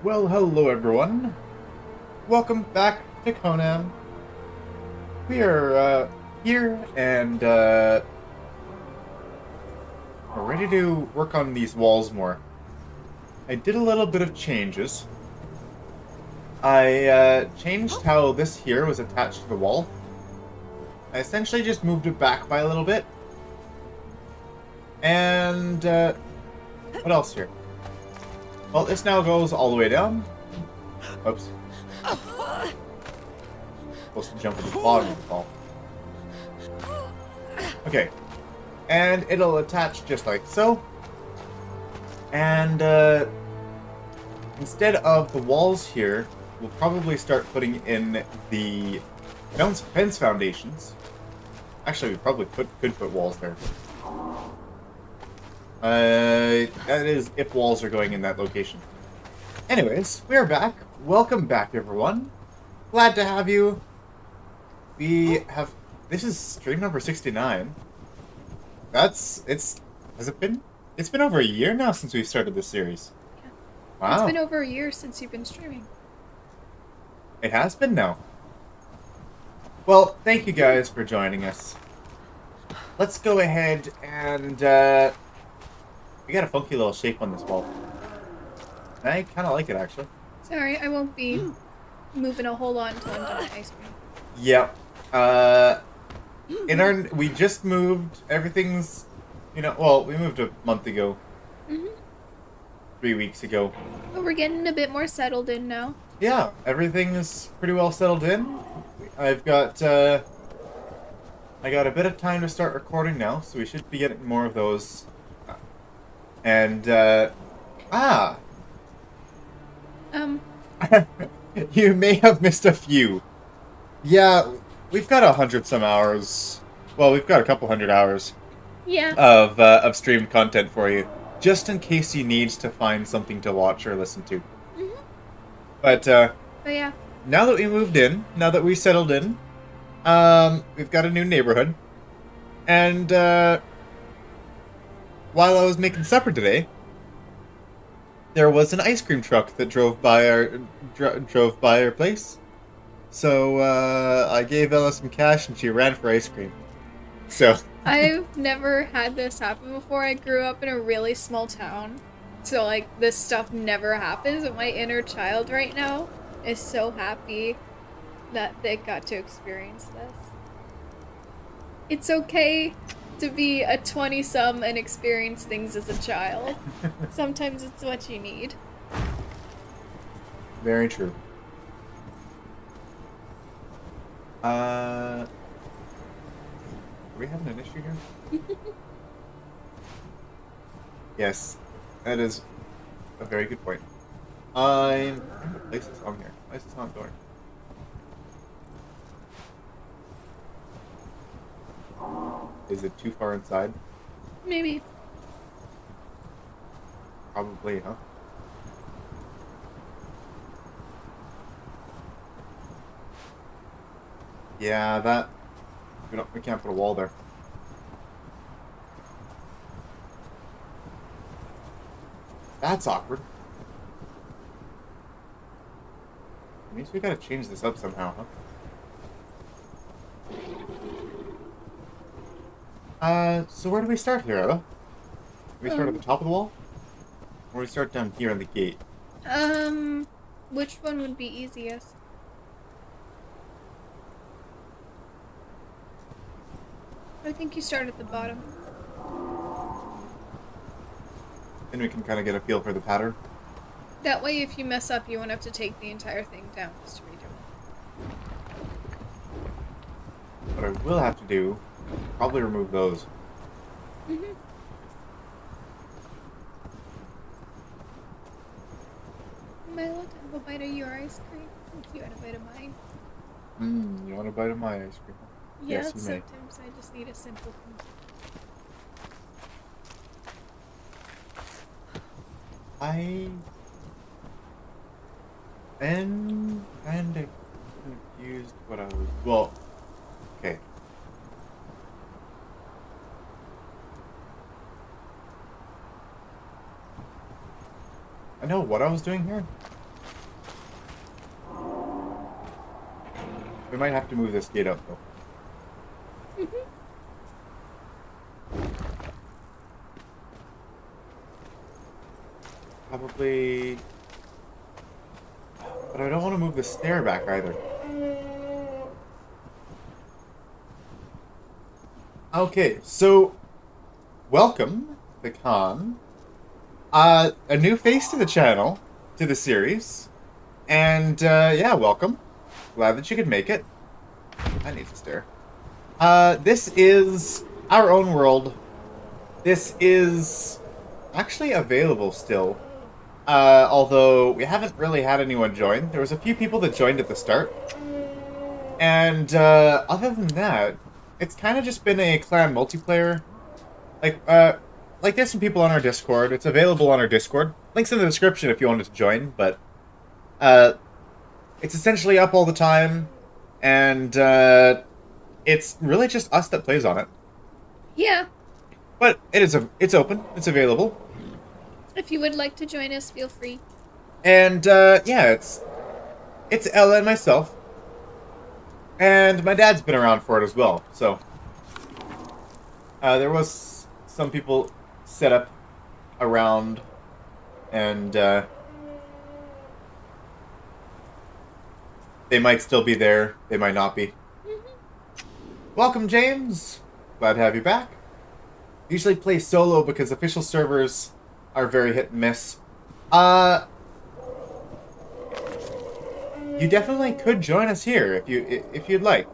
Well, hello everyone. Welcome back to Conan. We are here and we're ready to work on these walls more. I did a little bit of changes. I changed how this here was attached to the wall. I essentially just moved it back by a little bit. And what else here? Well, this now goes all the way down. Oops. Supposed to jump at the bottom of the ball. Okay. And it'll attach just like so. And instead of the walls here, we'll probably start putting in the fence foundations. Actually, we probably could put walls there. That is if walls are going in that location. Anyways, we're back. Welcome back, everyone. Glad to have you. This is stream number 69. Has it been? It's been over a year now since we started this series. Yeah. Wow. It's been over a year since you've been streaming. It has been now. Well, thank you guys for joining us. Let's go ahead and, we got a funky little shape on this wall. I kind of like it, actually. Sorry, I won't be moving a whole lot until I'm done with ice cream. Yeah. We just moved. Everything's, well, we moved a month ago. 3 weeks ago. But we're getting a bit more settled in now. Yeah, everything is pretty well settled in. I got a bit of time to start recording now, so we should be getting more of those. And, you may have missed a few. Yeah, we've got 100 some hours. Well, we've got a couple hundred hours. Yeah. Of stream content for you, just in case you need to find something to watch or listen to. But yeah. Now that we moved in, now that we settled in, we've got a new neighborhood, and while I was making supper today, there was an ice cream truck that drove by our place. So I gave Ella some cash, and she ran for ice cream. So I've never had this happen before. I grew up in a really small town, so like this stuff never happens. But my inner child right now is so happy that they got to experience this. It's okay to be a 20-some and experience things as a child. Sometimes it's what you need. Very true. Are we having an issue here? Yes, that is a very good point. I'm trying to place this on here. Why is this not going? Is it too far inside? Maybe. Probably, huh? Yeah, we can't put a wall there. That's awkward. Means we gotta change this up somehow, huh? So where do we start here, Ella? Do we start at the top of the wall? Or do we start down here on the gate? Which one would be easiest? I think you start at the bottom. Then we can kind of get a feel for the pattern. That way, if you mess up, you won't have to take the entire thing down just to redo it. What I will have to do, probably remove those. Am I allowed to have a bite of your ice cream? If you had a bite of mine. You want a bite of my ice cream? Yeah, Yes, you may. sometimes I just need a simple thing. I am kind of confused what I was... Well, okay. I know what I was doing here. We might have to move this gate up, though. Probably... But I don't want to move the stair back either. Okay, so... Welcome, the Khan. A new face to the channel, to the series. And, yeah, welcome. Glad that you could make it. I need a stair. This is our own world. This is actually available still. Although we haven't really had anyone join. There was a few people that joined at the start. And, other than that, it's kind of just been a clan multiplayer. Like there's some people on our Discord. It's available on our Discord. Links in the description if you wanted to join, but, it's essentially up all the time. And, it's really just us that plays on it. Yeah. But it's open. It's available. If you would like to join us, feel free. And, yeah, it's Ella and myself. And my dad's been around for it as well, so. There was some people set up around, and, they might still be there. They might not be. Welcome, James. Glad to have you back. Usually play solo because official servers are very hit and miss. You definitely could join us here if you'd like.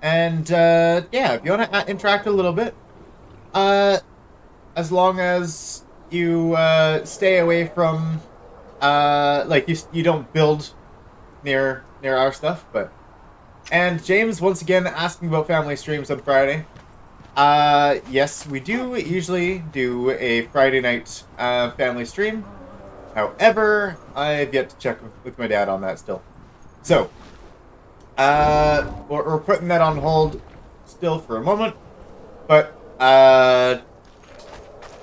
And yeah, if you want to interact a little bit, as long as you stay away from like you don't build near our stuff, but. And James, once again, asking about family streams on Friday. Yes, we do usually do a Friday night family stream. However, I've yet to check with my dad on that still. So, we're putting that on hold still for a moment. But,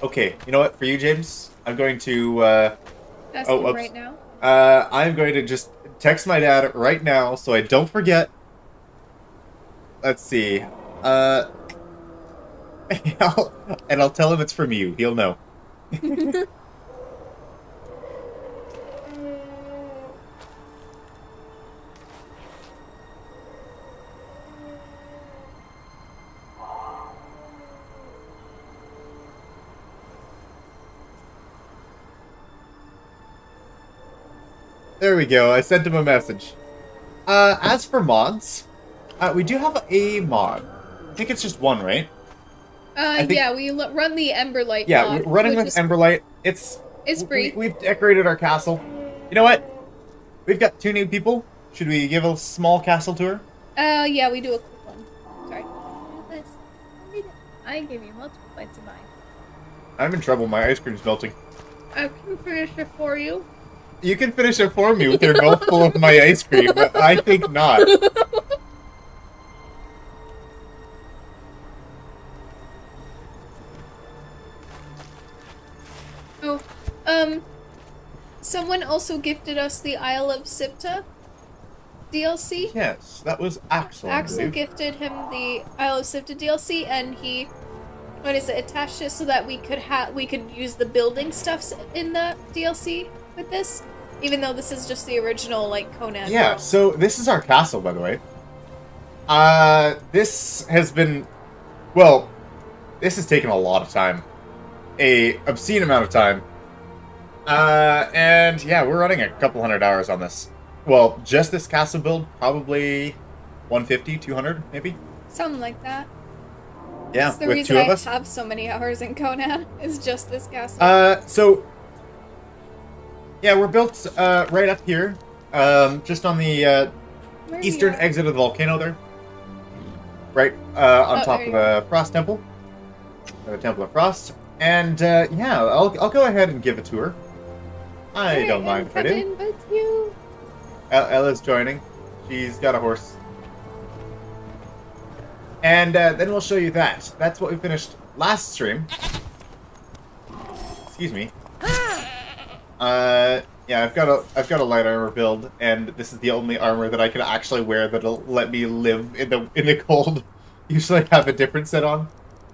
okay, you know what? For you, James, I'm going to... Ask him right now? I'm going to just text my dad right now so I don't forget. Let's see. And I'll tell him it's from you. He'll know. There we go. I sent him a message. As for mods, we do have a mod. I think it's just one, right? Yeah, we run the Emberlight yeah, mod. Yeah, running with Emberlight. It's free. We've decorated our castle. You know what? We've got 2 new people. Should we give a small castle tour? Yeah, we do a quick one. Sorry. I gave you multiple bites of mine. I'm in trouble. My ice cream's melting. I can finish it for you. You can finish it for me with your mouthful of my ice cream, but I think not. Oh, someone also gifted us the Isle of Sipta DLC. Yes, that was Axel. Axel gifted him the Isle of Sipta DLC, and he, attached it so that we could use the building stuffs in the DLC with this, even though this is just the original Conan. Yeah, world. so this is our castle, by the way. This has been, well, this has taken a lot of time. A obscene amount of time. And yeah, we're running a couple 100 hours on this. Well, just this castle build, probably 150, 200, maybe? Something like that. Yeah, That's the with reason 2 of I us. have so many hours in Conan, is just this castle. So, yeah, we're built, right up here. Just on the, eastern exit of the volcano there. Right, on top of the Frost Temple. The Temple of Frost. And, yeah, I'll go ahead and give a tour. I don't mind if I do. With you. Ella's joining. She's got a horse. And, then we'll show you that. That's what we finished last stream. Excuse me. Yeah, I've got a light armor build, and this is the only armor that I can actually wear that'll let me live in the cold. Usually I have a different set on.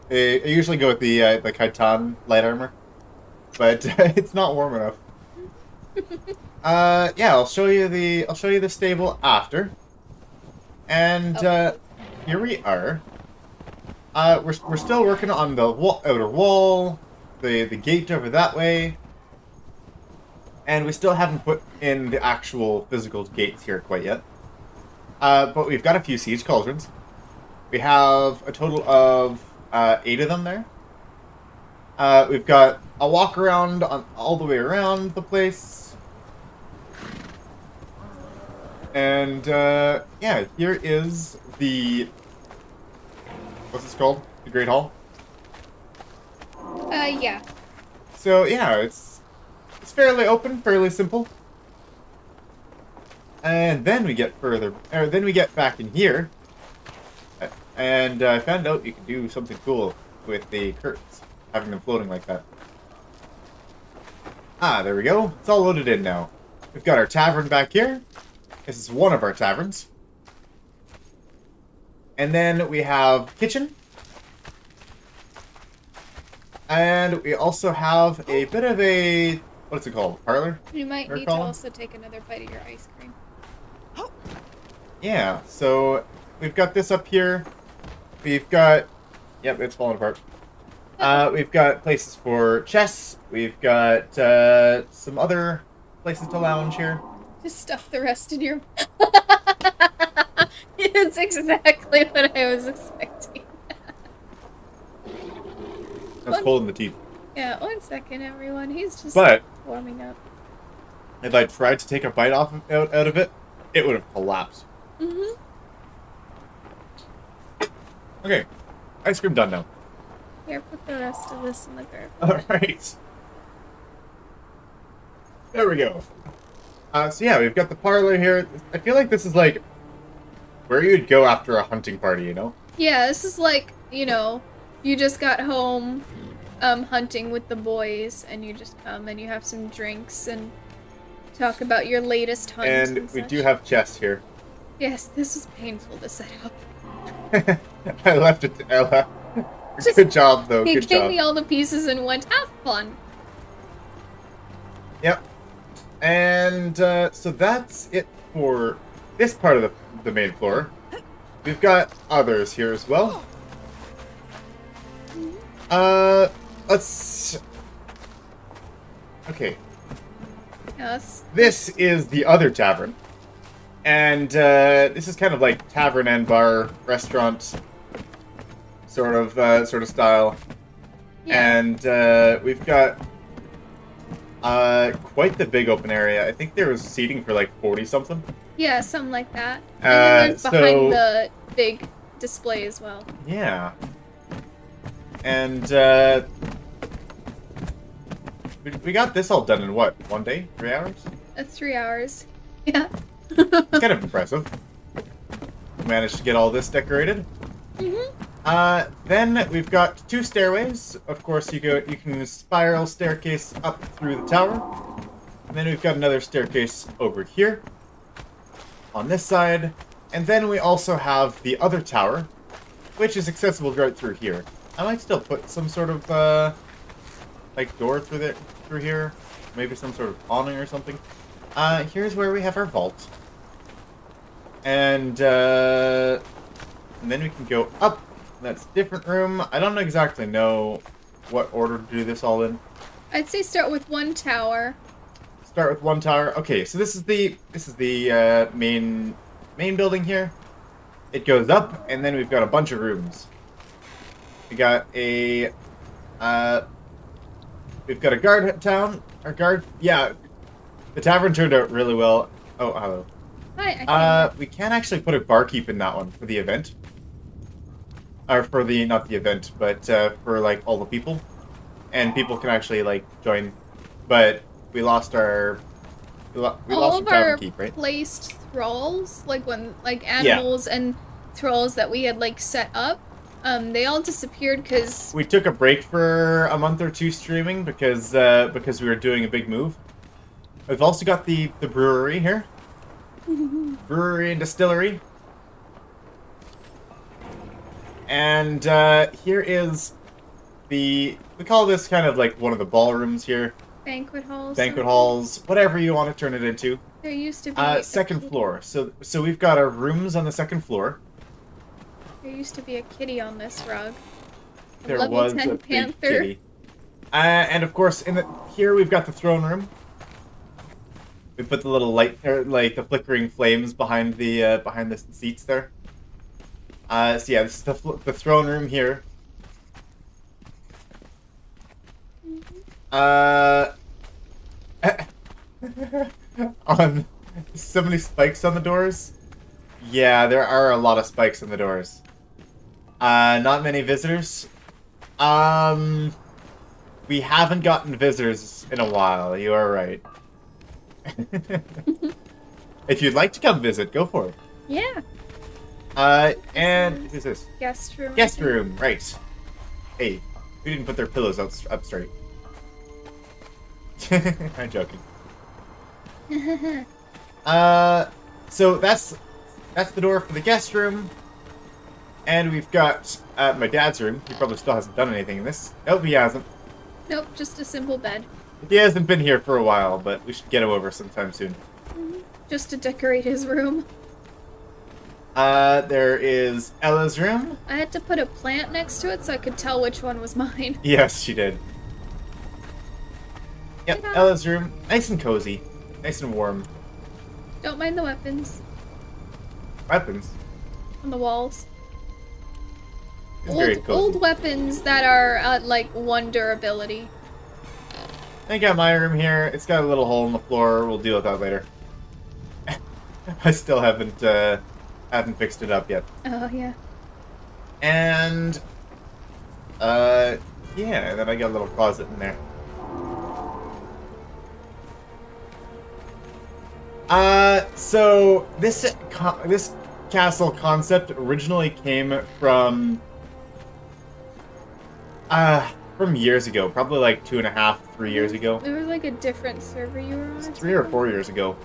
I usually go with the Khitan light armor, but it's not warm enough. Yeah, I'll show you the stable after. And here we are. We're still working on the outer wall, the gate over that way. And we still haven't put in the actual physical gates here quite yet. But we've got a few siege cauldrons. We have a total of 8 of them there. We've got a walk around all the way around the place. And yeah, here is the... What's this called? The Great Hall? Yeah. So yeah, it's fairly open, fairly simple. And then we get then we get back in here. And I found out you can do something cool with the curtains, having them floating like that. Ah, there we go. It's all loaded in now. We've got our tavern back here. This is one of our taverns. And then we have kitchen. And we also have a bit of a... What's it called? Parlor? You might need to also take another bite of your ice cream. Yeah, so we've got this up here. We've got... Yep, it's falling apart. We've got places for chess. We've got some other places to lounge here. Just stuff the rest in your... It's exactly what I was expecting. That's cold in the teeth. Yeah, 1 second, everyone. He's just warming up. If I tried to take a bite out of it, it would have collapsed. Mm-hmm. Okay, ice cream done now. Here, put the rest of this in the garbage. Alright. There we go. So yeah, we've got the parlor here. I feel like this is like where you'd go after a hunting party, you know? Yeah, this is like, you know, you just got home hunting with the boys, and you just come and you have some drinks and talk about your latest hunt. And we do have chess here. Yes, this was painful to set up. I left it to Ella. Good job, though. He Good gave job. me all the pieces and went, have fun. Yep. And so that's it for this part of the main floor. We've got others here as well. Let's... Okay. Yes. This is the other tavern. And this is kind of like tavern and bar, restaurant sort of style. Yeah. And we've got quite the big open area. I think there was seating for like 40-something. Yeah, something like that. And then there's behind the big display as well. Yeah. And we got this all done in what? 1 day? 3 hours? 3 hours. Yeah. It's kind of impressive. We managed to get all this decorated. Mm-hmm. Then we've got 2 stairways. Of course, you can spiral staircase up through the tower. And then we've got another staircase over here on this side. And then we also have the other tower, which is accessible right through here. I might still put some sort of like door through here, maybe some sort of awning or something. Here's where we have our vault, and then we can go up. That's a different room. I don't exactly know what order to do this all in. I'd say start with 1 tower. Start with 1 tower. Okay, so this is the main building here. It goes up, and then we've got a bunch of rooms. We got a we've got a guard town. Our guard, yeah. The tavern turned out really well. Oh, hello. Hi. We can actually put a barkeep in that one for the event. Or for the, not the event, but for like all the people. And people can actually like join. But we lost our all of tavern our keep, right? placed thralls, like animals and thralls that we had like set up, they all disappeared because we took a break for a month or 2 streaming because we were doing a big move. We've also got the brewery here. Brewery and distillery. And here is we call this kind of like one of the ballrooms here. Banquet halls. Banquet halls, whatever you want to turn it into. There used to be second floor. So we've got our rooms on the second floor. There used to be a kitty on this rug. There Level was 10 a big panther. kitty. And of course, here we've got the throne room. We put the little light, or like the flickering flames behind the seats there. So yeah, this is the throne room here. On so many spikes on the doors. Yeah, there are a lot of spikes on the doors. Not many visitors. We haven't gotten visitors in a while. You are right. If you'd like to come visit, go for it. Yeah. And who's this? Guest room. Guest room, right. Hey, we didn't put their pillows up straight. I'm joking. So that's the door for the guest room. And we've got my dad's room. He probably still hasn't done anything in this. Nope, he hasn't. Nope, just a simple bed. He hasn't been here for a while, but we should get him over sometime soon. Just to decorate his room. There is Ella's room. I had to put a plant next to it so I could tell which one was mine. Yes, she did. Yep, Ta-da. Ella's room. Nice and cozy. Nice and warm. Don't mind the weapons Weapons. on the walls. It's very cozy. Old weapons that are like one durability. I got my room here. It's got a little hole in the floor. We'll deal with that later. I still haven't fixed it up yet. Oh yeah. And yeah, and then I got a little closet in there. So this castle concept originally came from years ago, probably like 2.5, 3 years ago. There was like a different server you were on. It's 3 or 4 years ago.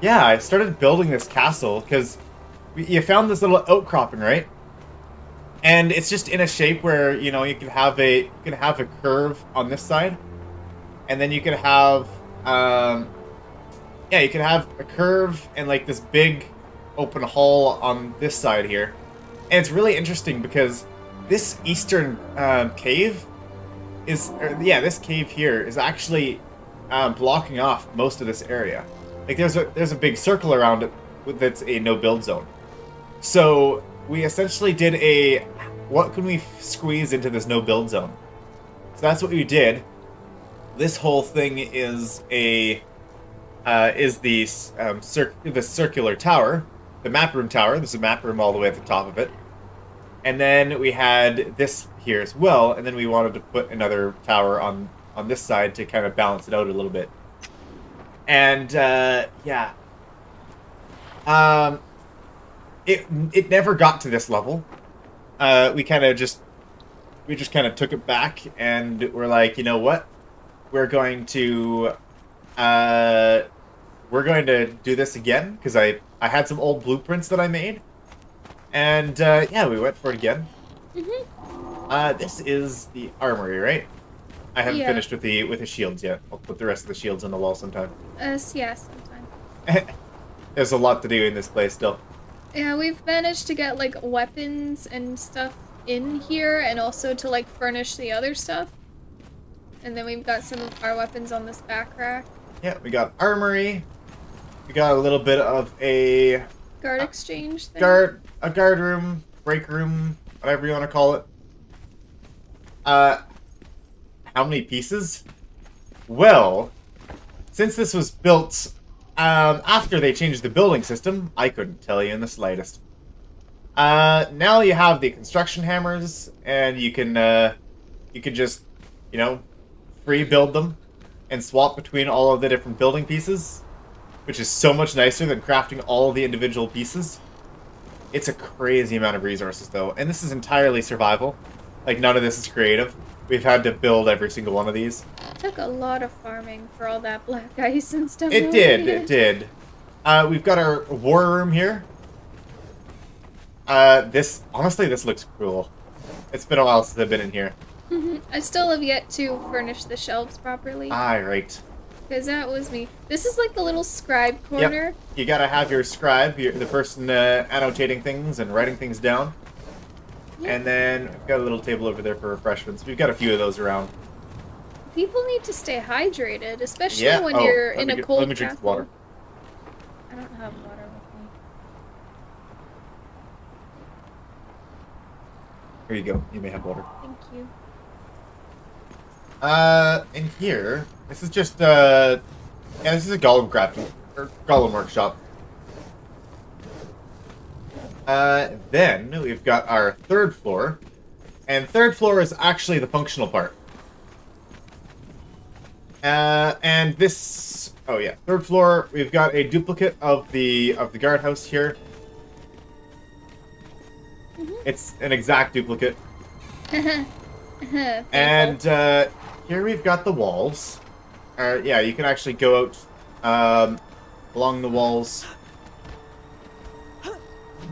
Yeah, I started building this castle because you found this little outcropping, right? And it's just in a shape where, you know, you could have a curve on this side, and then you could have you could have a curve and like this big open hall on this side here. And it's really interesting because this eastern cave this cave here is actually blocking off most of this area. Like there's a big circle around it that's a no build zone. So we essentially did what can we squeeze into this no build zone? So that's what we did. This whole thing is the circular tower, the map room tower. There's a map room all the way at the top of it. And then we had this here as well, and then we wanted to put another tower on this side to kind of balance it out a little bit. And it never got to this level. We just kind of took it back, and we're like, you know what? We're going to do this again because I had some old blueprints that I made. And, we went for it again. Mm-hmm. This is the armory, right? I haven't finished with the shields yet. I'll put the rest of the shields on the wall sometime. Sometime. There's a lot to do in this place still. Yeah, we've managed to get, like, weapons and stuff in here, and also to, like, furnish the other stuff. And then we've got some of our weapons on this back rack. Yeah, we got armory. We got a little bit of a... Guard exchange thing. A guard room, break room, whatever you want to call it. How many pieces? Well, since this was built after they changed the building system, I couldn't tell you in the slightest. Now you have the construction hammers, and you can just, you know, free build them and swap between all of the different building pieces, which is so much nicer than crafting all of the individual pieces. It's a crazy amount of resources, though, and this is entirely survival. Like, none of this is creative. We've had to build every single one of these. It took a lot of farming for all that black ice and stuff. It did, it did. We've got our war room here. Honestly, this looks cool. It's been a while since I've been in here. I still have yet to furnish the shelves properly. Ah, right. Because that was me. This is like the little scribe corner. Yep. You gotta have your scribe, the person annotating things and writing things down. Yep. And then we've got a little table over there for refreshments. We've got a few of those around. People need to stay hydrated, especially when you're in a cold Let me drink castle. water. I don't have water with me. Here you go. You may have water. Thank you. In here, this is just, yeah, this is a golem crafting, or golem workshop. Then we've got our third floor, and third floor is actually the functional part. And this, oh yeah, third floor, we've got a duplicate of the guardhouse here. It's an exact duplicate. And, here we've got the walls. Yeah, you can actually go out along the walls. You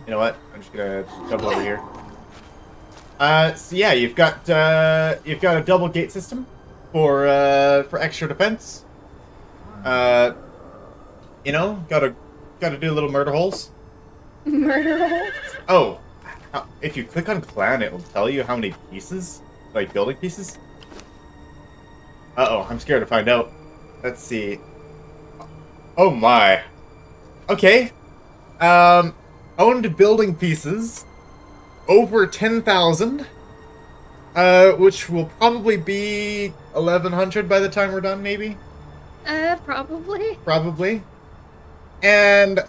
know what? I'm just gonna jump over here. So yeah, you've got a double gate system for extra defense. You know, gotta do little murder holes. Murder holes? Oh, if you click on clan, it will tell you how many pieces, like building pieces. Uh-oh, I'm scared to find out. Let's see. Oh my. Okay. Owned building pieces. Over 10,000. Which will probably be 1,100 by the time we're done, maybe? Probably. Probably. And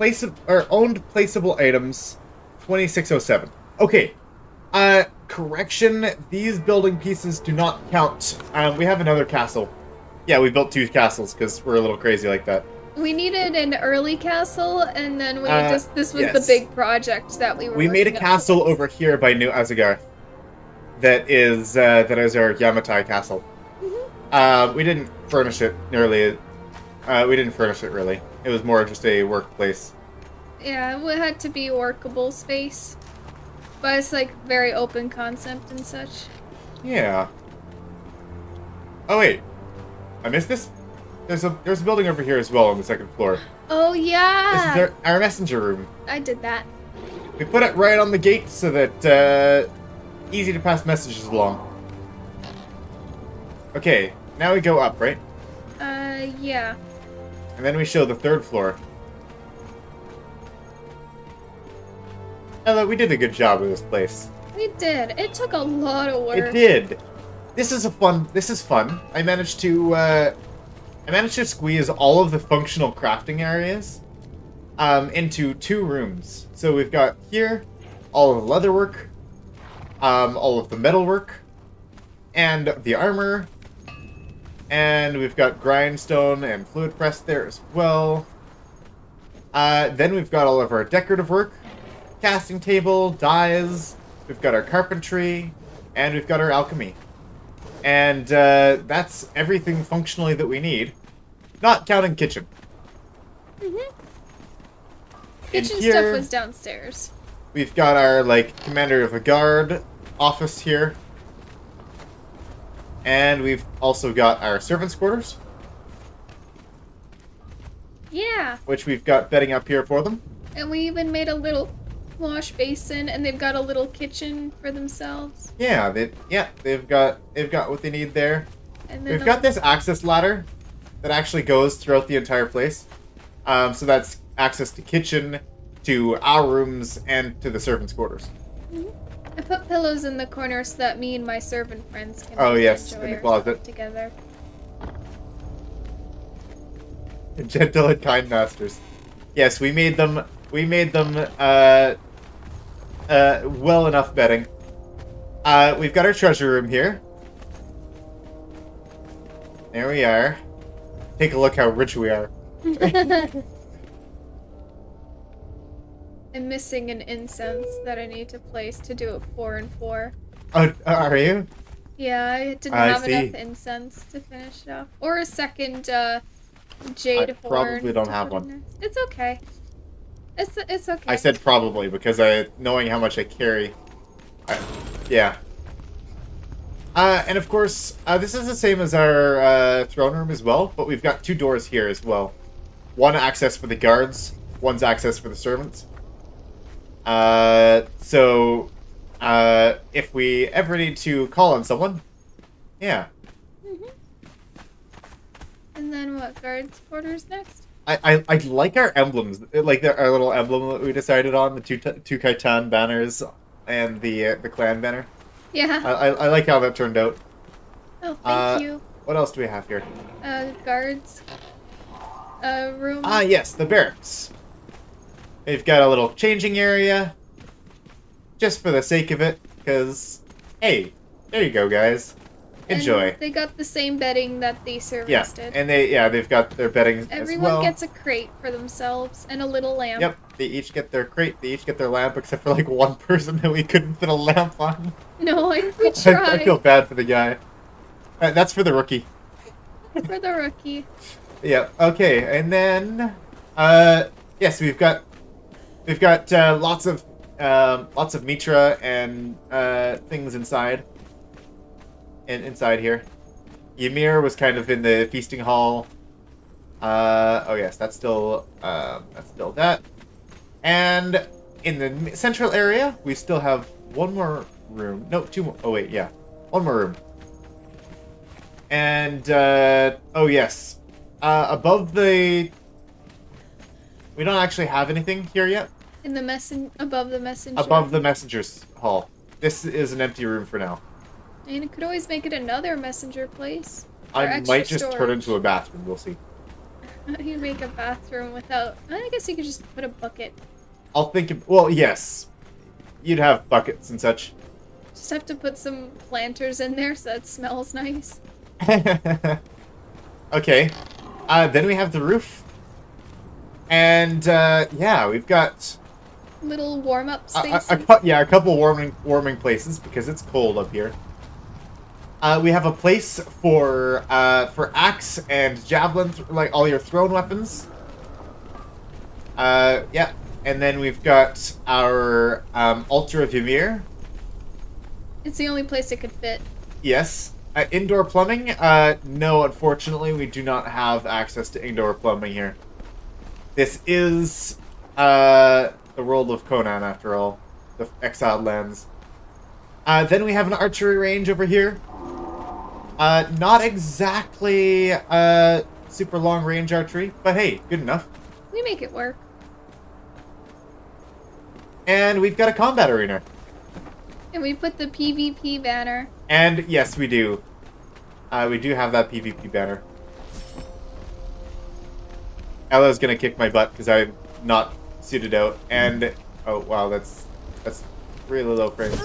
owned placeable items, 2607. Okay. Correction, these building pieces do not count. We have another castle. Yeah, we built 2 castles because we're a little crazy like that. We needed an early castle, and then this was yes. the big project that we were We made a castle over here by New Azagar. That is our Yamatai castle. We didn't furnish it nearly. We didn't furnish it really. It was more just a workplace. Yeah, it had to be workable space. But it's like very open concept and such. Yeah. Oh wait, I missed this. There's a building over here as well on the second floor. Oh yeah. This is our messenger room. I did that. We put it right on the gate so that easy to pass messages along. Okay, now we go up, right? Yeah. And then we show the third floor. Hello, we did a good job with this place. We did. It took a lot of work. It did. This is fun. I managed to squeeze all of the functional crafting areas into 2 rooms. So we've got here all of the leatherwork, all of the metalwork, and the armor. And we've got grindstone and fluid press there as well. Then we've got all of our decorative work. Casting table, dyes, we've got our carpentry, and we've got our alchemy. And that's everything functionally that we need. Not counting kitchen. Kitchen stuff was downstairs. We've got our, commander of a guard office here. And we've also got our servants' quarters. Yeah. Which we've got bedding up here for them. And we even made a little wash basin, and they've got a little kitchen for themselves. Yeah, they've got what they need there. And then we've got this access ladder that actually goes throughout the entire place. So that's access to kitchen, to our rooms, and to the servants' quarters. I put pillows in the corner so that me and my servant friends can yes, enjoy in the our closet stuff together. Gentle and kind masters. Yes, we made them well enough bedding. We've got our treasure room here. There we are. Take a look how rich we are. I'm missing an incense that I need to place to do it 4 and 4. Oh, are you? Yeah, I didn't I have see. enough incense to finish it off. Or a second I jade horn. probably don't to have put in one. there. It's okay. It's I okay. said probably because knowing how much I carry. Yeah. And of course, this is the same as our throne room as well, but we've got 2 doors here as well. One access for the guards, one's access for the servants. So, if we ever need to call on someone, yeah. Mm-hmm. And then what? Guards quarters next? I like our emblems, like our little emblem that we decided on, the two Kaitan banners and the clan banner. Yeah. I like how that turned out. Oh, thank you. What else do we have here? Guards. Room. Ah, yes, the barracks. We've got a little changing area, just for the sake of it, because, hey, there you go, guys. Enjoy. And they got the same bedding that the servants Yeah, did. and they've got their bedding as well. Everyone gets a crate for themselves and a little lamp. Yep, they each get their crate, they each get their lamp, except for like one person that we couldn't fit a lamp on. No, we tried. I feel bad for the guy. That's for the rookie. For the rookie. Yeah. Okay, and then yes, we've got lots of mitra and things inside. Inside here, Ymir was kind of in the feasting hall. Oh yes, that's still that. And in the central area, we still have one more room. No, 2 more. Oh wait, yeah, one more room. And oh yes, above the. We don't actually have anything here yet. In the above the messenger. Above the messenger's hall. This is an empty room for now. And it could always make it another messenger place. I might just turn it into a bathroom. We'll see. How do you make a bathroom without? I guess you could just put a bucket. I'll think of, well, yes. You'd have buckets and such. Just have to put some planters in there so it smells nice. Okay. Then we have the roof. And, yeah, we've got... Little warm-up space. a couple warming places because it's cold up here. We have a place for axe and javelin, like all your thrown weapons. Yeah. And then we've got our altar of Ymir. It's the only place it could fit. Yes. Indoor plumbing? No, unfortunately, we do not have access to indoor plumbing here. This is the world of Conan, after all. The exiled lands. Then we have an archery range over here. Not exactly super long range archery, but hey, good enough. We make it work. And we've got a combat arena. And we put the PvP banner. And yes, we do. We do have that PvP banner. Ella's gonna kick my butt because I'm not suited out. And oh wow, that's really low frames.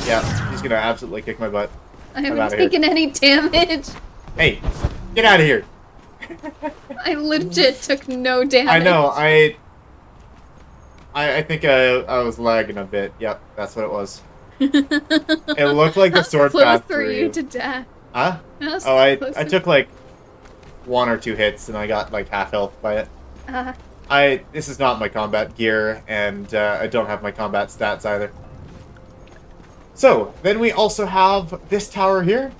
Yeah, he's gonna absolutely kick my butt. I haven't taken any damage. Hey, get out of here! I legit took no damage. I know. I think I was lagging a bit. Yep, that's what it was. It looked like the sword path through you to death. Huh? Oh, I took like 1 or 2 hits and I got like half health by it. This is not my combat gear, and I don't have my combat stats either. So then we also have this tower here.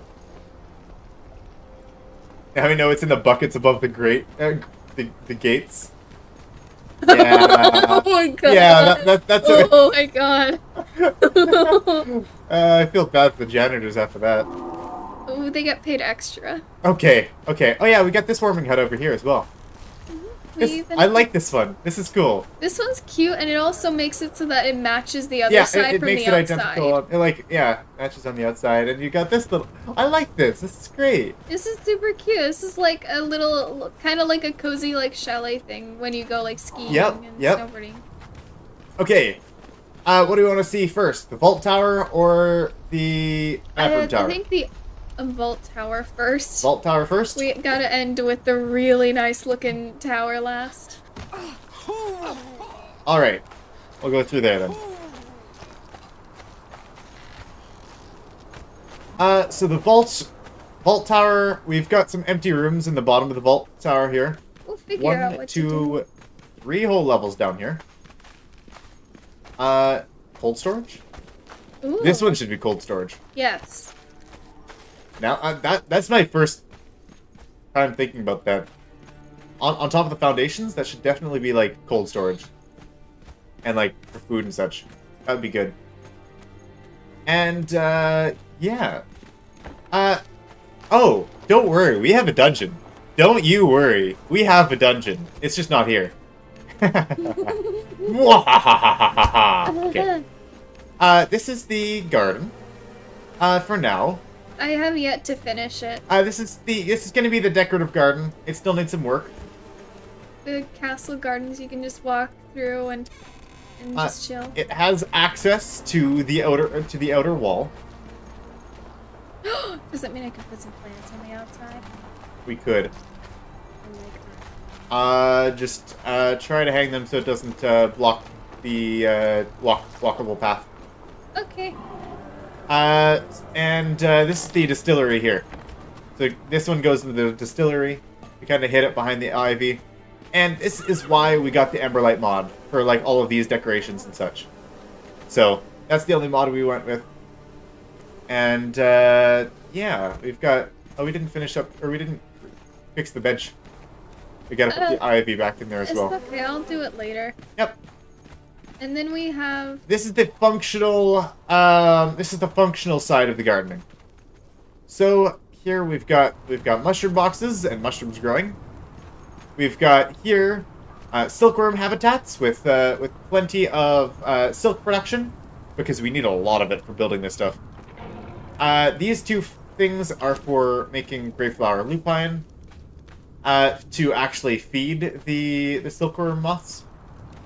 Now we know it's in the buckets above the the gates. Yeah. Oh my god. Yeah, that's it. Oh my god. I feel bad for the janitors after that. Oh, they get paid extra. Okay. Oh yeah, we got this warming hut over here as well. I like this one. This is cool. This one's cute, and it also makes it so that it matches the other side from the outside. Yeah, it makes it identical. Matches on the outside, and you got this little... I like this. This is great. This is super cute. This is like a little, kind of like a cozy, like, chalet thing when you go, like, skiing and snowboarding. Okay. What do we want to see first? The vault tower or the bathroom tower? I think the vault tower first. Vault tower first? We gotta end with the really nice looking tower last. Alright. We'll go through there then. So the vault tower, we've got some empty rooms in the bottom of the vault tower here. We'll figure out what to do. 1, 2, 3 whole levels down here. Cold storage? Ooh. This one should be cold storage. Yes. Now, that's my first time thinking about that. On top of the foundations, that should definitely be, like, cold storage. And, like, for food and such. That would be good. And, yeah. Oh, don't worry, we have a dungeon. Don't you worry, we have a dungeon. It's just not here. Okay. This is the garden. For now. I have yet to finish it. This is gonna be the decorative garden. It still needs some work. The castle gardens you can just walk through and just chill. It has access to the outer wall. Does that mean I can put some plants on the outside? We could. I like that. Just try to hang them so it doesn't block the walkable path. Okay. This is the distillery here. So this one goes into the distillery. We kind of hid it behind the ivy. And this is why we got the Emberlight mod for like all of these decorations and such. So that's the only mod we went with. And yeah, we've got. Oh, we didn't finish up, or we didn't fix the bench. We gotta put the ivy back in there as well. It's okay, I'll do it later. Yep. And then we have. This is the functional. This is the functional side of the gardening. So here we've got mushroom boxes and mushrooms growing. We've got here silkworm habitats with plenty of silk production because we need a lot of it for building this stuff. These two things are for making greyflower lupine to actually feed the silkworm moths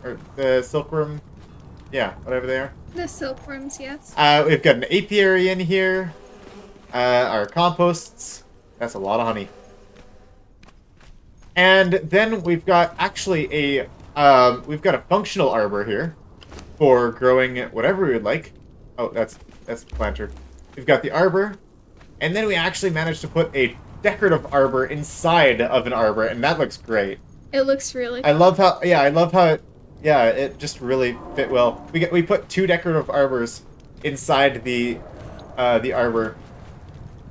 or the silkworm, yeah, whatever they are. The silkworms, yes. We've got an apiary in here. Our composts. That's a lot of honey. And then we've got actually a functional arbor here for growing whatever we would like. Oh, that's the planter. We've got the arbor, and then we actually managed to put a decorative arbor inside of an arbor, and that looks great. It looks really cool. I love how it just really fit well. We put 2 decorative arbors inside the arbor,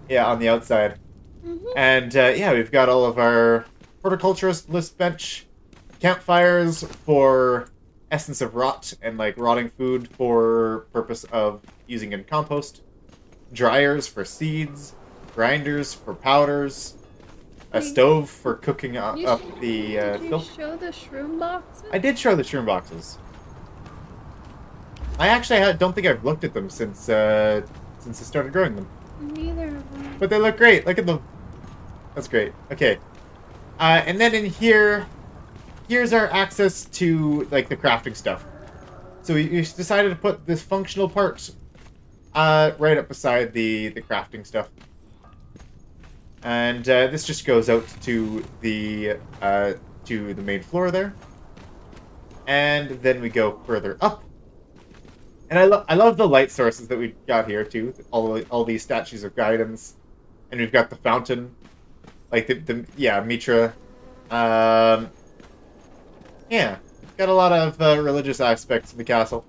yeah, on the outside. Mm-hmm. And yeah, we've got all of our horticulturist list bench, campfires for essence of rot and like rotting food for purpose of using in compost, dryers for seeds, grinders for powders, a stove for cooking up the Did you show the shroom boxes? I did show the shroom boxes. I actually don't think I've looked at them since I started growing them. Neither of them. But they look great. Look at them. That's great. Okay. And then in here's our access to like the crafting stuff. So we decided to put this functional part right up beside the crafting stuff. And this just goes out to the main floor there. And then we go further up. And I love the light sources that we got here too. All these statues of guidance, and we've got the fountain, like Mitra. Yeah, got a lot of religious aspects in the castle,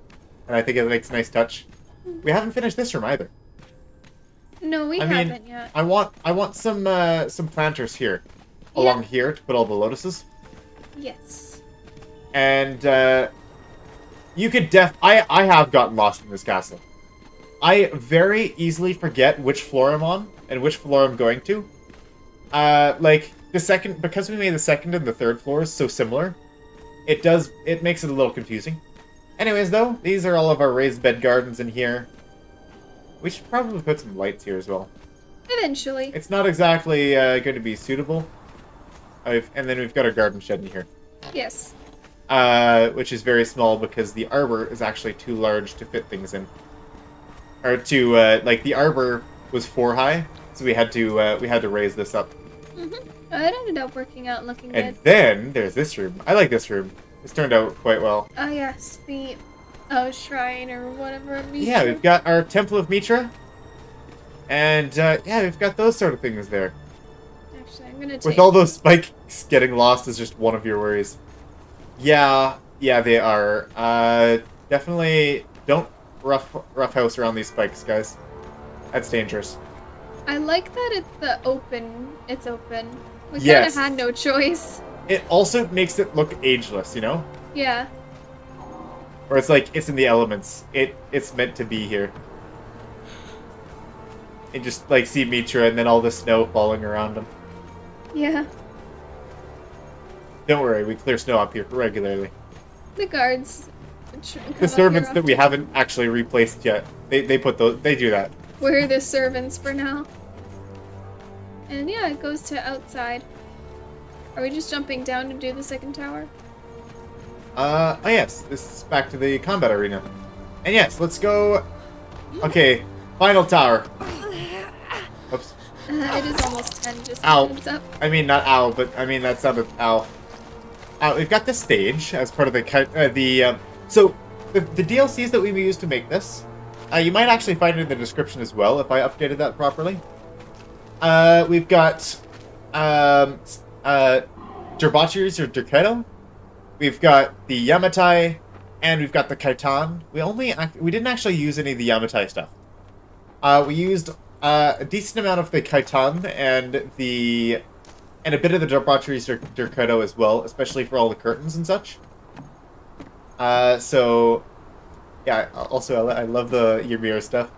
and I think it makes a nice touch. We haven't finished this room either. No, we haven't yet. I want some planters here, along here to put all the lotuses. Yes. And you could I have gotten lost in this castle. I very easily forget which floor I'm on and which floor I'm going to. Like because we made the second and the third floors so similar, it makes it a little confusing. Anyways, though, these are all of our raised bed gardens in here. We should probably put some lights here as well. Eventually. It's not exactly going to be suitable. And then we've got our garden shed in here. Yes. Which is very small because the arbor is actually too large to fit things in. Or to like the arbor was 4 high, so we had to raise this up. Mm-hmm. It ended up working out and looking good. And then there's this room. I like this room. It's turned out quite well. Oh yes, the shrine or whatever. Yeah, we've got our Temple of Mitra. And, yeah, we've got those sort of things there. Actually, I'm gonna take... With all those spikes getting lost is just one of your worries. Yeah, they are. Definitely don't roughhouse around these spikes, guys. That's dangerous. I like that it's open. It's open. We kind Yes. of had no choice. It also makes it look ageless, you know? Yeah. Or it's like, it's in the elements. It's meant to be here. And just, like, see Mitra and then all the snow falling around him. Yeah. Don't worry, we clear snow up here regularly. The guards. The servants that we haven't actually replaced yet, they do that. We're the servants for now. And yeah, it goes to outside. Are we just jumping down to do the second tower? Oh yes, this is back to the combat arena. And yes, let's go. Okay, final tower. Oops. It is almost 10, just Ow. heads up. I mean, not ow, but I mean, that sounded ow. We've got the stage as part of the so the DLCs that we used to make this, you might actually find it in the description as well if I updated that properly. We've got Derbachirs or Derketo. We've got the Yamatai, and we've got the Kaitan. We didn't actually use any of the Yamatai stuff. We used a decent amount of the Kaitan and a bit of the Derbachirs Derketo as well, especially for all the curtains and such. So yeah. Also, I love the Ymir stuff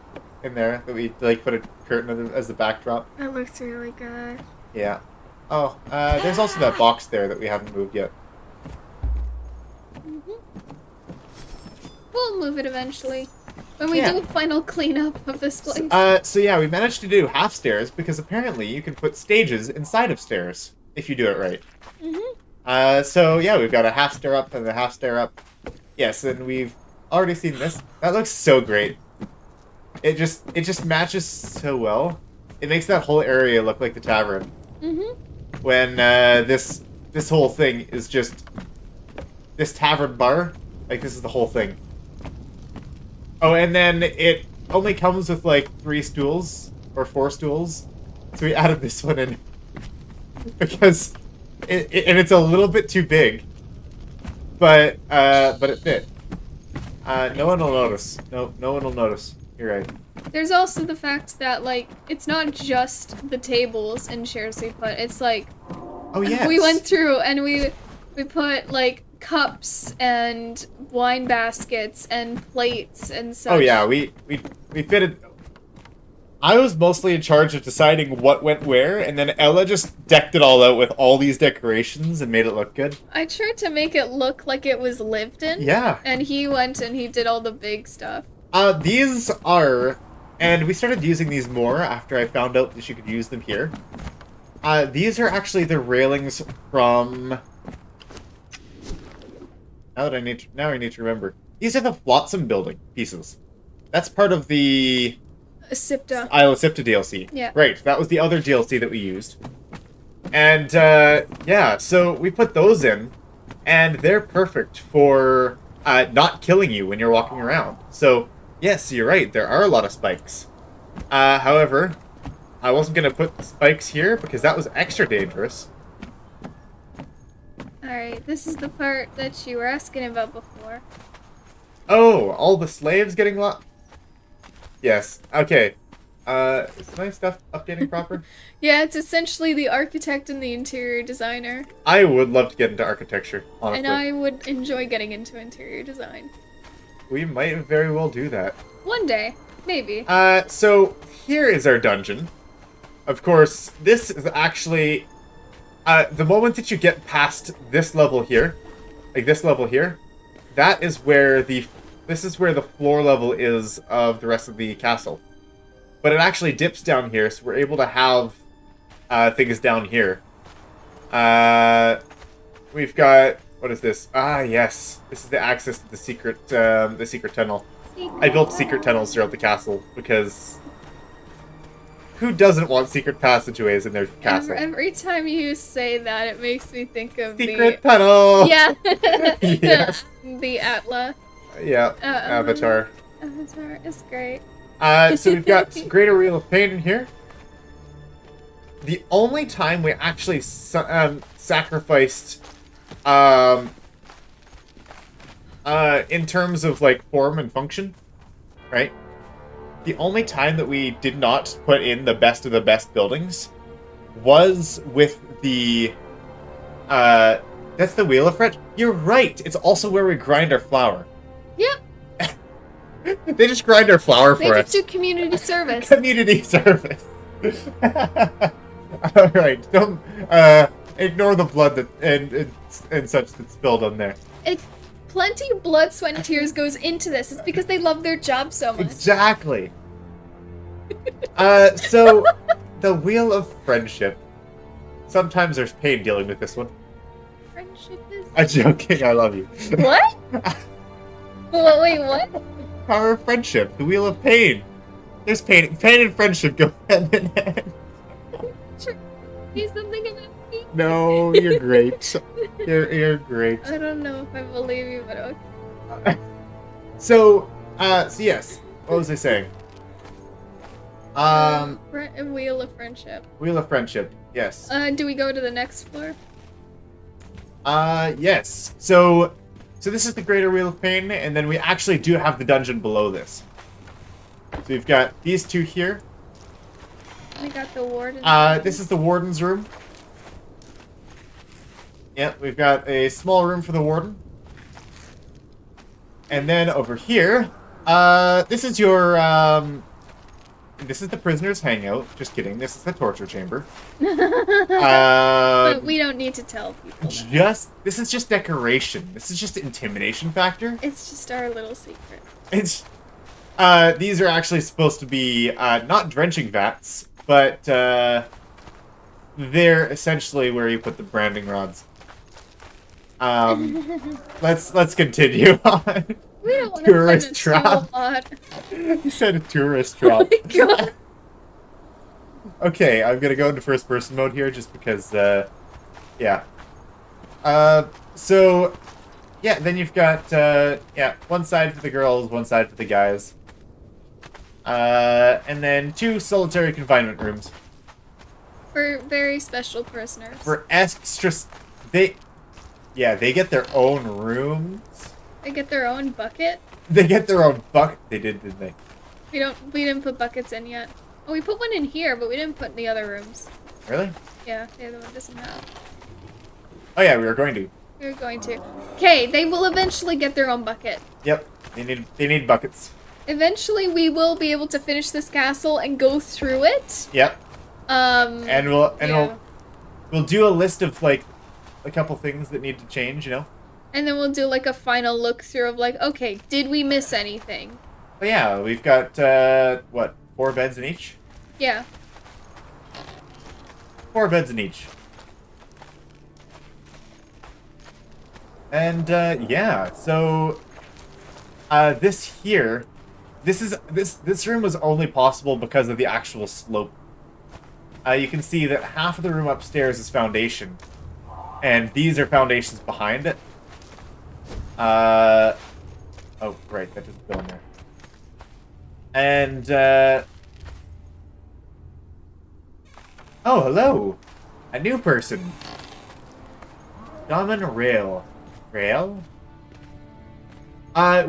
in there that we like put a curtain as the backdrop. That looks really good. Yeah. Oh, there's also that box there that we haven't moved yet. We'll move it eventually. When we Yeah. do a final cleanup of this place. So yeah, we managed to do half stairs because apparently you can put stages inside of stairs if you do it right. So yeah, we've got a half stair up and a half stair up. Yes, and we've already seen this. That looks so great. It just matches so well. It makes that whole area look like the tavern. When this whole thing is just this tavern bar, like this is the whole thing. Oh, and then it only comes with like 3 stools or 4 stools, so we added this one in because it's a little bit too big, but it fit. No one will notice. No one will notice. You're right. There's also the fact that, like, it's not just the tables and chairs we put. It's like, Oh yes. we went through and we put, like, cups and wine baskets and plates and such. Oh yeah, we fitted. I was mostly in charge of deciding what went where, and then Ella just decked it all out with all these decorations and made it look good. I tried to make it look like it was lived in. Yeah. And he went and he did all the big stuff. These are, and we started using these more after I found out that you could use them here. These are actually the railings from. Now I need to remember. These are the Flotsam building pieces. That's part of the Sipta. Isle of Sipta DLC. Yeah. Right, that was the other DLC that we used. And, yeah, so we put those in, and they're perfect for not killing you when you're walking around. So, yes, you're right, there are a lot of spikes. However, I wasn't going to put spikes here because that was extra dangerous. Alright, this is the part that you were asking about before. Oh, all the slaves getting locked? Yes, okay. Is my stuff updating proper? Yeah, it's essentially the architect and the interior designer. I would love to get into architecture, honestly. And I would enjoy getting into interior design. We might very well do that. One day, maybe. So here is our dungeon. Of course, this is actually the moment that you get past this level here, like this level here, that is where this is where the floor level is of the rest of the castle. But it actually dips down here, so we're able to have things down here. We've got, what is this? Ah, yes, this is the access to the secret tunnel. I built secret tunnels throughout the castle because who doesn't want secret passageways in their castle? Every time you say that, it makes me think of Secret tunnel! Yeah. Yeah. The Atla. Yeah, Avatar. Avatar is great. So we've got Greater Wheel of Pain in here. The only time we actually sacrificed, in terms of like form and function, right? The only time that we did not put in the best of the best buildings was with the, that's the Wheel of French. You're right. It's also where we grind our flour. Yep. They just grind our flour for us. They just do community service. Community service. All right, don't ignore the blood that and such that's spilled on there. Plenty of blood, sweat, and tears goes into this. It's because they love their job so much. Exactly. So the Wheel of Friendship. Sometimes there's pain dealing with this one. Friendship is. I'm joking. I love you. What? Wait, what? Power of Friendship. The Wheel of Pain. There's pain. Pain and friendship go hand in hand. Say something about me. No, you're great. You're great. I don't know if I believe you, but okay. So yes. What was I saying? Wheel of Friendship. Wheel of Friendship. Yes. Do we go to the next floor? Yes. So this is the Greater Wheel of Pain, and then we actually do have the dungeon below this. So we've got these two here. We got the warden. This is the warden's room. Yep, we've got a small room for the warden. And then over here, this is your, this is the prisoner's hangout. Just kidding, this is the torture chamber. But we don't need to tell people that. This is just decoration. This is just intimidation factor. It's just our little secret. It's, these are actually supposed to be, not drenching vats, but, they're essentially where you put the branding rods. Let's continue on. We don't want Tourist to trap. You said a tourist trap. Oh my god. Okay, I'm gonna go into first person mode here just because, yeah. So, yeah, then you've got, yeah, one side for the girls, one side for the guys. And then 2 solitary confinement rooms. For very special prisoners. For extra... they get their own rooms. They get their own bucket. They get their own bucket. They did, didn't they? We didn't put buckets in yet. Oh, we put one in here, but we didn't put in the other rooms. Really? Yeah, the other one doesn't have. Oh yeah, we were going to. We were going to. Okay, they will eventually get their own bucket. Yep, they need buckets. Eventually, we will be able to finish this castle and go through it. Yep. And we'll do a list of like a couple things that need to change, you know. And then we'll do like a final look through of like, okay, did we miss anything? But yeah, we've got what, 4 beds in each? Yeah. 4 beds in each. And yeah, so this room was only possible because of the actual slope. You can see that half of the room upstairs is foundation, and these are foundations behind it. Oh, right, that doesn't go in there. And, oh, hello! A new person. Common Rail. Rail?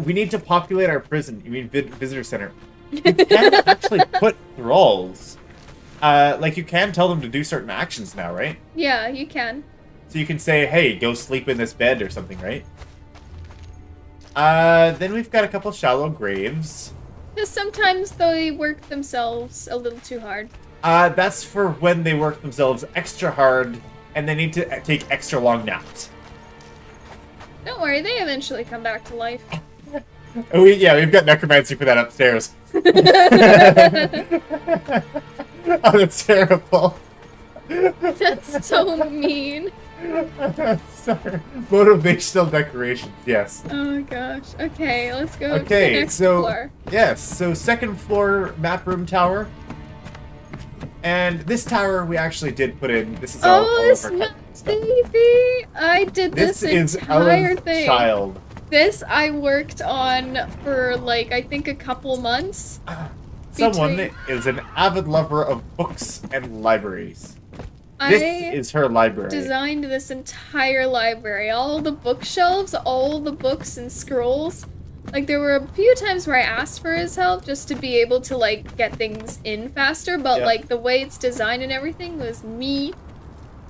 We need to populate our prison. You mean visitor center. You can actually put thralls. Like, you can tell them to do certain actions now, right? Yeah, you can. So you can say, hey, go sleep in this bed or something, right? Then we've got a couple shallow graves. Because sometimes they work themselves a little too hard. That's for when they work themselves extra hard and they need to take extra long naps. Don't worry, they eventually come back to life. Oh, yeah, we've got necromancy for that upstairs. Oh, that's terrible. That's so mean. Sorry. Motivational decorations, yes. Oh my gosh. Okay, let's go to the Okay, next so floor. yes, so second floor map room tower. And this tower we actually did put in. This is all Oh, of this our my stuff. baby! I did this This is entire Ellen's thing. child. This I worked on for like I think a couple months. Someone Between- is an avid lover of books and libraries. I This is her library. designed this entire library, all the bookshelves, all the books and scrolls. Like there were a few times where I asked for his help just to be able to like get things in faster, but Yeah. like the way it's designed and everything was me.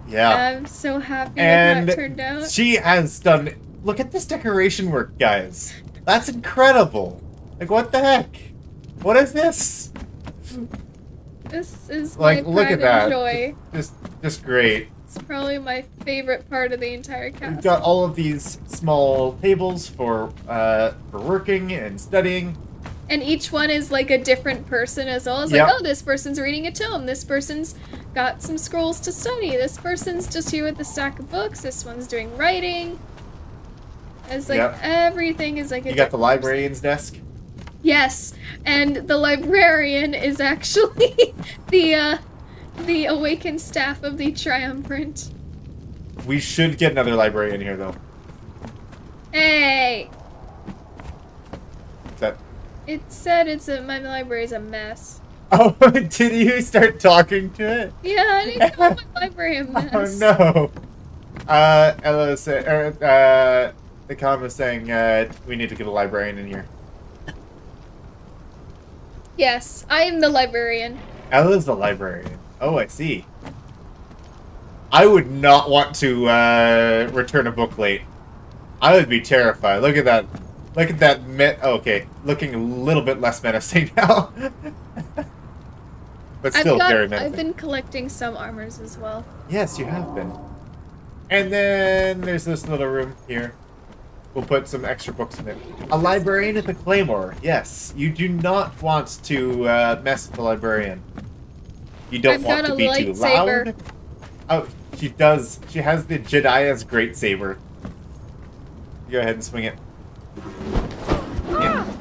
Yeah. I'm so happy with And how it turned out. she has done... Look at this decoration work, guys. That's incredible. Like, what the heck? What is this? This is Like, my look pride at that. and joy. Just great. It's probably my favorite part of the entire cast. We've got all of these small tables for working and studying. And each one is like a different person as well. It's Yep. like, oh, this person's reading a tome. This person's got some scrolls to study. This person's just here with a stack of books. This one's doing writing. It's like Yep. everything is like a You got the different librarian's desk. person. Yes, and the librarian is actually the awakened staff of the Triumvirate. We should get another librarian here, though. Hey, Is that... it said my library's a mess. Oh, did you start talking to it? Yeah, I didn't call my library a mess. Oh no. Ella said, the comment was saying, we need to get a librarian in here. Yes, I am the librarian. Ella's the librarian. Oh, I see. I would not want to return a book late. I would be terrified. Look at that. Look at that. Okay, looking a little bit less menacing now. But still very menacing. I've been collecting some armors as well. Yes, you have been. And then there's this little room here. We'll put some extra books in it. A librarian with a claymore. Yes, you do not want to mess with the librarian. You don't I've want got to a be too lightsaber. loud. Oh, she does. She has the Jedi's great saber. Go ahead and swing it.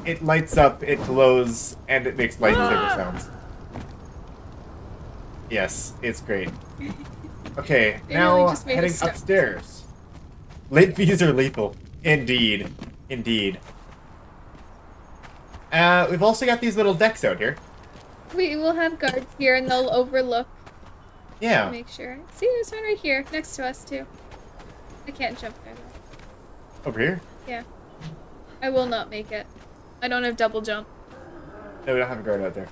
It lights up, it glows, and it makes lightsaber sounds. Yes, it's great. Okay, They now really just made heading us stop. upstairs. Late fees are lethal. Indeed. Indeed. We've also got these little decks out here. We will have guards here and they'll overlook. Yeah. Make sure. See, there's one right here next to us too. I can't jump there though. Over here? Yeah. I will not make it. I don't have double jump. No, we don't have a guard out there.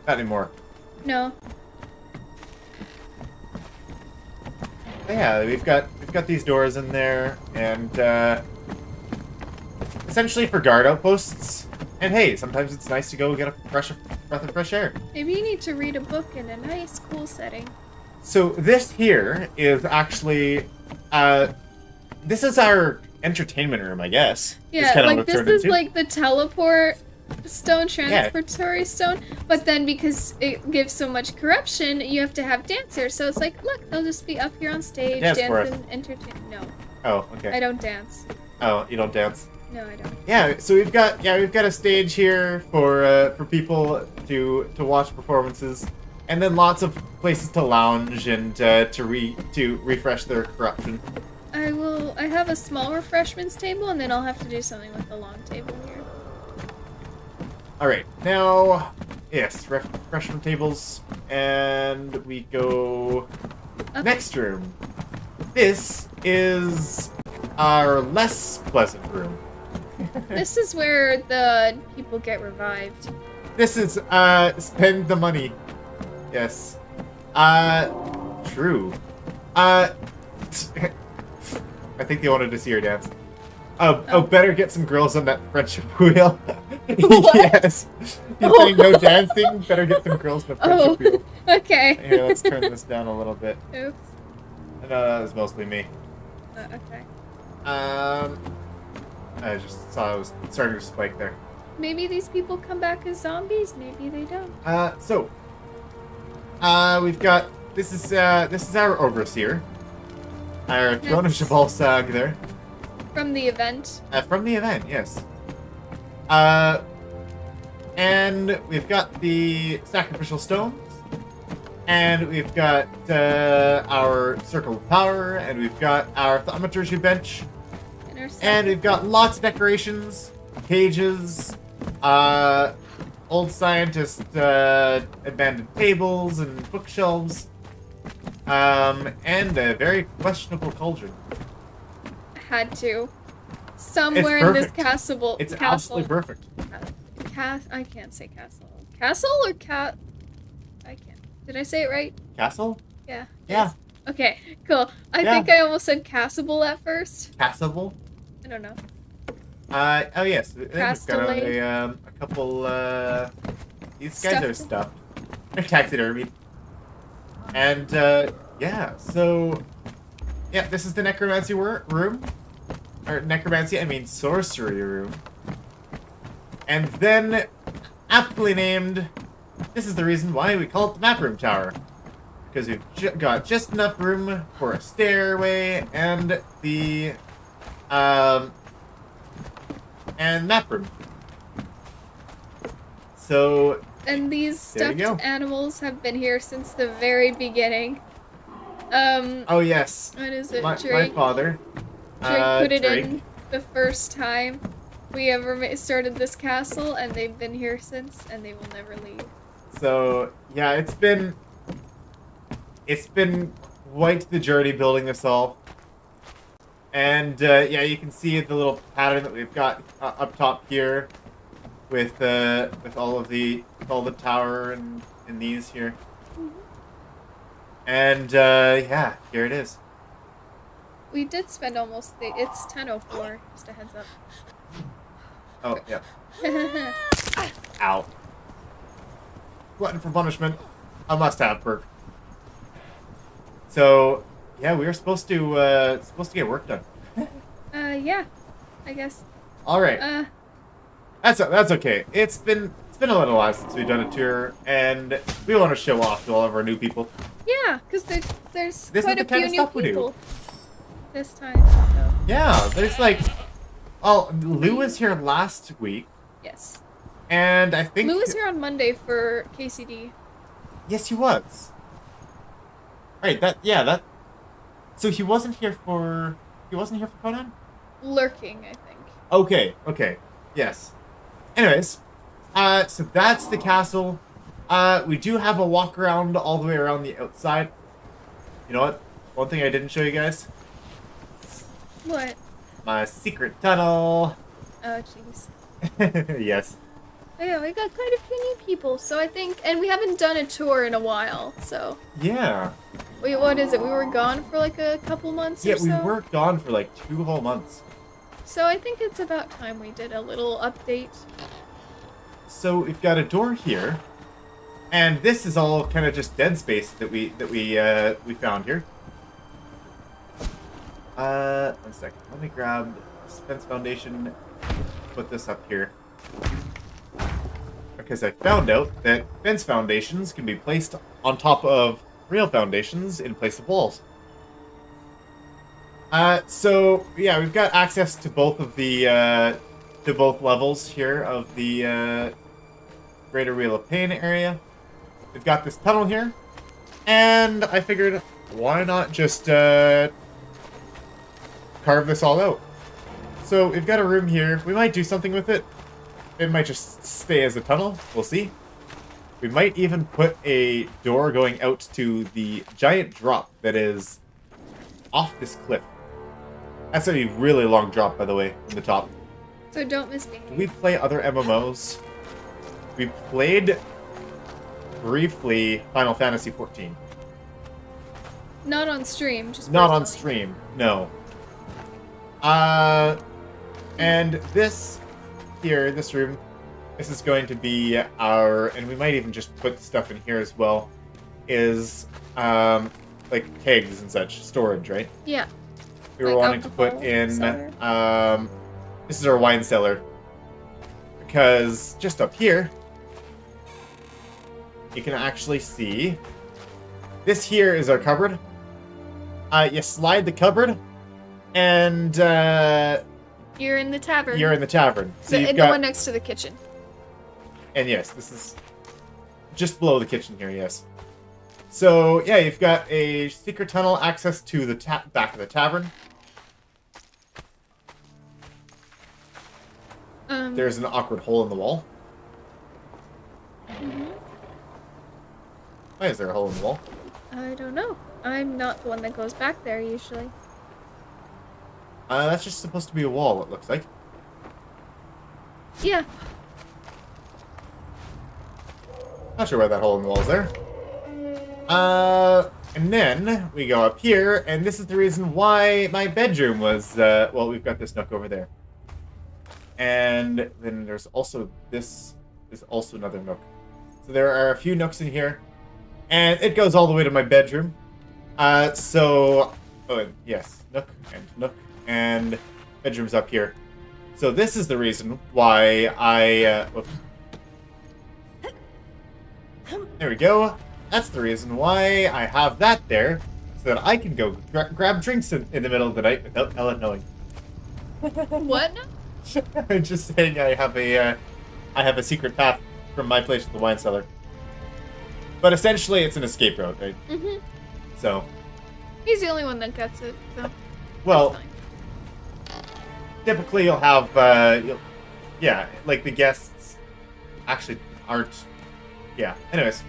Not anymore. No. But yeah, we've got these doors in there, and essentially for guard outposts. And hey, sometimes it's nice to go get a breath of fresh air. Maybe you need to read a book in a nice, cool setting. So this here is actually, this is our entertainment room, I guess. Yeah, kinda like what it this turned is into. like the teleport stone, transportory stone, but then because it gives so much corruption, you have to have dancers. So it's like, look, they'll just be up here on stage, Dance for dance us. and entertain. No, Oh, I okay. don't dance. Oh, you don't dance. No, I don't. Yeah, so we've got a stage here for people to watch performances, and then lots of places to lounge and to refresh their corruption. I have a small refreshments table, and then I'll have to do something with the long table here. All right, now yes, refreshment tables, and we go Up. next room. This is our less pleasant room. This is where the people get revived. This is spend the money. Yes. True. I think they wanted to see her dance. Oh, better get some girls on that friendship wheel. Yes. You're saying no dancing? Better get some girls on the friendship wheel. Okay. Here, let's turn this down a little bit. Oops. No, that was mostly me. Okay. I just saw I was starting to spike there. Maybe these people come back as zombies. Maybe they don't. We've got this is our overseer, our Fiona That's- Shabalsag there. From the event. From the event, yes. And we've got the sacrificial stones, and we've got our circle of power, and we've got our thaumaturgy bench, And our our stuff. And we've got lots of decorations, cages, old scientist abandoned tables and bookshelves, and a very questionable cauldron. Had to. Somewhere in this castle. It's absolutely perfect. I can't say castle. Castle or cat? I can't. Did I say it right? Castle? Yeah. Yeah. Yes. Okay, cool. I think I almost said castable at first. Castable? I don't know. Oh yes. We've got Castellate. a couple, these guys are stuffed. They're taxidermied. And, yeah, so, yeah, this is the necromancy room. Or necromancy, I mean sorcery room. And then, aptly named, this is the reason why we call it the map room tower. Because we've got just enough room for a stairway and the, and map room. So, and these stuffed animals have been here since the very beginning. Oh yes. What is it? My Drake father. put it Drake. in the first time we ever started this castle, and they've been here since, and they will never leave. So yeah, it's been quite the journey building this all. And yeah, you can see the little pattern that we've got up top here, with all the tower and these here. Mm-hmm. And yeah, here it is. We did spend almost it's 10:04. Just a heads up. Oh yeah. Ow. Glutton for punishment. A must-have perk. So yeah, we were supposed to get work done. Yeah, I guess. All right. That's okay. It's been a little while since we've done a tour, and we want to show off to all of our new people. Yeah, because there's This quite is a the kind few of new stuff we do. people this time. So. Yeah, there's like, oh, Lou was here last week, Yes. and I think Lou was here on Monday for KCD. Yes, he was. Right. That. So he wasn't here for Conan? Lurking, I think. Okay. Yes. Anyways, so that's the castle. We do have a walk around all the way around the outside. You know what? One thing I didn't show you guys. What? My secret tunnel. Oh, jeez. Yes. Oh, yeah, we got quite a few new people, so I think, and we haven't done a tour in a while, so. Yeah. Wait, what is it? We were gone for like a couple months or so? Yeah, we were gone for like 2 whole months. So I think it's about time we did a little update. So we've got a door here, and this is all kind of just dead space that we found here. 1 second. Let me grab this fence foundation. Put this up here because I found out that fence foundations can be placed on top of real foundations in place of walls. So yeah, we've got access to both of the to both levels here of the Greater Wheel of Pain area. We've got this tunnel here, and I figured why not just carve this all out. So we've got a room here. We might do something with it. It might just stay as a tunnel. We'll see. We might even put a door going out to the giant drop that is off this cliff. That's a really long drop, by the way, from the top. So don't misbehave. Do we play other MMOs? We played briefly Final Fantasy XIV. Not on stream, just Not on personally. stream, no. And this here, this room, this is going to be our, and we might even just put stuff in here as well, is like kegs and such, storage, right? Yeah. We were Like wanting to put alcohol in, cellar. This is our wine cellar. Because just up here, you can actually see, this here is our cupboard. You slide the cupboard, and You're in the tavern. you're in the tavern. So you've the got, one next to the kitchen. and yes, this is just below the kitchen here, yes. So, yeah, you've got a secret tunnel access to the back of the tavern. There's an awkward hole in the wall. Mhm. Why is there a hole in the wall? I don't know. I'm not the one that goes back there usually. That's just supposed to be a wall, it looks like. Yeah. Not sure why that hole in the wall is there. And then we go up here, and this is the reason why my bedroom was, well, we've got this nook over there. And then there's also this is also another nook. So there are a few nooks in here, and it goes all the way to my bedroom. Oh, yes, nook, and bedroom's up here. So this is the reason why whoops. There we go. That's the reason why I have that there, so that I can go grab drinks in the middle of the night without Ella knowing. What? I'm just saying I have a secret path from my place to the wine cellar. But essentially, it's an escape route, right? Mhm. So. He's the only one that gets it. So. Well, typically you'll have, yeah, like the guests actually aren't. Yeah. Anyways.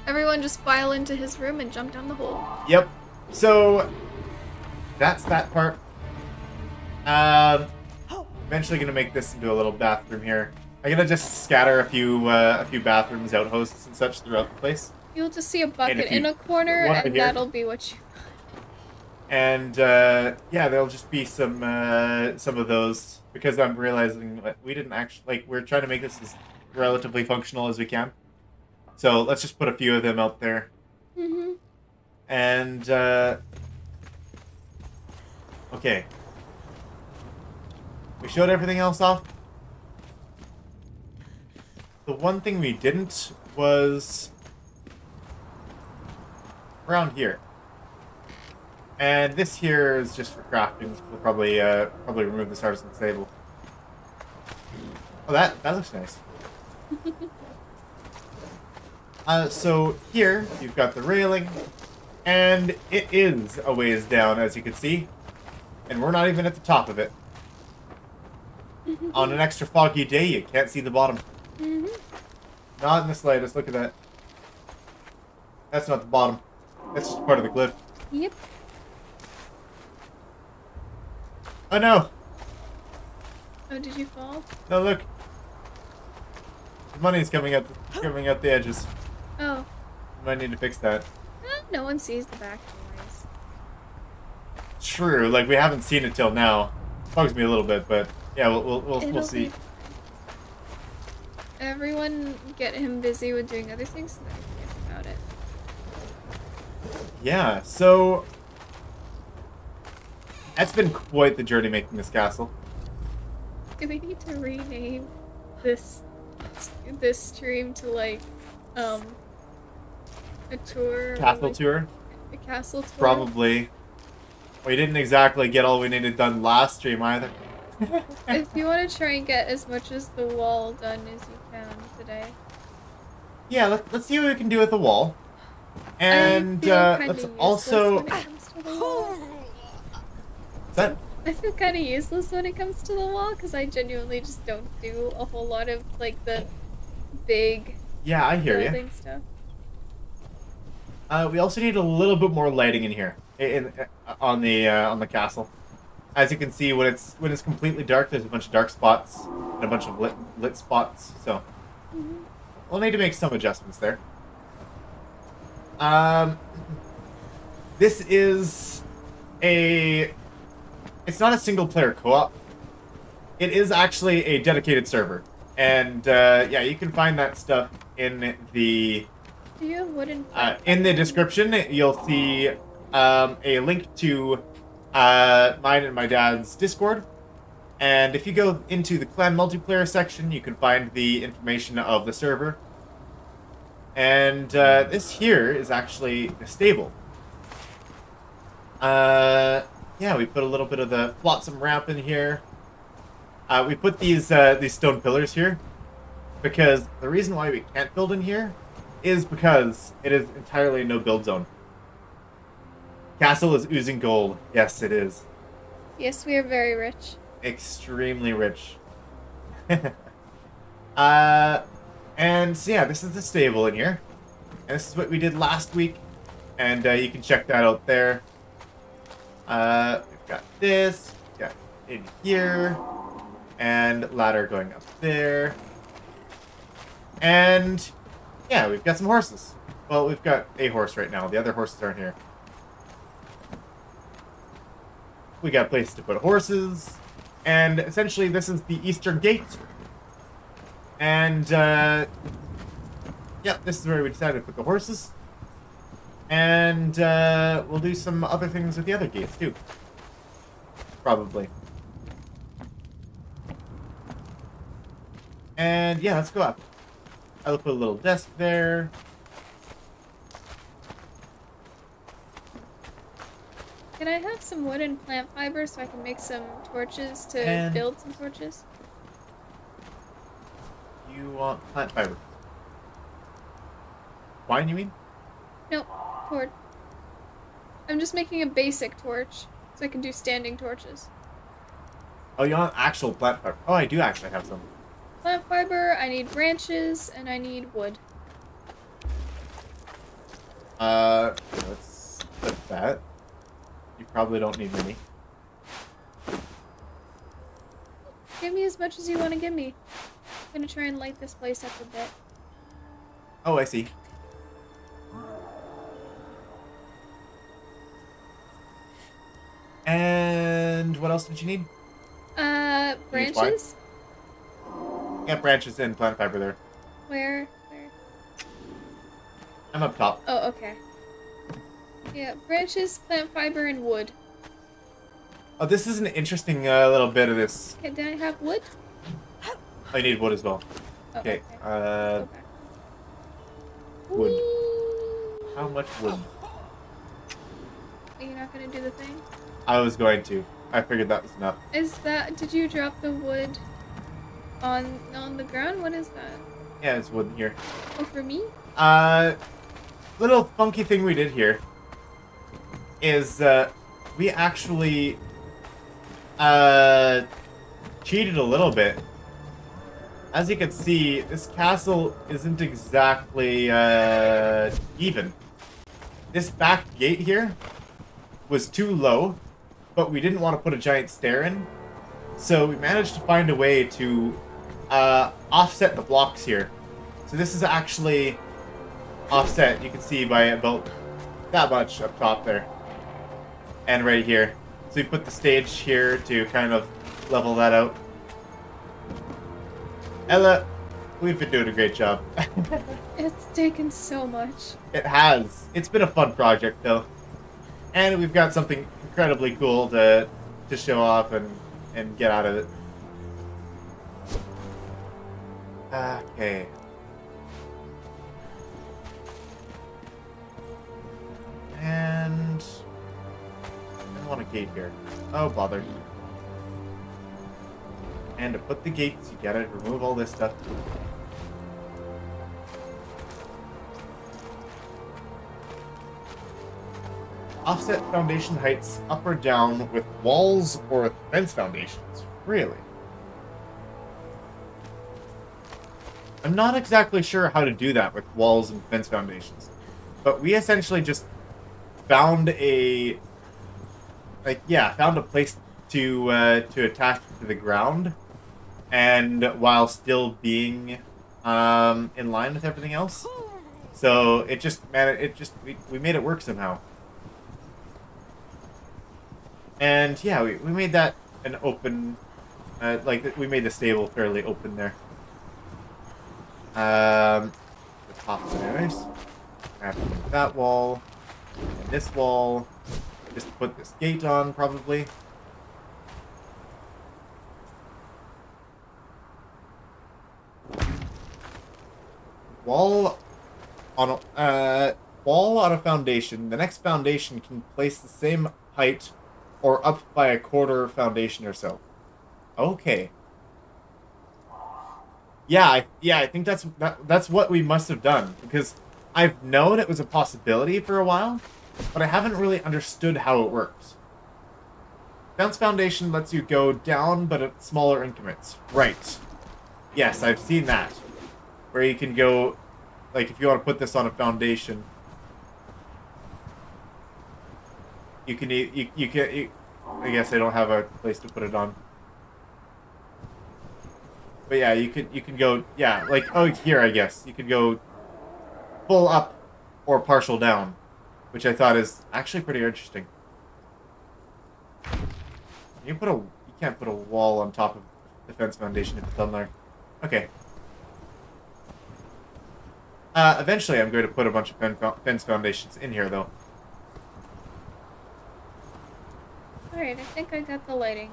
Everyone just file into his room and jump down the hole. Yep. So that's that part. Eventually gonna make this into a little bathroom here. I'm gonna just scatter a few bathrooms, outhosts, and such throughout the place. You'll just see a bucket you in a corner, want to and hear- that'll be what you. And yeah, there'll just be some of those because I'm realizing that we didn't actually we're trying to make this as relatively functional as we can. So let's just put a few of them out there. Mhm. And okay, we showed everything else off. The one thing we didn't was around here. And this here is just for crafting. We'll probably remove this artisan's table. Oh, that looks nice. So here you've got the railing, and it is a ways down, as you can see, and we're not even at the top of it. On an extra foggy day, you can't see the bottom. Mhm. Not in the slightest. Look at that. That's not the bottom. That's just part of the cliff. Yep. Oh no! Oh, did you fall? No, look. The money's coming out the edges. Oh. Might need to fix that. No one sees the back anyways. True. Like we haven't seen it till now. Bugs me a little bit, but yeah, we'll see. Everyone get him busy with doing other things so that he forgets about it. Yeah. So that's been quite the journey making this castle. Do we need to rename this stream to like a tour? Castle tour? A castle tour? Probably. We didn't exactly get all we needed done last stream either. If you want to try and get as much as the wall done as you can today. Yeah, let's see what we can do with the wall. And let's also. What's that? I feel kind of useless when it comes to the wall because I genuinely just don't do a whole lot of like the big Yeah, I hear you. building stuff. We also need a little bit more lighting in here, on the castle. As you can see, when it's completely dark, there's a bunch of dark spots and a bunch of lit spots. So we'll need to make some adjustments there. This is it's not a single player co-op. It is actually a dedicated server, and yeah, you can find that stuff in the. Do you have wooden? In the description, you'll see a link to mine and my dad's Discord. And if you go into the clan multiplayer section, you can find the information of the server. And this here is actually the stable. Yeah, we put a little bit of the flotsam ramp in here. We put these stone pillars here because the reason why we can't build in here is because it is entirely a no-build zone. Castle is oozing gold. Yes, it is. Yes, we are very rich. Extremely rich. And so yeah, this is the stable in here. And this is what we did last week. And you can check that out there. We've got this. We've got in here. And ladder going up there. And yeah, we've got some horses. Well, we've got a horse right now. The other horses aren't here. We got places to put horses. And essentially, this is the eastern gate. And, yeah, this is where we decided to put the horses. And, we'll do some other things with the other gates, too. Probably. And, yeah, let's go up. I'll put a little desk there. Can I have some wood and plant fiber so I can make some torches to And- build some torches? You want plant fiber. Wine, you mean? No, torch. I'm just making a basic torch so I can do standing torches. Oh, you want actual plant fiber. Oh, I do actually have some. Plant fiber, I need branches, and I need wood. Let's put that. You probably don't need many. Give me as much as you want to give me. I'm gonna try and light this place up a bit. Oh, I see. And what else did you need? Branches? Yeah, branches and plant fiber there. Where? I'm up top. Oh, okay. Yeah, branches, plant fiber, and wood. Oh, this is an interesting little bit of this. Okay, did I have wood? I need wood as well. Oh, Okay, okay. wood. Whee! How much wood? Are you not gonna do the thing? I was going to. I figured that was enough. Did you drop the wood on the ground? What is that? Yeah, it's wood here. Oh, for me? Little funky thing we did here is we actually cheated a little bit. As you can see, this castle isn't exactly even. This back gate here was too low, but we didn't want to put a giant stair in. So we managed to find a way to offset the blocks here. So this is actually offset, you can see, by about that much up top there. And right here. So we put the stage here to kind of level that out. Ella, we've been doing a great job. It's taken so much. It has. It's been a fun project, though. And we've got something incredibly cool to show off and get out of it. Okay. And I don't want a gate here. Oh, bother. And to put the gates, you gotta remove all this stuff. Offset foundation heights up or down with walls or with fence foundations. Really? I'm not exactly sure how to do that with walls and fence foundations. But we essentially just found a place to attach to the ground, and while still being in line with everything else. So it just we made it work somehow. And yeah, we made that an open, we made the stable fairly open there. The top of it, anyways. I have to move that wall and this wall. Just put this gate on, probably. Wall on a foundation. The next foundation can place the same height or up by a quarter foundation or so. Okay. Yeah, I think that's what we must have done, because I've known it was a possibility for a while, but I haven't really understood how it works. Bounce foundation lets you go down, but at smaller increments. Right. Yes, I've seen that. Where you can go, like, if you want to put this on a foundation, you can, I guess I don't have a place to put it on. But yeah, you can go, yeah, like, oh, here, I guess. You can go full up or partial down, which I thought is actually pretty interesting. You can't put a wall on top of the fence foundation if it's on there. Okay. Eventually I'm going to put a bunch of fence foundations in here, though. Alright, I think I got the lighting.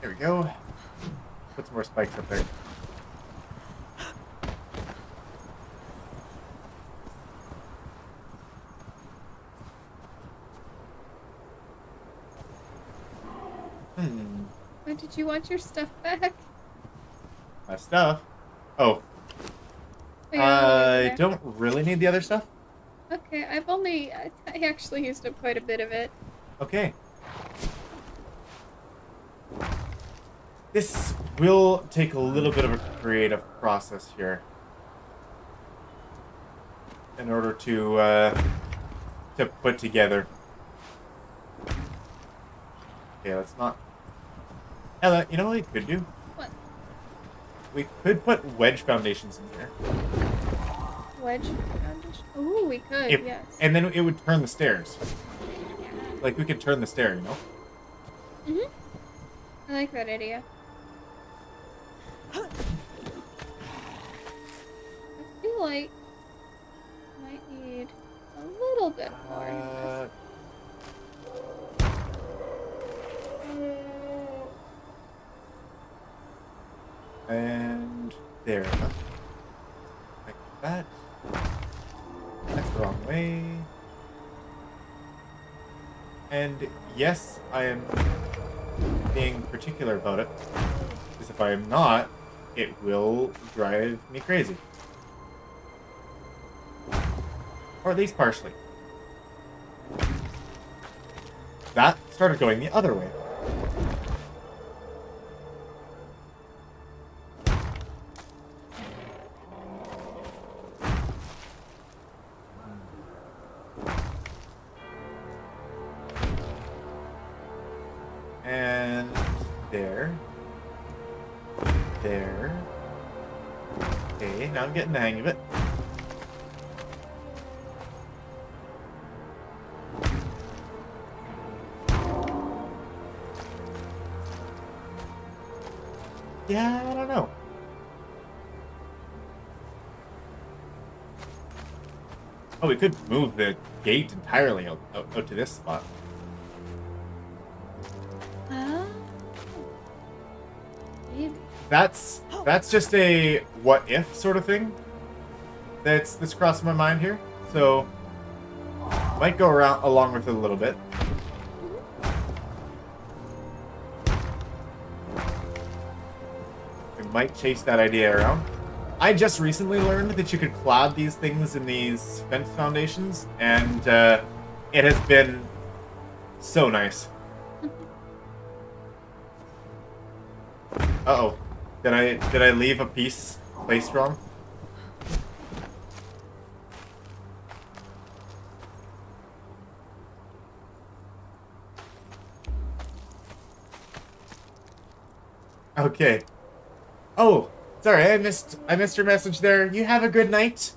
There we go. Put some more spikes up there. Why did you want your stuff back? My stuff? Oh. I don't really need the other stuff? Okay, I actually used up quite a bit of it. Okay. This will take a little bit of a creative process here. In order to put together. Okay, let's not... Ella, you know what we could do? What? We could put wedge foundations in here. Wedge foundation? Ooh, we could, yes. And then it would turn the stairs. Like, we could turn the stair, you know? I like that idea. I feel like I might need a little bit more. And there. Like that. That's the wrong way. And yes, I am being particular about it. Because if I am not, it will drive me crazy. Or at least partially. That started going the other way. And there. There. Okay, now I'm getting the hang of it. Yeah, I don't know. Oh, we could move the gate entirely out to this spot. Maybe. That's just a what if sort of thing. That's crossing my mind here. So might go along with it a little bit. We might chase that idea around. I just recently learned that you could clad these things in these fence foundations, and it has been so nice. Uh-oh. Did I leave a piece placed wrong? Okay. Oh, sorry, I missed your message there. You have a good night.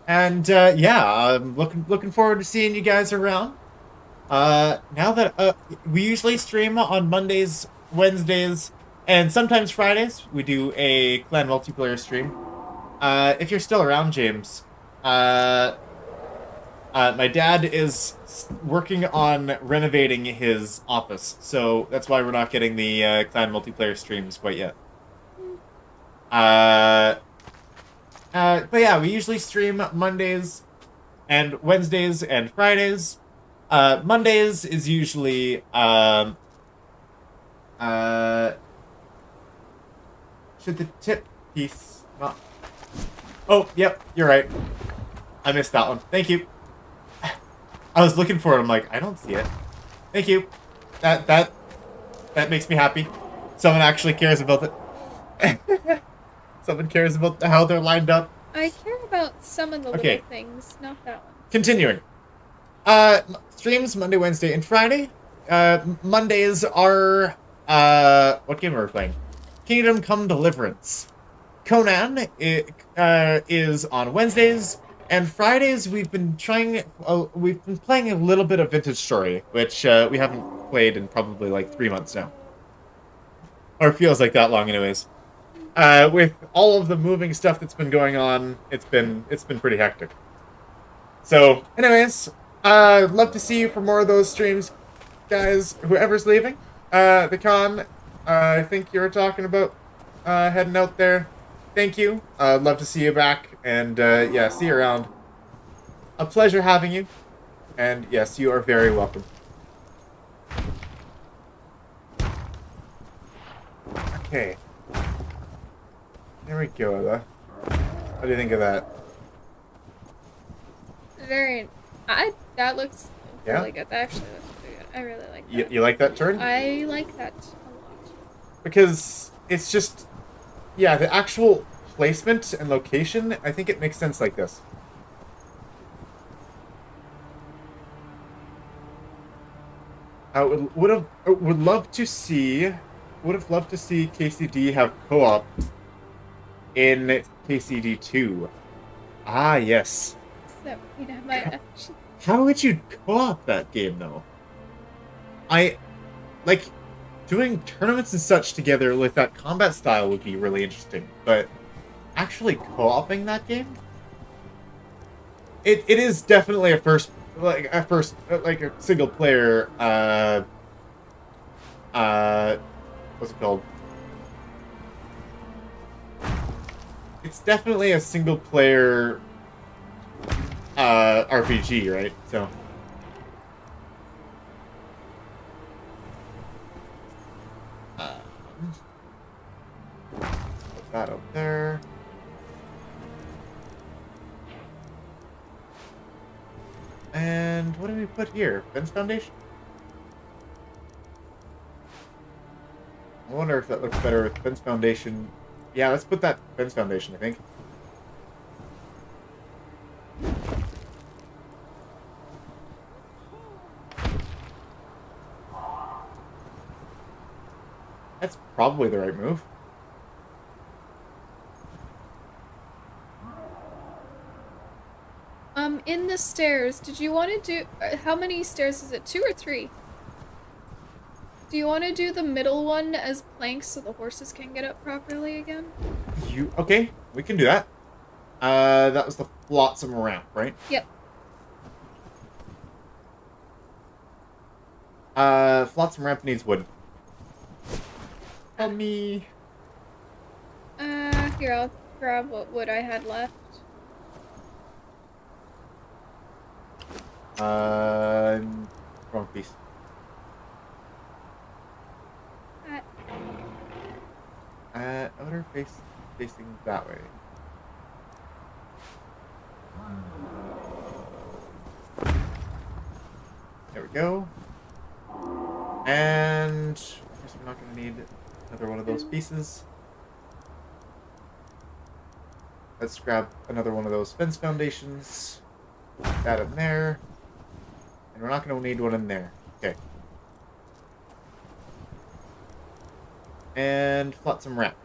And yeah, I'm looking forward to seeing you guys around. Now that we usually stream on Mondays, Wednesdays, and sometimes Fridays. We do a clan multiplayer stream. If you're still around, James, my dad is working on renovating his office, so that's why we're not getting the clan multiplayer streams quite yet. But yeah, we usually stream Mondays and Wednesdays and Fridays. Mondays is usually should the tip piece not... Oh, yep, you're right. I missed that one. Thank you. I was looking for it. I'm like, I don't see it. Thank you. That That makes me happy. Someone actually cares about it. Someone cares about how they're lined up. I care about some of the Okay. little things, not that one. Continuing. Streams Monday, Wednesday, and Friday. Mondays are, what game are we playing? Kingdom Come Deliverance. Conan is on Wednesdays, and Fridays we've been playing a little bit of Vintage Story, which we haven't played in probably like 3 months now. Or it feels like that long anyways. With all of the moving stuff that's been going on, it's been pretty hectic. So, anyways, I'd love to see you for more of those streams, guys. Whoever's leaving, the con, I think you were talking about heading out there. Thank you. I'd love to see you back, and yeah, see you around. A pleasure having you, and yes, you are very welcome. Okay. There we go, Ella. What do you think of that? That looks Yeah? really good. That actually looks pretty good. I really like that. You like that turn? I like that a lot. Because it's just, yeah, the actual placement and location, I think it makes sense like this. I would have loved to see KCD have co-op in KCD2. Ah, yes. So, you know, my actually. How would you co-op that game, though? Like, doing tournaments and such together with that combat style would be really interesting, but actually co-oping that game? It is definitely a single player, what's it called? It's definitely a single player RPG, right? So put that up there. And what do we put here? Fence foundation? I wonder if that looks better with fence foundation. Yeah, let's put that fence foundation, I think. That's probably the right move. In the stairs, did you want to do... how many stairs is it? 2 or 3? Do you want to do the middle one as planks so the horses can get up properly again? Okay, we can do that. That was the flotsam ramp, right? Yep. Flotsam ramp needs wood. Help me. Here, I'll grab what wood I had left. Wrong piece. Outer facing that way. There we go. And I guess we're not going to need another one of those pieces. Let's grab another one of those fence foundations. Put that in there. And we're not going to need one in there. Okay. And flotsam ramp.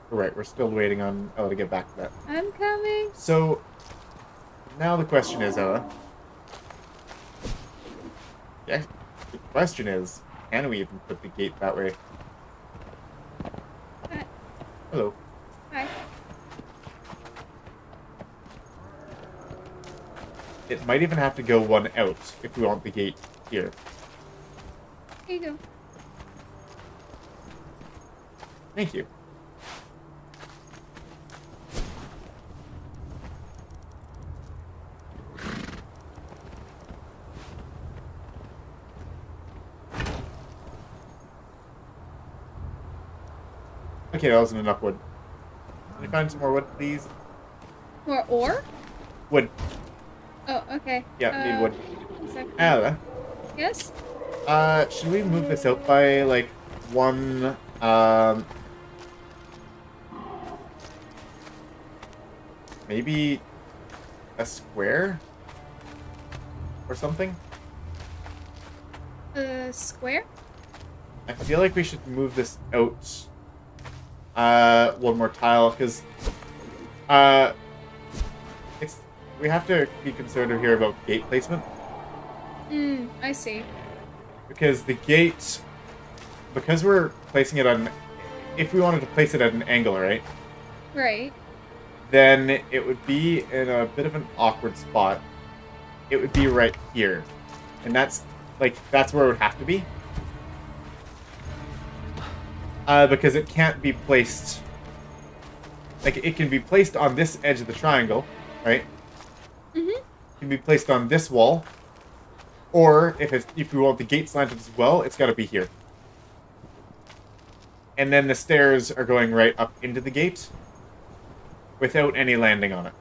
Right, we're still waiting on Ella to get back to that. I'm coming. So, now the question is, Ella. Yeah, the question is, can we even put the gate that way? Hello. Hi. It might even have to go one out if we want the gate here. Here you go. Thank you. Okay, that wasn't enough wood. Can you find some more wood, please? More ore? Wood. Oh, okay. Yeah, need wood. 1 second. Ella. Yes? Should we move this out by, like, one, maybe a square? Or something? Square? I feel like we should move this out, one more tile, because, it's, we have to be conservative here about gate placement. I see. Because the gate, because we're placing it on, if we wanted to place it at an angle, right? Right. Then it would be in a bit of an awkward spot. It would be right here. And that's, like, that's where it would have to be. Because it can't be placed, like, it can be placed on this edge of the triangle, right? Mm-hmm. It can be placed on this wall. Or, if we want the gate slanted as well, it's got to be here. And then the stairs are going right up into the gate without any landing on it.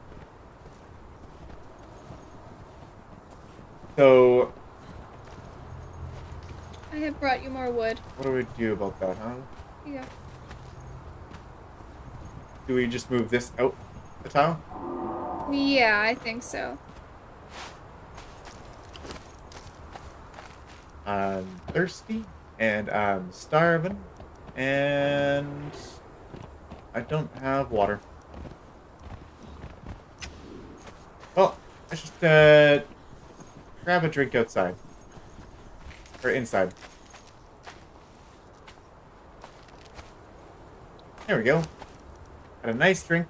So, I have brought you more wood. what do we do about that, huh? Yeah. Do we just move this out the tile? Yeah, I think so. I'm thirsty, and I'm starving, and I don't have water. Well, I should grab a drink outside. Or inside. There we go. Had a nice drink.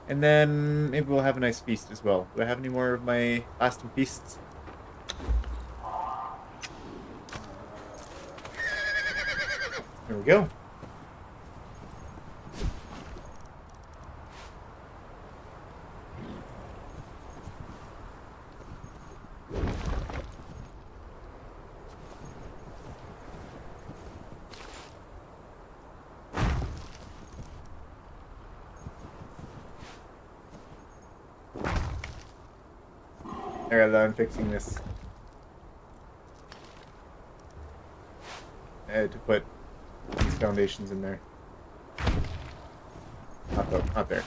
And then maybe we'll have a nice feast as well. Do I have any more of my lasting feasts? There we go. There, I'm fixing this. I had to put these foundations in there. Not there.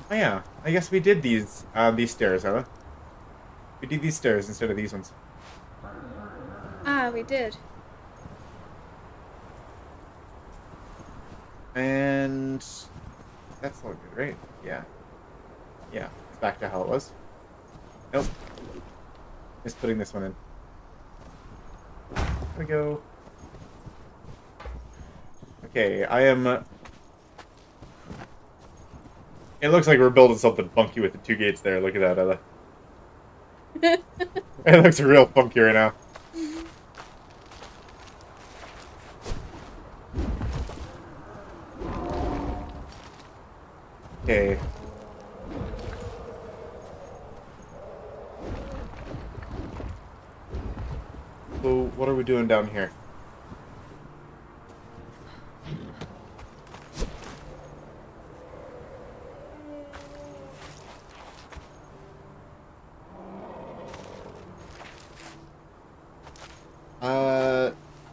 Oh yeah, I guess we did these stairs, huh? We did these stairs instead of these ones. Ah, we did. And that's all good, right? Yeah. Yeah, it's back to how it was. Nope. Just putting this one in. There we go. Okay, I am... It looks like we're building something funky with the two gates there. Look at that, Ella. It looks real funky right now. Okay. So, what are we doing down here?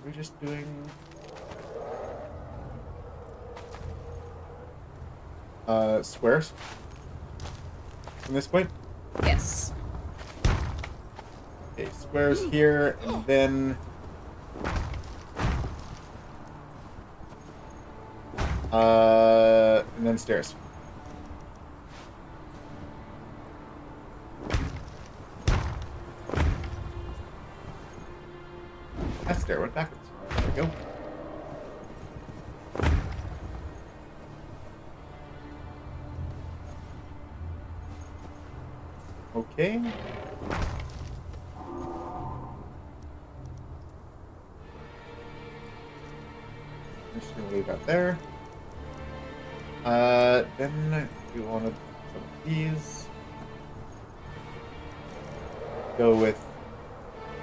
We're just doing... squares? From this point? Yes. Okay, squares here, and then... and then stairs. That stair went backwards. There we go. Okay. I'm just gonna leave that there. Then we want to some of these. Go with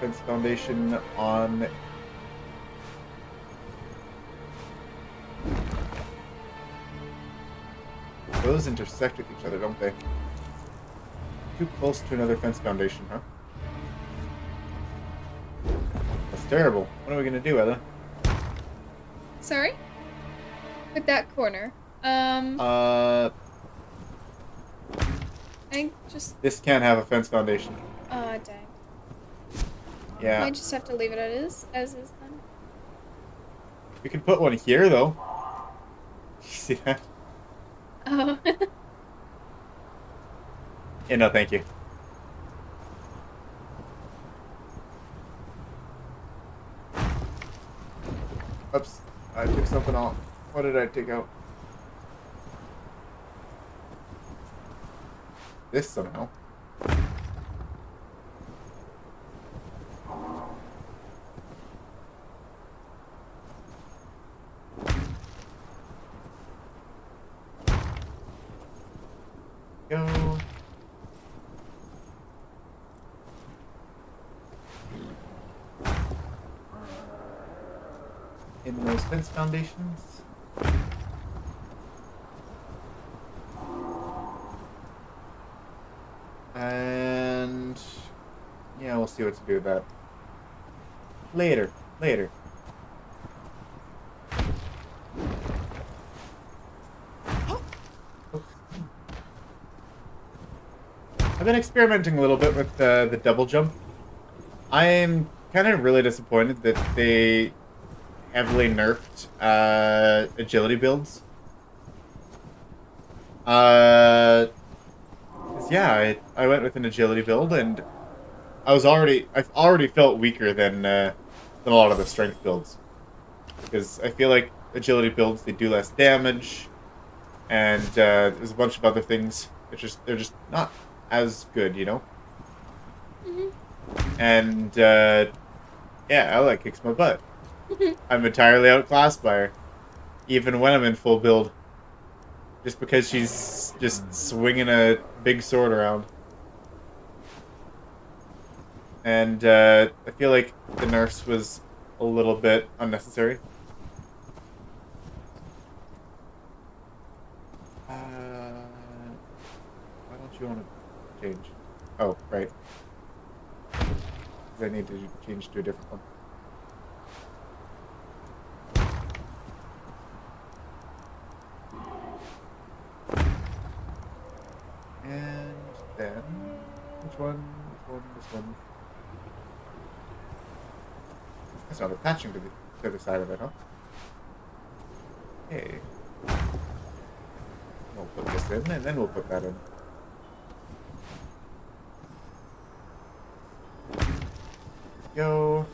fence foundation on. Those intersect with each other, don't they? Too close to another fence foundation, huh? That's terrible. What are we gonna do, Ella? Sorry? With that corner. I just... This can't have a fence foundation. Aw, dang. Yeah. I just have to leave it as is then. We can put one here, though. You see that? Oh. Yeah, no, thank you. Oops. I took something off. What did I take out? This somehow. Go. In those fence foundations. And yeah, we'll see what to do with that. Later. I've been experimenting a little bit with the double jump. I'm kind of really disappointed that they heavily nerfed agility builds. 'Cause yeah, I went with an agility build, and I've already felt weaker than a lot of the strength builds, because I feel like agility builds, they do less damage, and there's a bunch of other things. They're just not as good, you know. Mm-hmm. And yeah, Ella kicks my butt. I'm entirely outclassed by her, even when I'm in full build, just because she's just swinging a big sword around. And I feel like the nerfs was a little bit unnecessary. Why don't you want to change? Oh, right. I need to change to a different one. And then, which one, this one. That's not attaching to the side of it, huh? Okay. We'll put this in, and then we'll put that in. Go.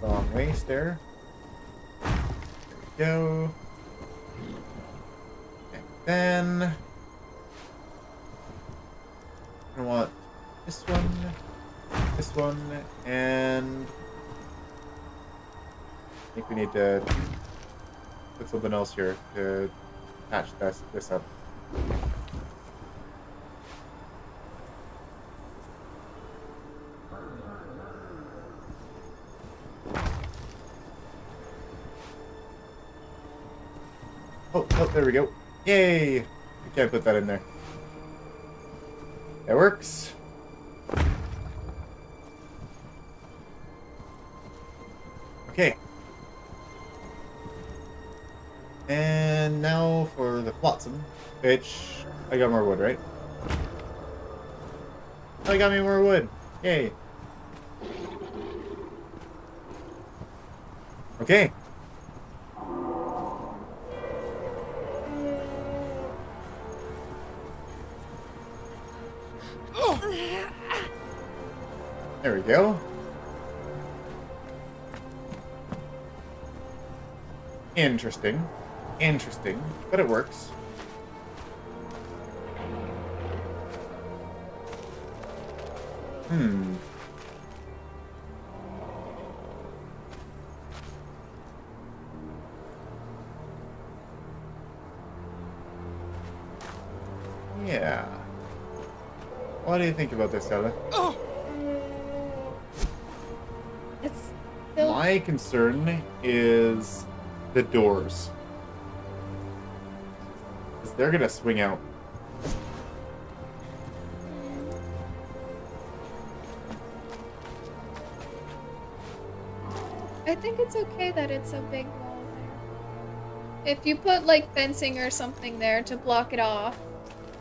Long waist there. There we go. And then I want this one, and I think we need to put something else here to patch this up. Oh, there we go. Yay! We can't put that in there. That works. Okay. And now for the flotsam, which I got more wood, right? I got me more wood. Yay. Okay. There we go. Interesting. Interesting. But it works. Yeah. What do you think about this, Ella? Oh. It's still... My concern is the doors. Because they're gonna swing out. think it's okay that it's a big wall there. If you put like fencing or something there to block it off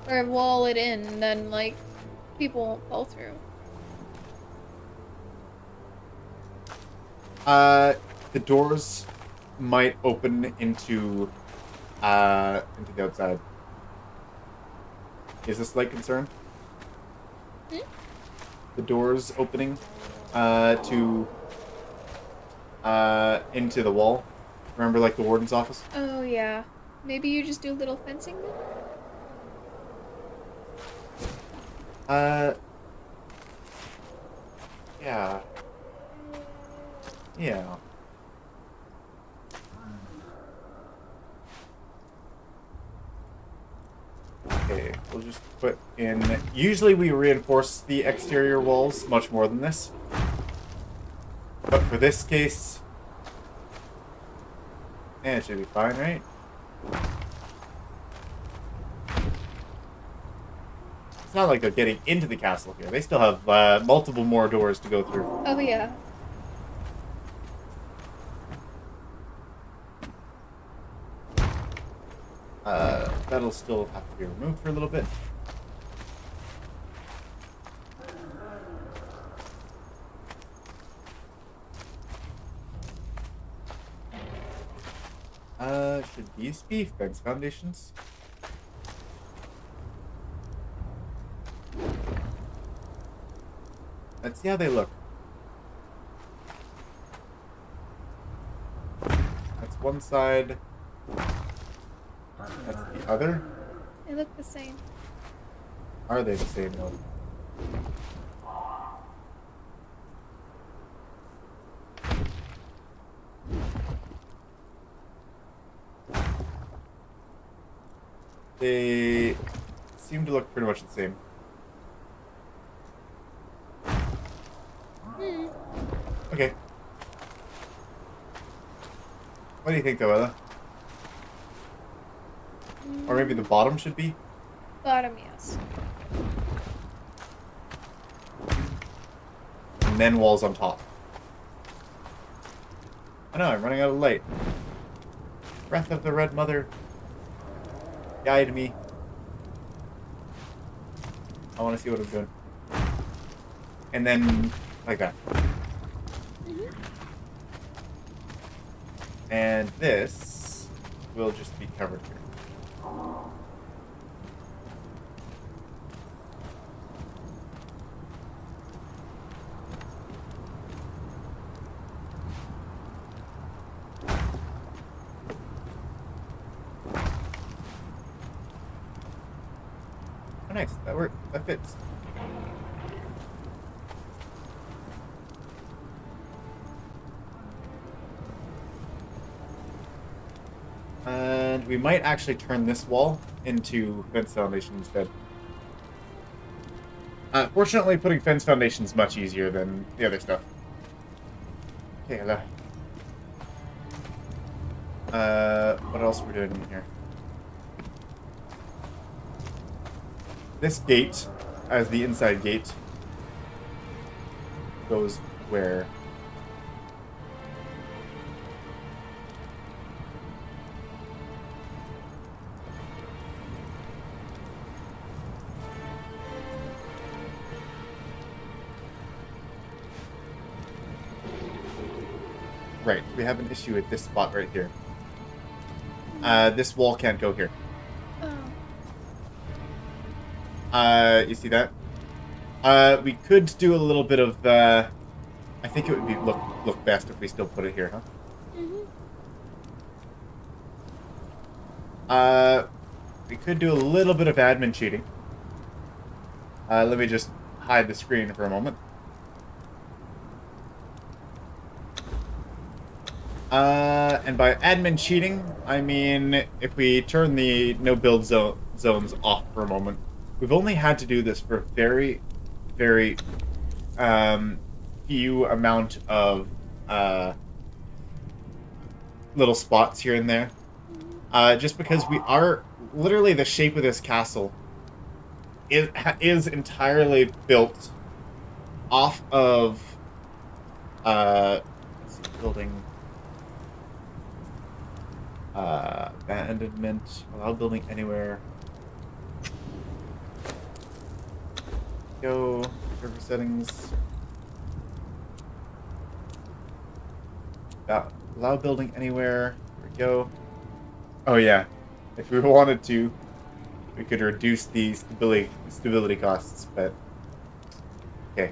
or wall it in, then like people won't fall through. The doors might open into the outside. Is this light concern? Hmm? The doors opening into the wall. Remember, like the warden's office? Oh yeah. Maybe you just do little fencing then? Yeah. Yeah. Okay, we'll just put in... Usually we reinforce the exterior walls much more than this. But for this case... Yeah, it should be fine, right? It's not like they're getting into the castle here. They still have multiple more doors to go through. Oh yeah. That'll still have to be removed for a little bit. Should these be fence foundations? Let's see how they look. That's one side. That's the other. They look the same. Are they the same though? They seem to look pretty much the same. Hmm. Okay. What do you think though, Ella? Or maybe the bottom should be? Bottom, yes. And then walls on top. I know, I'm running out of light. Breath of the Red Mother. Guide me. I want to see what I'm doing. And then, like that. Mm-hmm. And this will just be covered here. Oh, nice. That worked. That fits. And we might actually turn this wall into fence foundation instead. Fortunately, putting fence foundation is much easier than the other stuff. Okay, hello. What else are we doing in here? This gate, as the inside gate, goes where? Right, we have an issue at this spot right here. This wall can't go here. Oh. You see that? We could do a little bit of, I think it would be look best if we still put it here, huh? Mm-hmm. We could do a little bit of admin cheating. Let me just hide the screen for a moment. And by admin cheating, I mean if we turn the no build zones off for a moment. We've only had to do this for very, very few amount of little spots here and there. Just because we are literally the shape of this castle is entirely built off of let's see, building Abandonment. Allow building anywhere. Go. Server settings. Allow building anywhere. There we go. Oh yeah. If we wanted to, we could reduce the stability costs, but okay.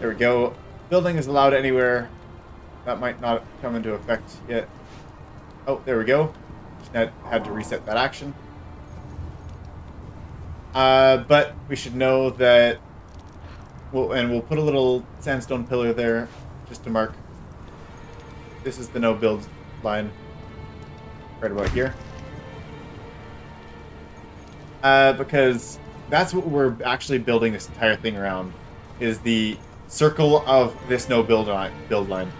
There we go. Building is allowed anywhere. That might not come into effect yet. Oh, there we go. Just had to reset that action. But we should know that we'll put a little sandstone pillar there just to mark. This is the no build line right about here. Because that's what we're actually building this entire thing around, is the circle of this no build line.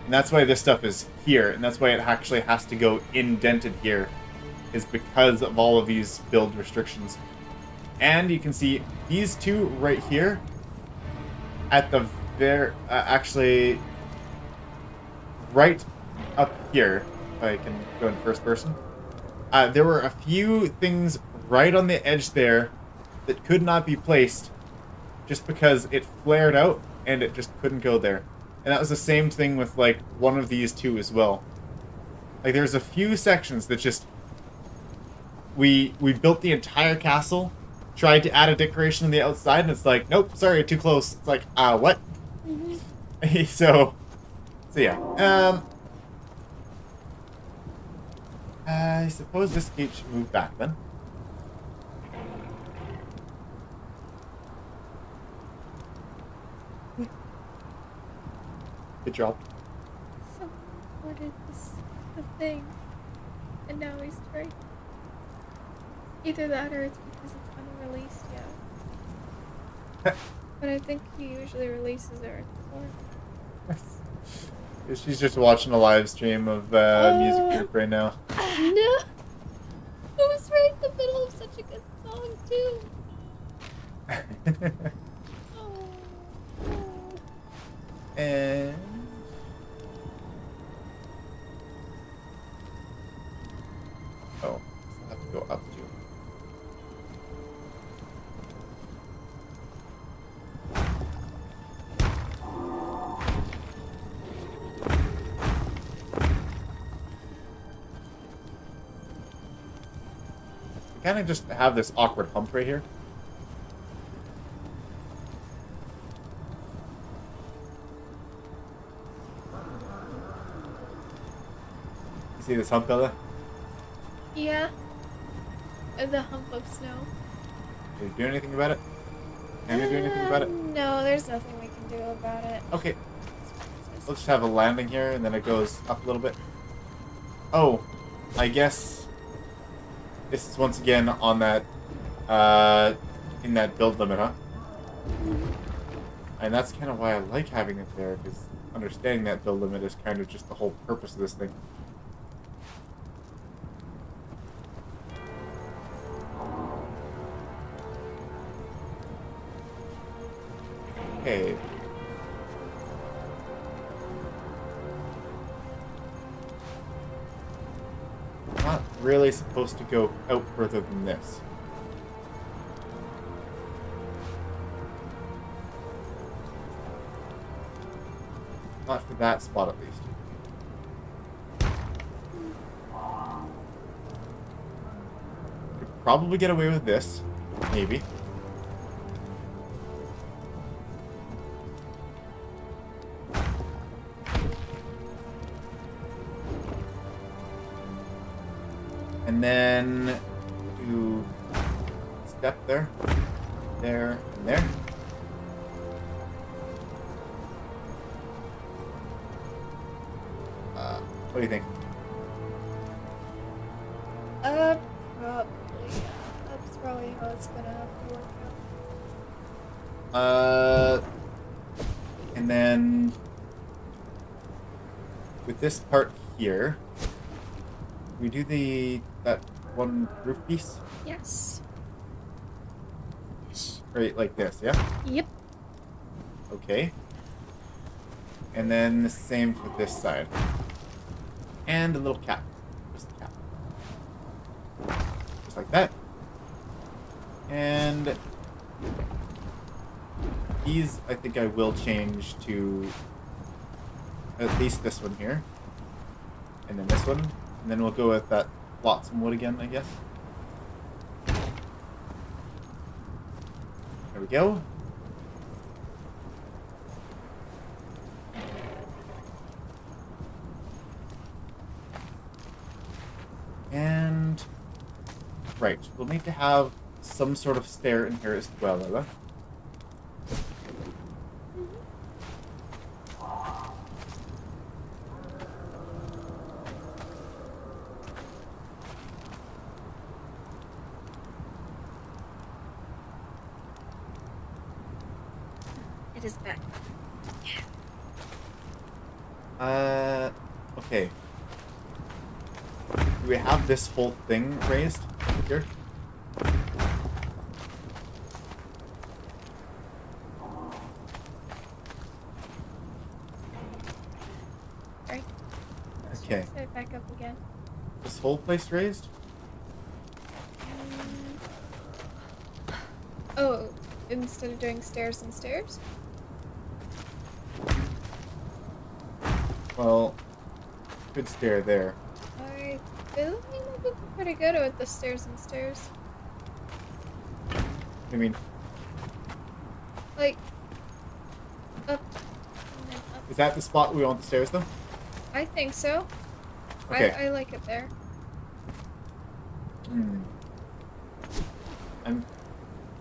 And that's why this stuff is here, and that's why it actually has to go indented here, is because of all of these build restrictions. And you can see these two right here at the actually right up here, if I can go in first person. There were a few things right on the edge there that could not be placed just because it flared out and it just couldn't go there. And that was the same thing with like one of these two as well. Like there's a few sections that just we built the entire castle, tried to add a decoration on the outside, and it's like, nope, sorry, too close. It's like, what? Mm-hmm. so yeah. I suppose this gate should move back then. Good job. So, what is this the thing? And now he's trying. Either that or it's because it's unreleased yet. But I think he usually releases it before. She's just watching a live stream of music group right now. No! It was right in the middle of such a good song, too. And oh, I have to go up too. We kind of just have this awkward hump right here. See this hump, Bella? Yeah. The hump of snow. Can you do anything about it? Can we do anything about it? No, there's nothing we can do about it. Okay. Let's just have a landing here, and then it goes up a little bit. Oh, I guess this is once again on that, in that build limit, huh? And that's kind of why I like having it there, because understanding that build limit is kind of just the whole purpose of this thing. Okay. Not really supposed to go out further than this. Not for that spot, at least. Could probably get away with this. Maybe. And then do step there, there, and there. What do you think? Probably. That's probably how it's gonna have to work out. And then with this part here, we do that one roof piece? Yes. Right, like this, yeah? Yep. Okay. And then the same for this side. And a little cap. Just tap. Just like that. And these, I think I will change to at least this one here. And then this one. And then we'll go with that flotsam wood again, I guess. There we go. And right, we'll need to have some sort of stair in here as well, Ella. It is back. Okay. Do we have this whole thing raised here? Right. Okay. Set it back up again. This whole place raised? Oh, instead of doing stairs and stairs? Well, good stair there. I feel like we'll be pretty good with the stairs and stairs. I mean, Like, up and then up. is that the spot we want the stairs, though? I think so. Okay. I like it there.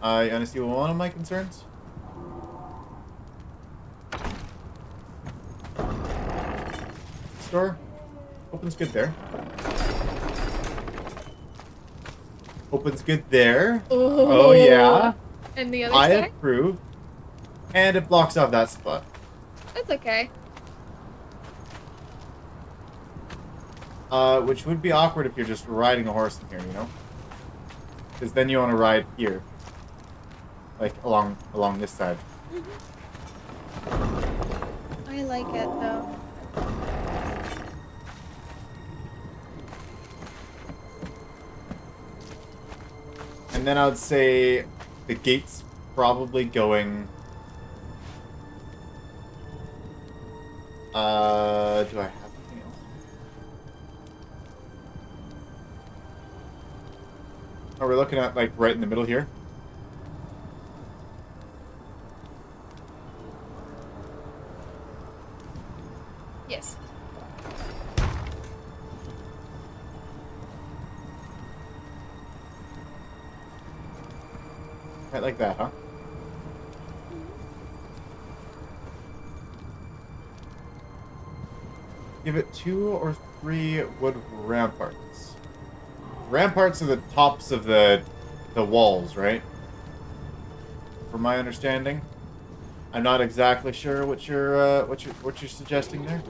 I honestly, one of my concerns. Store opens good there. Opens good there. Oh yeah. And the other I side? approve. And it blocks off that spot. That's okay. Which would be awkward if you're just riding a horse in here, you know? Because then you want to ride here. Like, along this side. I like it though. And then I would say the gate's probably going... do I have anything else? Are we looking at, like, right in the middle here? Yes. Right like that, huh? Give it 2 or 3 wood ramparts. Ramparts are the tops of the walls, right? From my understanding. I'm not exactly sure what you're suggesting there.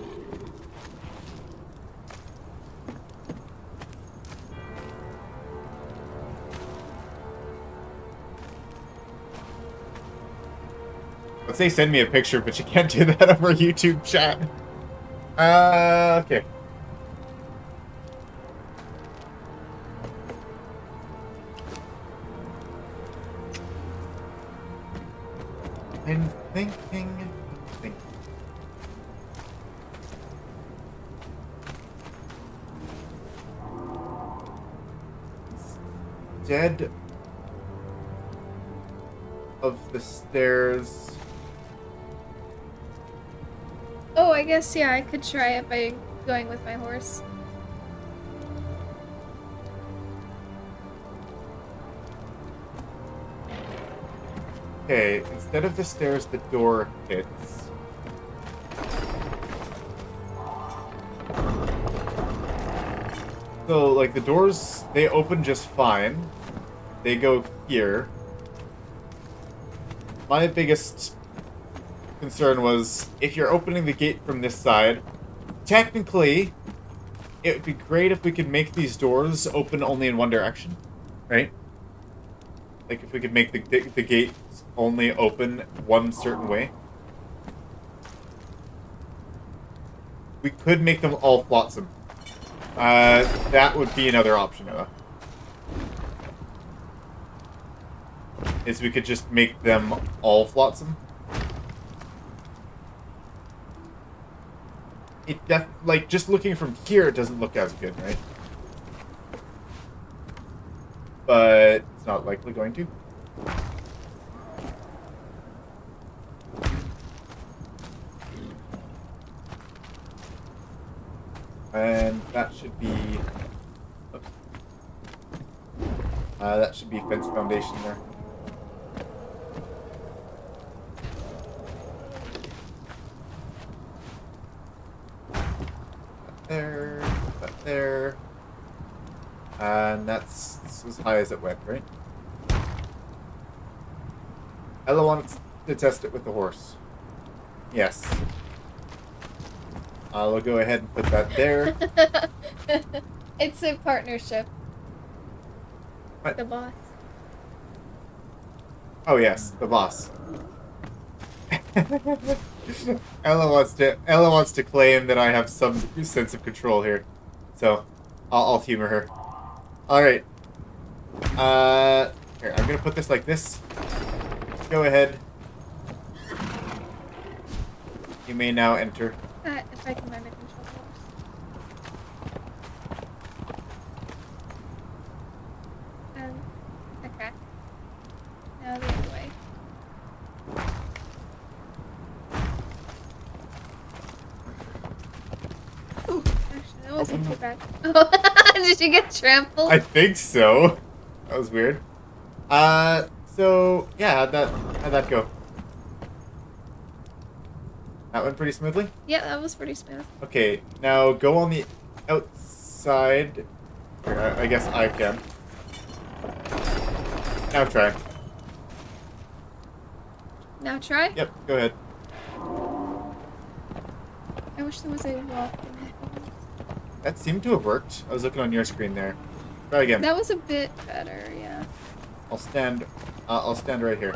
Let's say send me a picture, but you can't do that over YouTube chat. Okay. I'm thinking. Instead of the stairs. Oh, I guess, yeah, I could try it by going with my horse. Okay, instead of the stairs, the door hits. So, like, the doors, they open just fine. They go here. My biggest concern was, if you're opening the gate from this side, technically, it would be great if we could make these doors open only in one direction, right? Like, if we could make the gates only open one certain way. We could make them all flotsam. That would be another option, Noah. Is we could just make them all flotsam. Like, just looking from here, it doesn't look as good, right? But it's not likely going to. And that should be... that should be fence foundation there. There. And that's as high as it went, right? Ella wants to test it with the horse. Yes. I'll go ahead and put that there. It's a partnership. What? The boss. Oh yes, the boss. Ella wants to claim that I have some sense of control here, so I'll humor her. All right. Here, I'm gonna put this like this. Go ahead. You may now enter. If I can learn to control the horse. Okay. Now the other way. Ooh, actually, that wasn't too bad. Oh, did you get trampled? I think so. That was weird. So yeah, how'd that go? That went pretty smoothly? Yeah, that was pretty smooth. Okay, now go on the outside. Here, I guess I can. Now try. Now try? Yep, go ahead. I wish there was a walk in it. That seemed to have worked. I was looking on your screen there. Try again. That was a bit better, yeah. I'll stand right here.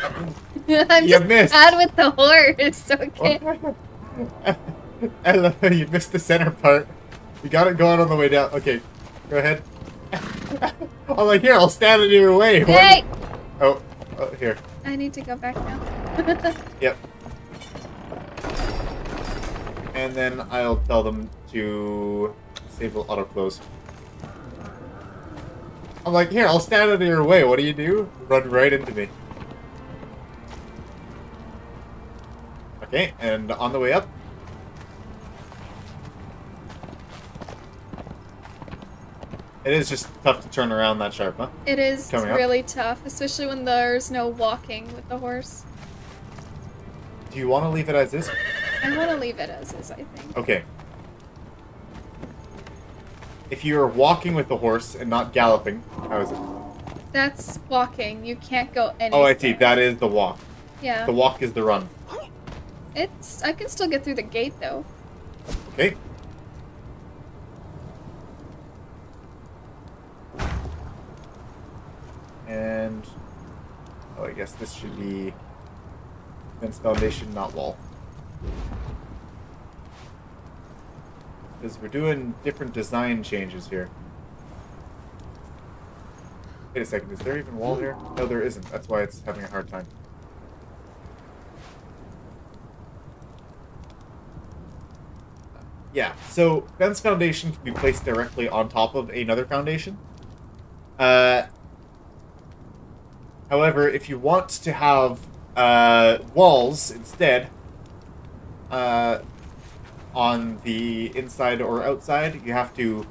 I'm You just missed. bad with the horse, okay? Ella, you missed the center part. You got it going on the way down. Okay, go ahead. I'm like, here, I'll stand in your way. Hey! Oh, here. I need to go back now. Yep. And then I'll tell them to disable auto close. I'm like, here, I'll stand in your way. What do? Run right into me. Okay, and on the way up. It is just tough to turn around that sharp, huh? It is Coming up. really tough, especially when there's no walking with the horse. Do you want to leave it as is? I want to leave it as is, I think. Okay. If you're walking with the horse and not galloping, how is it? That's walking. You can't go anywhere. Oh, I see. That is the walk. Yeah. The walk is the run. I can still get through the gate, though. Okay. And... oh, I guess this should be fence foundation, not wall. Because we're doing different design changes here. Wait a second, is there even wall here? No, there isn't. That's why it's having a hard time. Yeah, so fence foundation can be placed directly on top of another foundation. However, if you want to have walls instead on the inside or outside, you have to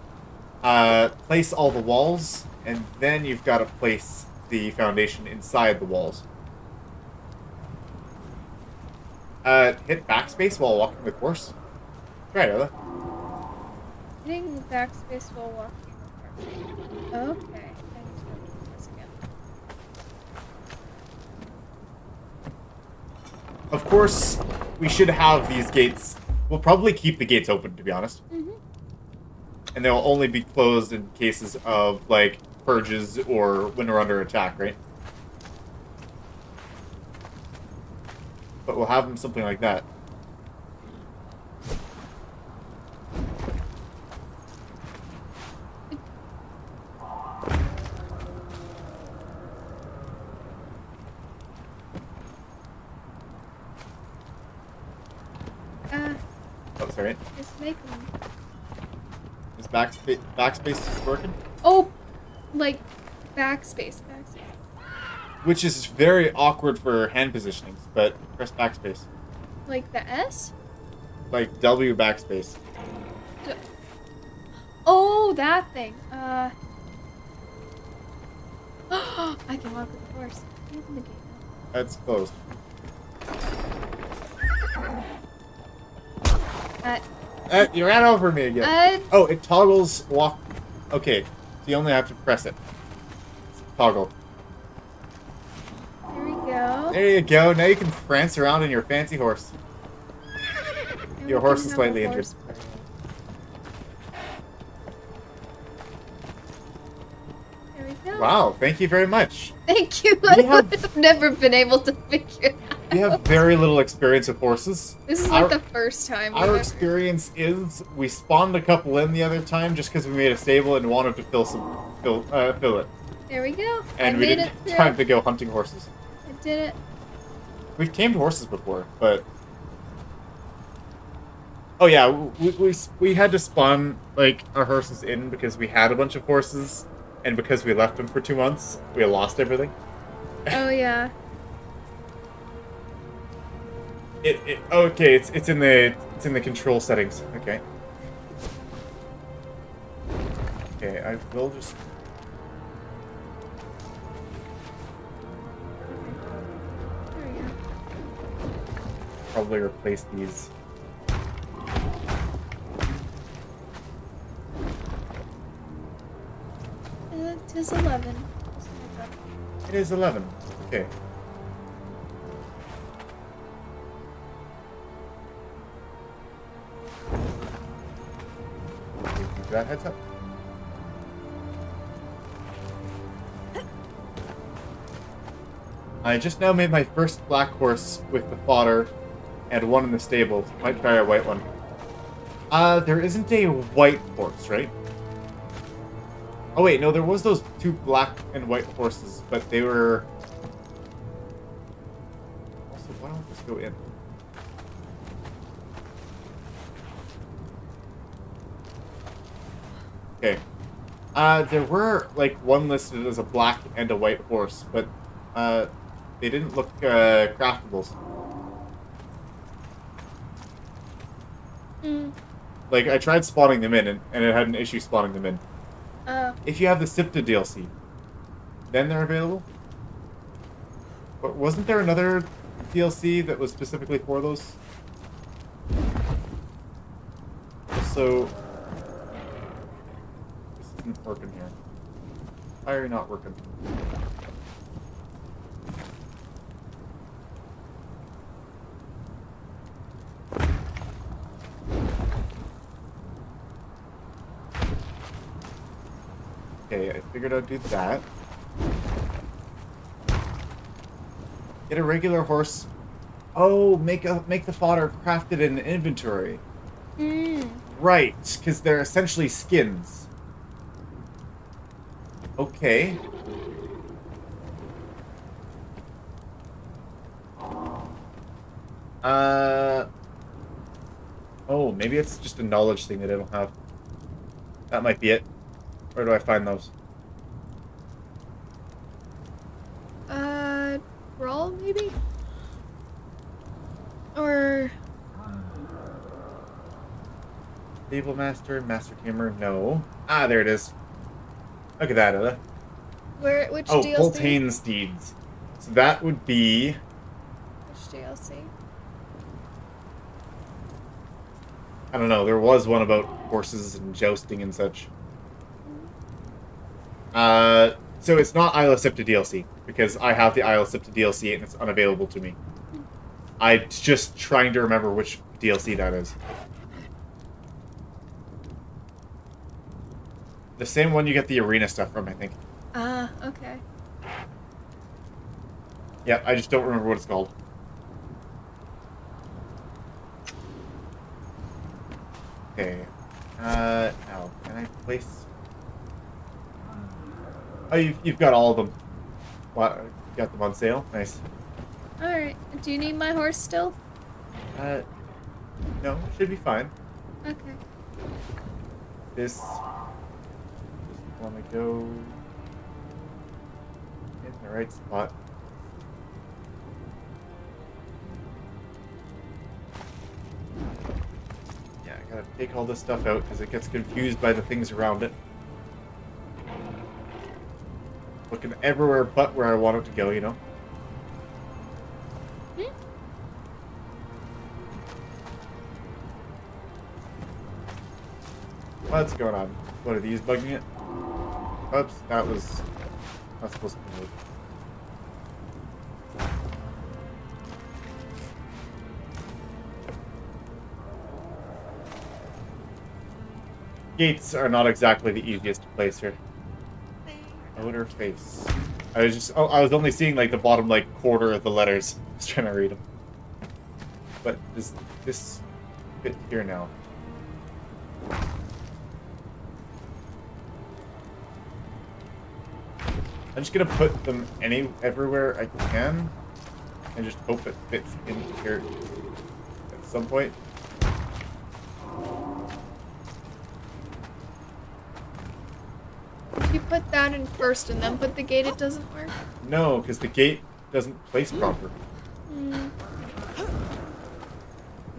place all the walls, and then you've got to place the foundation inside the walls. Hit backspace while walking with horse. Right, Ella. Hitting backspace while walking with horse. Okay. I need to do this again. Of course, we should have these gates. We'll probably keep the gates open, to be honest. Mm-hmm. And they'll only be closed in cases of, like, purges or when we're under attack, right? But we'll have them something like that. right? Just make them. Is backspace working? Oh, like backspace. Which is very awkward for hand positionings, but press backspace. Like the S? Like W backspace. Oh, that thing. I can walk with the horse. Open the gate now. That's closed. You ran over me again. Oh, it toggles walk. Okay, so you only have to press it. Toggle. There we go. There you go. Now you can prance around in your fancy horse. And Your we horse can is have slightly a injured. horse parade. There we go. Wow, thank you very much. Thank you. I would have never been able to figure that out. We have very little experience with horses. This is like the first time we've Our ever... experience is we spawned a couple in the other time just because we made a stable and wanted to fill it. There we go. And I we made didn't it have through. time to go hunting horses. I did it. We've tamed horses before, but... Oh yeah, we had to spawn, like, our horses in because we had a bunch of horses, and because we left them for 2 months, we lost everything. Oh yeah. Okay, it's in the control settings. Okay. Okay, I will just... There we go. probably replace these. It is 11. It is 11. Okay. Give that heads up. I just now made my first black horse with the fodder and one in the stable. Might try a white one. There isn't a white horse, right? Oh wait, no, there was those 2 black and white horses, but they were... Also, why don't we just go in? Okay. There were, like, one listed as a black and a white horse, but, they didn't look, craftables. Mm. Like, I tried spawning them in, and it had an issue spawning them in. Oh. If you have the Pt.2 DLC, then they're available. But wasn't there another DLC that was specifically for those? So... This isn't working here. Why are you not working? Okay, I figured I'd do that. Get a regular horse. Oh, make the fodder crafted in an inventory. Mm. Right, because they're essentially skins. Okay. Oh, maybe it's just a knowledge thing that I don't have. That might be it. Where do I find those? Brawl maybe? Or... Stable Master, Master Tamer, no. Ah, there it is. Look at that, Ella. Which Oh, DLC? Poltane Steeds. So that would be... Which DLC? I don't know, there was one about horses and jousting and such. So it's not Isle of Sipta DLC, because I have the Isle of Sipta DLC and it's unavailable to me. I'm just trying to remember which DLC that is. The same one you get the arena stuff from, I think. Ah, okay. Yeah, I just don't remember what it's called. Okay. Now, can I place... Oh, you've got all of them. What? You got them on sale? Nice. Alright. Do you need my horse still? No, should be fine. Okay. This just want to go in the right spot. Yeah, I gotta take all this stuff out because it gets confused by the things around it. Looking everywhere but where I want it to go, you know? What's going on? What, are these bugging it? Oops, that was not supposed to move. Gates are not exactly the easiest to place here. Outer face. I was only seeing like the bottom like quarter of the letters. I was trying to read them. But does this fit here now? I'm just gonna put them everywhere I can and just hope it fits in here at some point. If you put that in first and then put the gate, it doesn't work? No, because the gate doesn't place proper.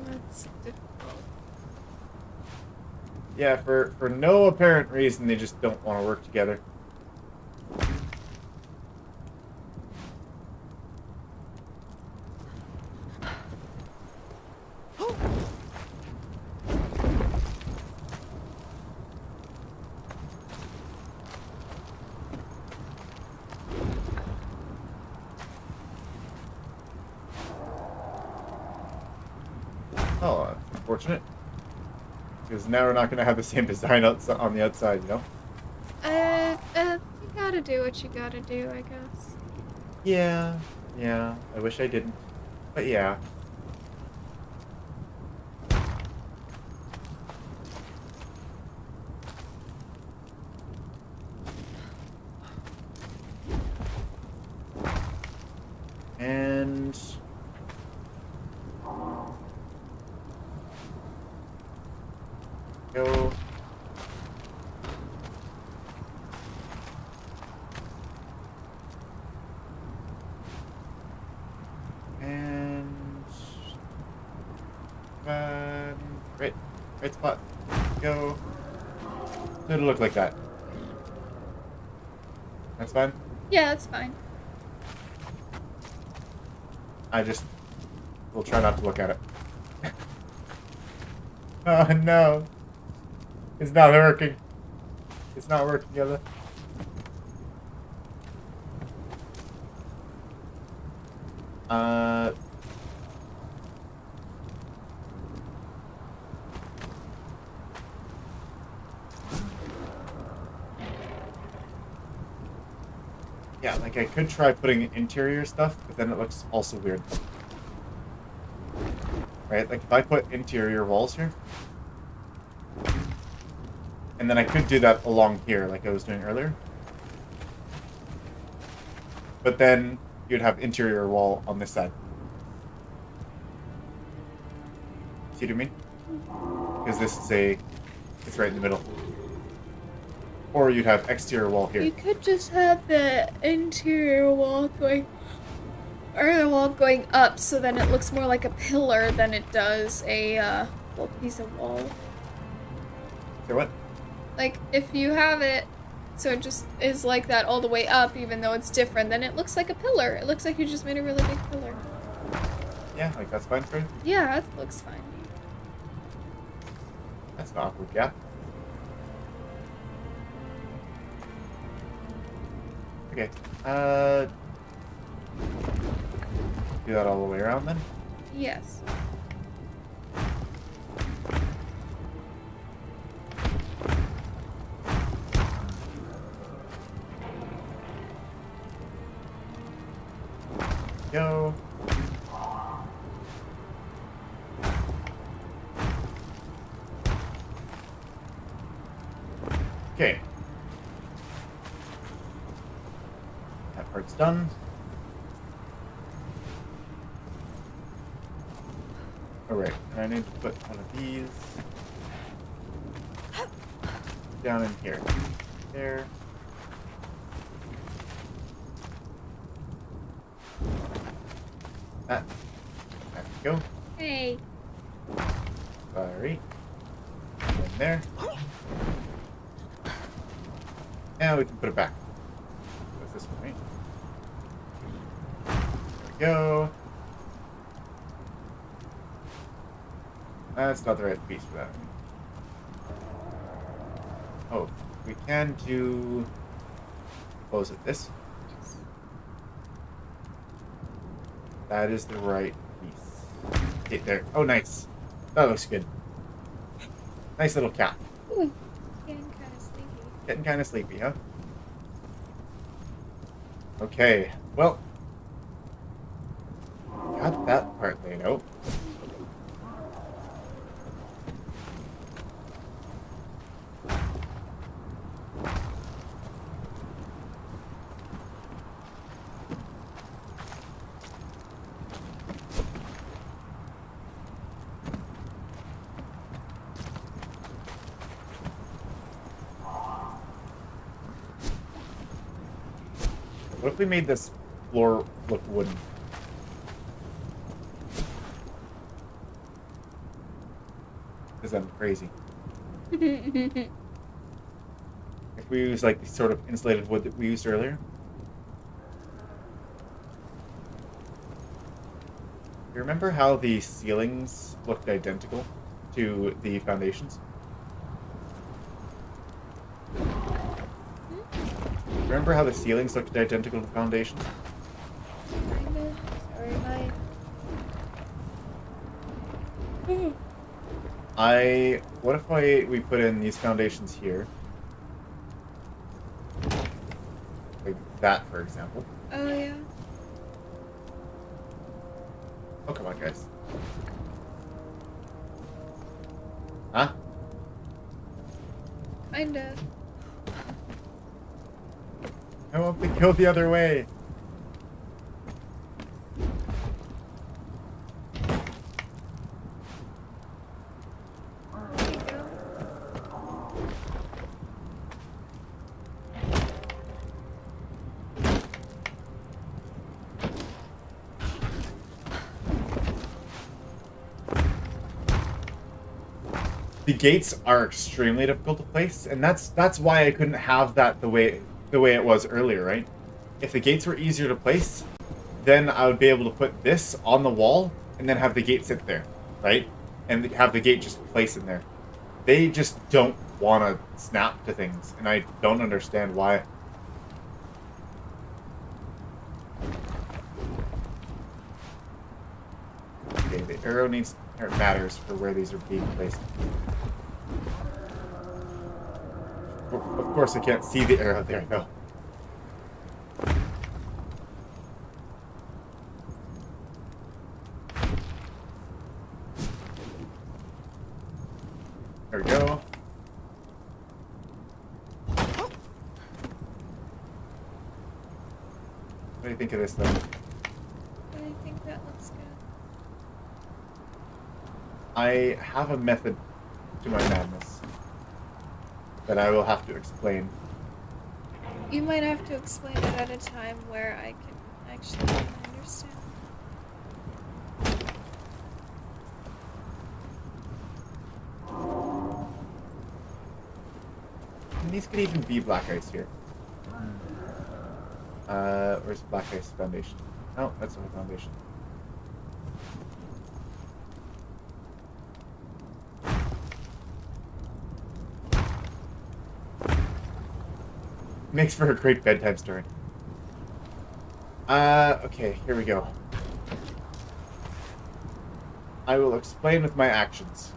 That's difficult. Yeah, for no apparent reason, they just don't want to work together. Oh, that's unfortunate. Because now we're not going to have the same design on the outside, you know? You gotta do what you gotta do, I guess. Yeah, I wish I didn't. But yeah. And... go... right spot. Go. So it'll look like that. That's fine? Yeah, that's fine. We'll try not to look at it. Oh no. It's not working. It's not working together. Yeah, like I could try putting interior stuff, but then it looks also weird. Right? Like if I put interior walls here, and then I could do that along here like I was doing earlier. But then you'd have interior wall on this side. See what I mean? Because this is it's right in the middle. Or you'd have exterior wall here. You could just have the interior wall going, or the wall going up, so then it looks more like a pillar than it does a whole piece of wall. Say what? Like, if you have it, so it just is like that all the way up, even though it's different, then it looks like a pillar. It looks like you just made a really big pillar. Yeah, like that's fine for you? Yeah, that looks fine. That's an awkward gap. Okay. Do that all the way around then? Yes. Go. Okay. That part's done. Alright, and I need to put one of these down in here. There. That. There we go. Hey. Sorry. In there. And we can put it back. What's this one, right? There we go. That's not the right piece for that. Oh, we can do... Close it this. That is the right piece. Okay, there. Oh, nice. That looks good. Nice little cat. Ooh, getting kind of sleepy. Getting kind of sleepy, huh? Okay, well... Got that part laid out. What if we made this floor look wooden? Because I'm crazy. If we use like the sort of insulated wood that we used earlier. You remember how the ceilings looked identical to the foundations? Remember how the ceilings looked identical to the foundations? Kind of. Sorry, my. What if we put in these foundations here? Like that, for example. Oh, yeah. Oh, come on, guys. Huh? Kinda. I want to go the other way. There you go. The gates are extremely difficult to place, and that's why I couldn't have that the way it was earlier, right? If the gates were easier to place, then I would be able to put this on the wall and then have the gate sit there, right? And have the gate just place in there. They just don't want to snap to things, and I don't understand why. Okay, the arrow matters for where these are being placed. Of course, I can't see the arrow there, though. There we go. What do you think of this, though? I think that looks good. I have a method to my madness that I will have to explain. You might have to explain it at a time where I can actually understand. And these could even be black ice here. Where's black ice foundation? Oh, that's not a foundation. Makes for a great bedtime story. Okay, here we go. I will explain with my actions.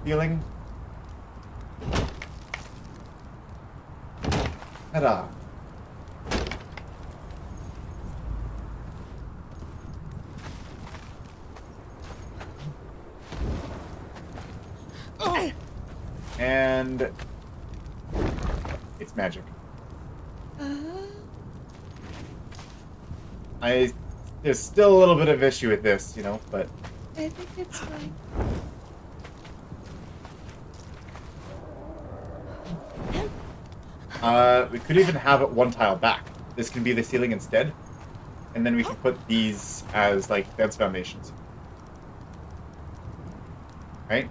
Feeling. Ta-da. And it's magic. There's still a little bit of issue with this, you know, but I think it's fine. We could even have it one tile back. This can be the ceiling instead. And then we can put these as, like, fence foundations. Right?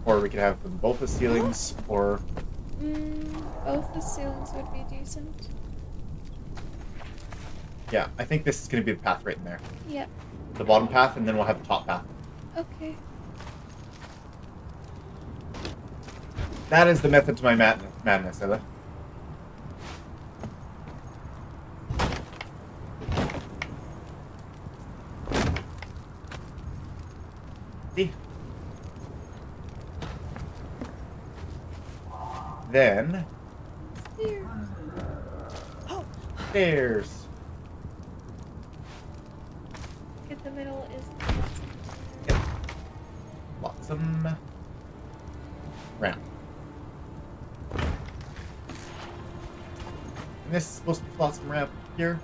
Or we could have them both as ceilings, or... Both the ceilings would be decent. Yeah, I think this is going to be the path right in there. Yep. The bottom path, and then we'll have the top path. Okay. That is the method to my madness, Ella. See? Then... Stairs. In the middle is Yep. Flotsam. Ramp. And this is supposed to be flotsam ramp here.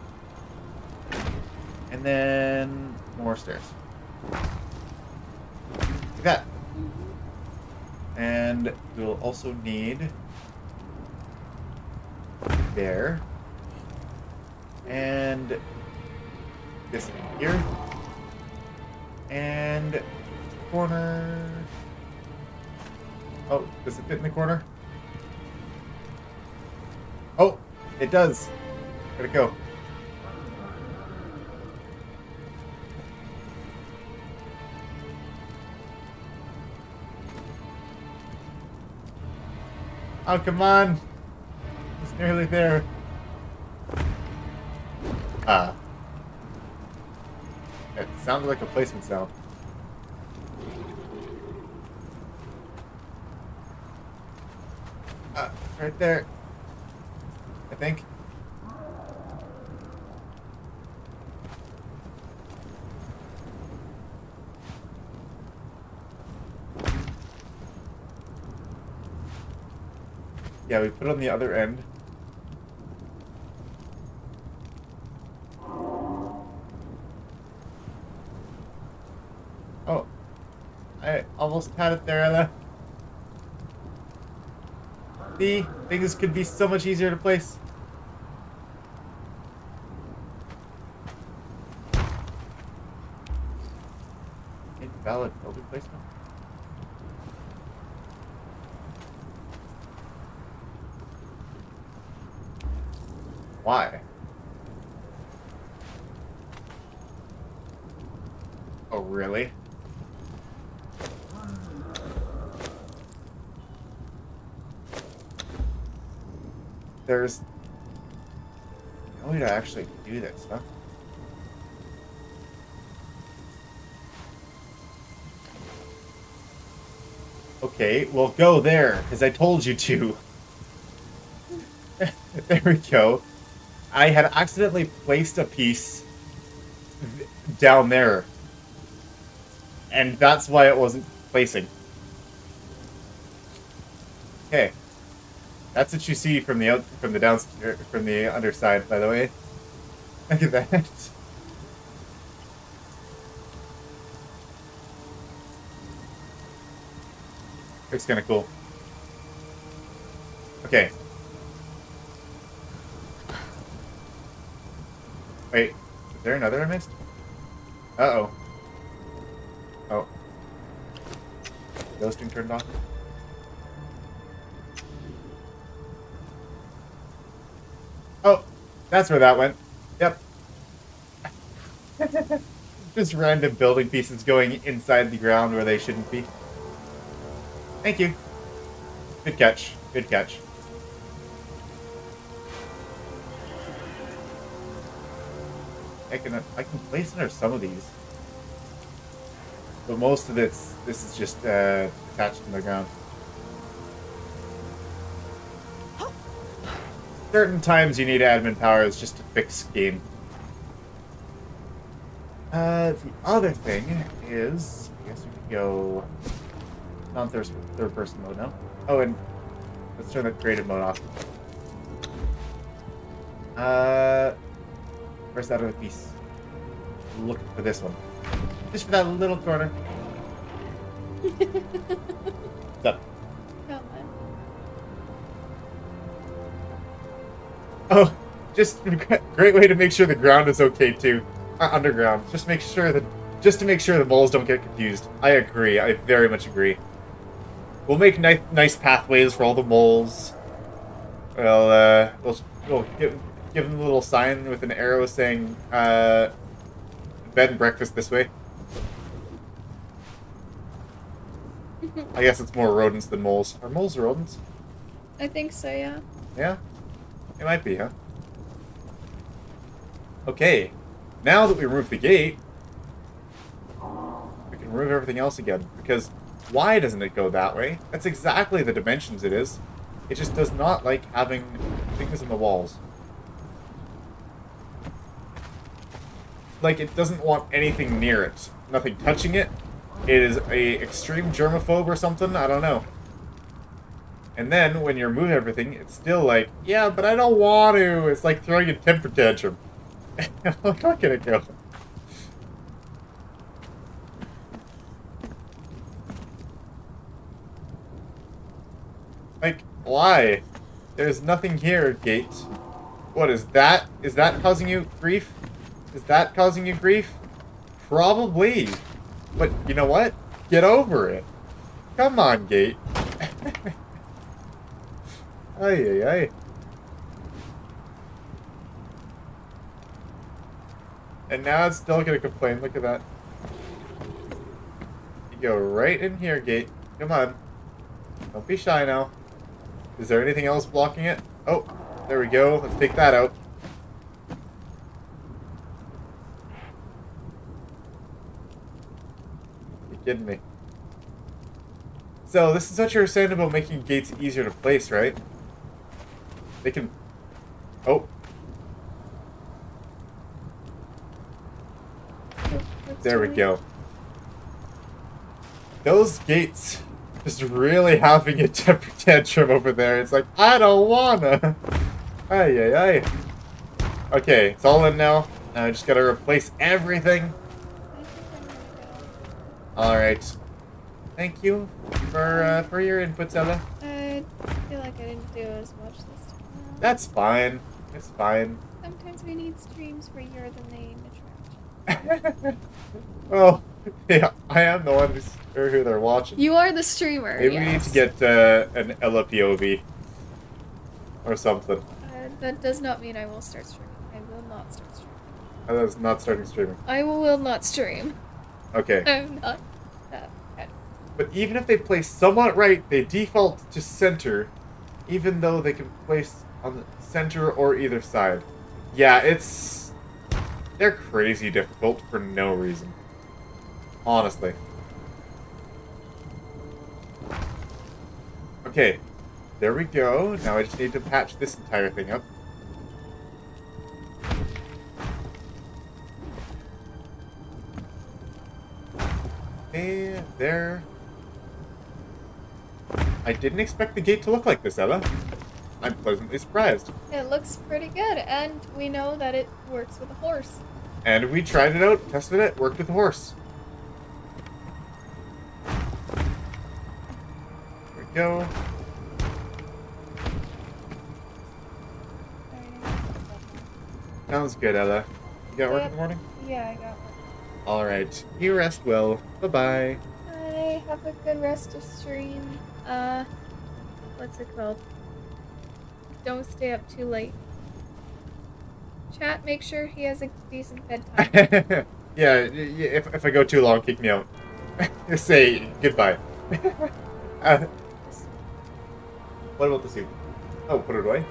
And then more stairs. Like that. And we'll also need there. And this here. And corner. Oh, does it fit in the corner? Oh, it does. Where'd it go? Oh, come on. It's nearly there. It sounded like a placement sound. Right there. I think. Yeah, we put it on the other end. Oh. I almost had it there, Ella. See? Things could be so much easier to place. Invalid building placement. Why? Oh, really? There's no way to actually do this, huh? Okay, well, go there, because I told you to. There we go. I had accidentally placed a piece down there. And that's why it wasn't placing. Okay. That's what you see from the underside, by the way. Look at that. Looks kind of cool. Okay. Wait, is there another I missed? Uh-oh. Oh. Ghosting turned off. Oh, that's where that went. Yep. Just random building pieces going inside the ground where they shouldn't be. Thank you. Good catch. Good catch. I can place under some of these. But most of this is just attached to the ground. Certain times you need admin powers just to fix game. The other thing is, I guess we could go non-third person mode now. Oh, and let's turn the creative mode off. Where's that other piece? Looking for this one. Just for that little corner. Done. Come on. Oh, just great way to make sure the ground is okay too. Underground. Just to make sure the moles don't get confused. I agree. I very much agree. We'll make nice pathways for all the moles. We'll give them a little sign with an arrow saying bed and breakfast this way. I guess it's more rodents than moles. Are moles rodents? I think so, yeah. Yeah? It might be, huh? Okay. Now that we remove the gate, we can remove everything else again. Because why doesn't it go that way? That's exactly the dimensions it is. It just does not like having things in the walls. Like, it doesn't want anything near it. Nothing touching it. It is a extreme germaphobe or something. I don't know. And then, when you remove everything, it's still like, yeah, but I don't want to. It's like throwing a temper tantrum. Look at it go. Like, why? There's nothing here, gate. What is that? Is that causing you grief? Is that causing you grief? Probably. But you know what? Get over it. Come on, gate. Ay, ay, ay. And now it's still gonna complain. Look at that. You go right in here, gate. Come on. Don't be shy now. Is there anything else blocking it? Oh, there we go. Let's take that out. You're kidding me. So, this is what you were saying about making gates easier to place, right? They can... Oh. There we go. Those gates just really having a temper tantrum over there. It's like, I don't wanna. Ay, ay, ay. Okay, it's all in now. Now I just gotta replace everything. Alright. Thank you for your input, Ella. I feel like I didn't do as much this time. That's fine. It's fine. Sometimes we need streams where you're the main attraction. Well, yeah, I am the one who they're watching. You are the streamer. Maybe yes. we need to get an Ella POV or something. That does not mean I will start streaming. I will not start streaming. I was not starting streaming. I will not stream. Okay. I'm not that bad. But even if they place somewhat right, they default to center, even though they can place on the center or either side. Yeah, they're crazy difficult for no reason. Honestly. Okay. There we go. Now I just need to patch this entire thing up. Okay, there. I didn't expect the gate to look like this, Ella. I'm pleasantly surprised. It looks pretty good, and we know that it works with a horse. And we tried it out, tested it, worked with the horse. There we go. Sounds good, Ella. You got work in the morning? Yeah, I got one. Alright. You rest well. Bye-bye. Bye. Have a good rest of stream. What's it called? Don't stay up too late. Chat, make sure he has a decent bedtime. Yeah, if I go too long, kick me out. Just say goodbye. What about the soup? Oh, put it away?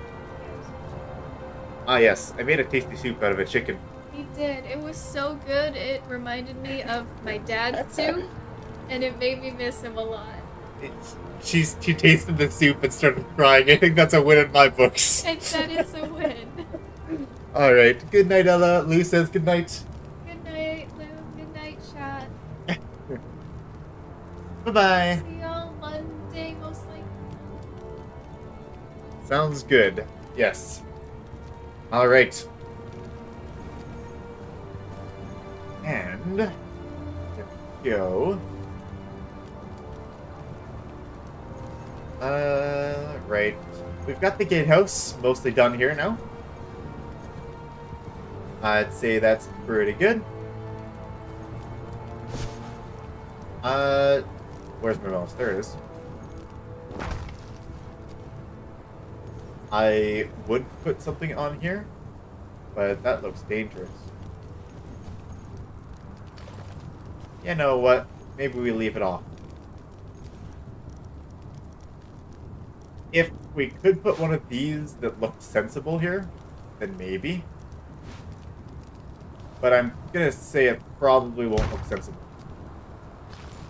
Ah, yes. I made a tasty soup out of a chicken. He did. It was so good, it reminded me of my dad's soup, and it made me miss him a lot. She tasted the soup and started crying. I think that's a win in my books. And that is a win. Alright. Good night, Ella. Lou says good night. Good night, Lou. Good night, chat. Bye-bye. See y'all Monday, most likely. Sounds good. Yes. Alright. And... there we go. Right. We've got the gatehouse mostly done here now. I'd say that's pretty good. Where's my mouse? There it is. I would put something on here, but that looks dangerous. You know what? Maybe we leave it off. If we could put one of these that looked sensible here, then maybe. But I'm gonna say it probably won't look sensible.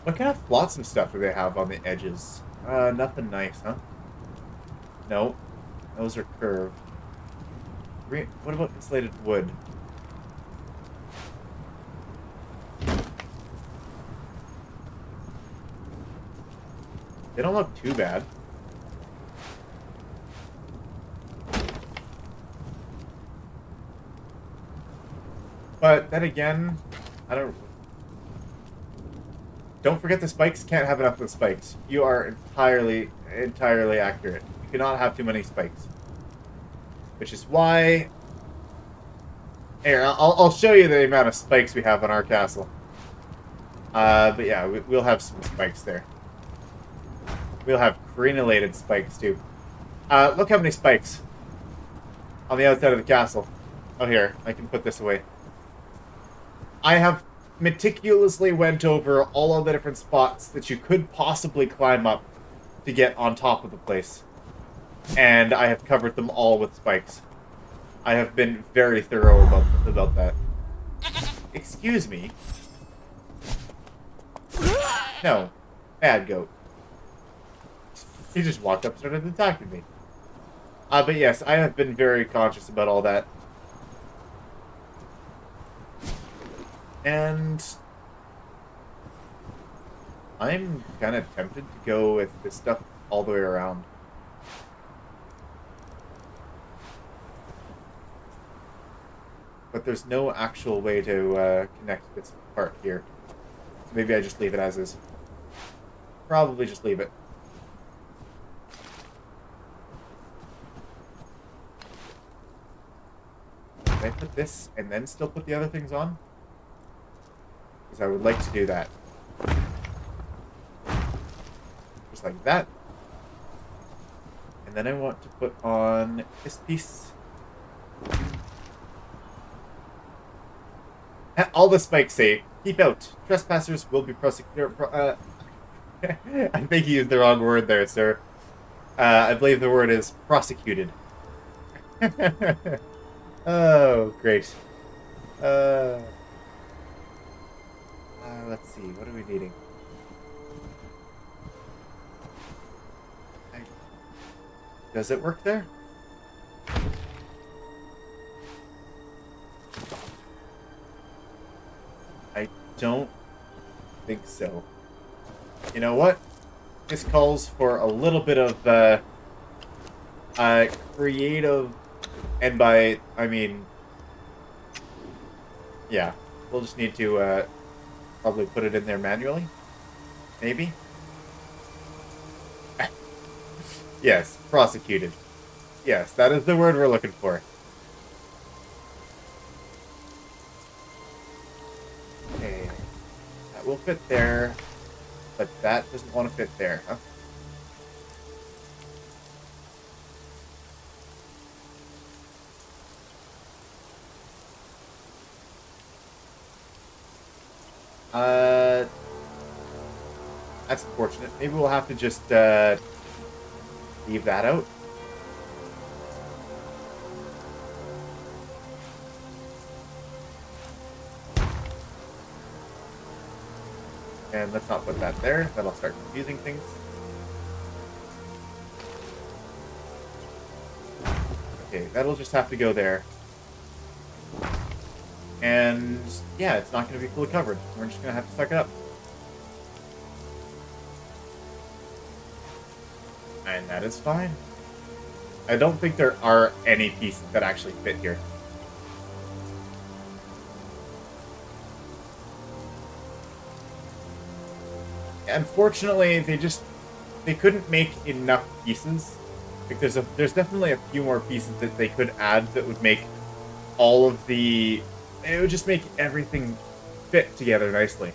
What kind of flotsam stuff do they have on the edges? Nothing nice, huh? No. Those are curved. What about insulated wood? They don't look too bad. But then again, don't forget the spikes can't have enough of the spikes. You are entirely accurate. You cannot have too many spikes. Which is why... Here, I'll show you the amount of spikes we have on our castle. But yeah, we'll have some spikes there. We'll have crenellated spikes, too. Look how many spikes on the outside of the castle. Oh, here. I can put this away. I have meticulously went over all of the different spots that you could possibly climb up to get on top of the place. And I have covered them all with spikes. I have been very thorough about that. Excuse me. No. Bad goat. He just walked up and started attacking me. But yes, I have been very conscious about all that. And I'm kind of tempted to go with this stuff all the way around. But there's no actual way to connect this part here. So maybe I just leave it as is. Probably just leave it. Can I put this and then still put the other things on? Because I would like to do that. Just like that. And then I want to put on this piece. All the spikes say, keep out. Trespassers will be prosecuted. I think you used the wrong word there, sir. I believe the word is prosecuted. Oh, great. Let's see. What are we needing? Does it work there? I don't think so. You know what? This calls for a little bit of creative, and by I mean, yeah, we'll just need to probably put it in there manually, maybe. Yes, prosecuted. Yes, that is the word we're looking for. Okay, that will fit there, but that doesn't want to fit there, huh? That's unfortunate. Maybe we'll have to just leave that out. And let's not put that there. That'll start confusing things. Okay, that'll just have to go there. And yeah, it's not going to be fully covered. We're just going to have to suck it up. And that is fine. I don't think there are any pieces that actually fit here. Unfortunately, they just they couldn't make enough pieces. Like there's definitely a few more pieces that they could add that would make all of the... It would just make everything fit together nicely.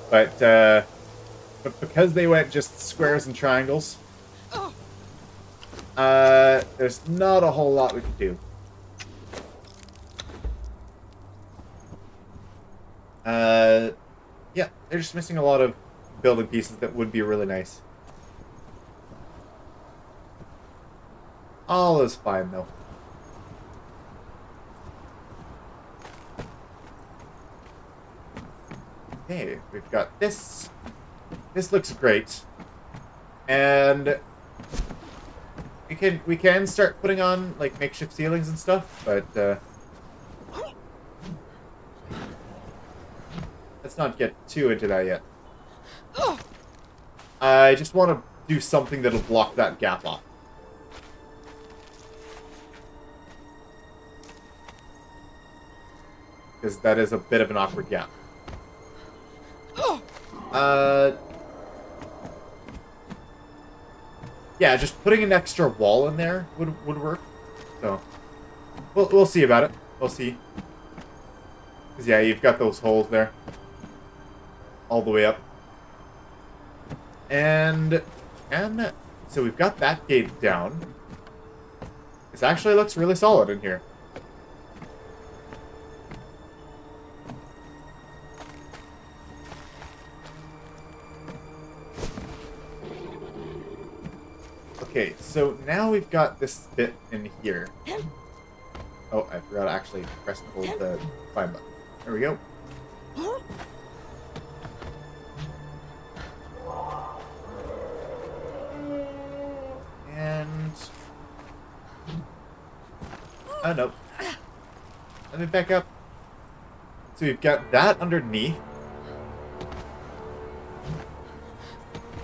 But because they went just squares and triangles, there's not a whole lot we could do. Yeah, they're just missing a lot of building pieces that would be really nice. All is fine, though. Okay, we've got this. This looks great. And we can start putting on like makeshift ceilings and stuff, but let's not get too into that yet. I just want to do something that'll block that gap off. Because that is a bit of an awkward gap. Yeah, just putting an extra wall in there would work. So, we'll see about it. We'll see. Because, yeah, you've got those holes there. All the way up. And so we've got that gate down. This actually looks really solid in here. Okay, so now we've got this bit in here. Oh, I forgot to actually press and hold the climb button. There we go. And... oh, no. Let me back up. So we've got that underneath.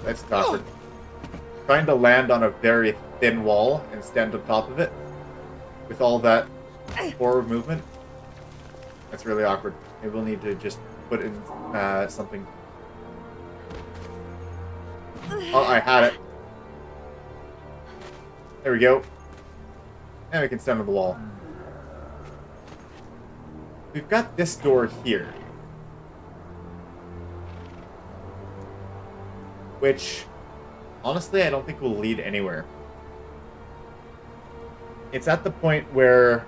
That's awkward. Trying to land on a very thin wall and stand on top of it with all that forward movement. That's really awkward. Maybe we'll need to just put in something. Oh, I had it. There we go. And we can stand on the wall. We've got this door here. Which... honestly, I don't think we'll lead anywhere. It's at the point where...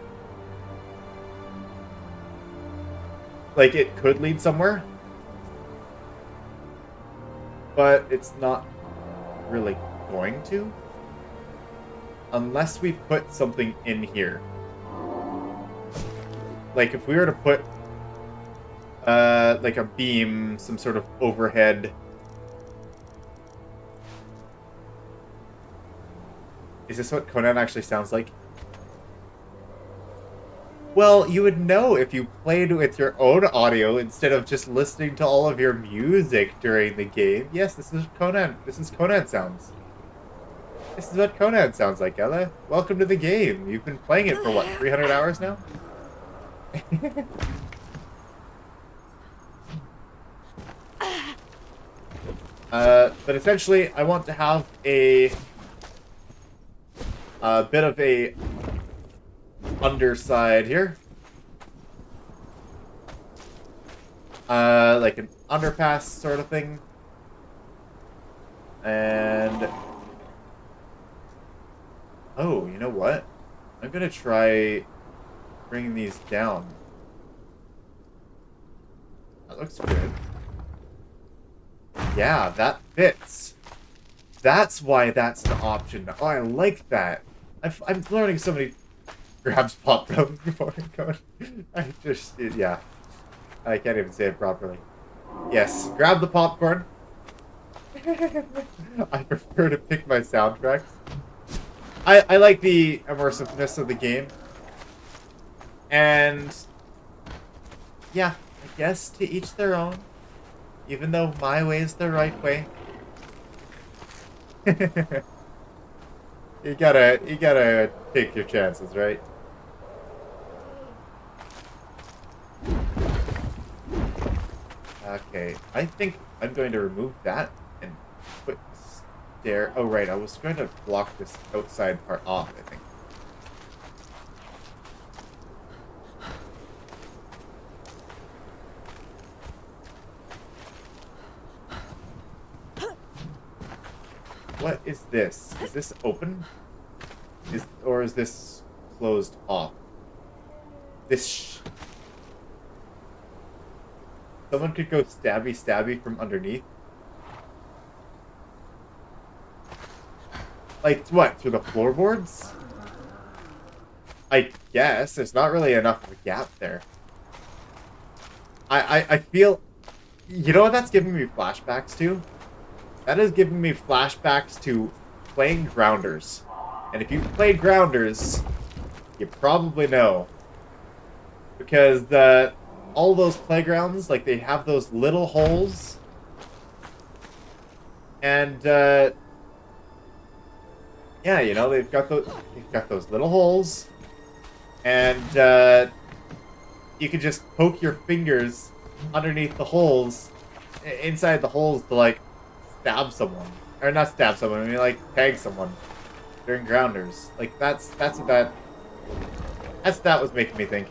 like, it could lead somewhere. But it's not really going to. Unless we put something in here. Like, if we were to put... like a beam, some sort of overhead... Is this what Conan actually sounds like? Well, you would know if you played with your own audio instead of just listening to all of your music during the game. Yes, this is Conan. This is Conan sounds. This is what Conan sounds like, Ella. Welcome to the game. You've been playing it for what, 300 hours now? But essentially, I want to have a bit of a underside here. Like an underpass sort of thing. And... oh, you know what? I'm gonna try bringing these down. That looks good. Yeah, that fits. That's why that's the option. Oh, I like that. I'm learning so many grabs pop from before I go. I just, yeah. I can't even say it properly. Yes, grab the popcorn. I prefer to pick my soundtracks. I like the immersiveness of the game. And yeah, I guess to each their own. Even though my way is the right way. You gotta take your chances, right? Okay, I think I'm going to remove that and put stair. Oh, right. I was going to block this outside part off, I think. What is this? Is this open? Or is this closed off? Someone could go stabby from underneath. Like, what? Through the floorboards? I guess. There's not really enough of a gap there. I feel... You know what that's giving me flashbacks to? That is giving me flashbacks to playing Grounders. And if you've played Grounders, you probably know. Because all those playgrounds, like, they have those little holes. And, yeah, you know, they've got those little holes. And, you can just poke your fingers underneath the holes, inside the holes to, like, stab someone. Or not stab someone, I mean, like, tag someone during Grounders. Like, that's what that was making me think.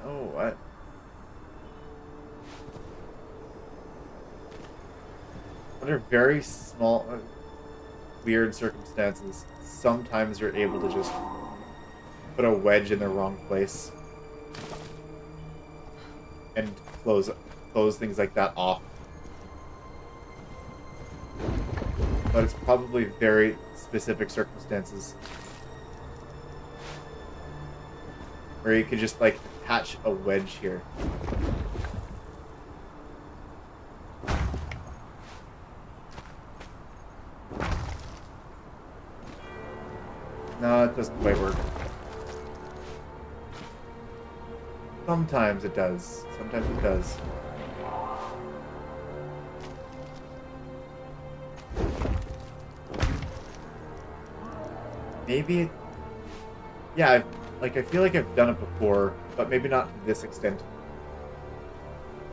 Oh, what? Under very small, weird circumstances, sometimes you're able to just put a wedge in the wrong place and close things like that off. But it's probably very specific circumstances where you could just, like, attach a wedge here. No, it doesn't quite work. Sometimes it does. Sometimes it does. Maybe it... Yeah, I feel like I've done it before, but maybe not to this extent.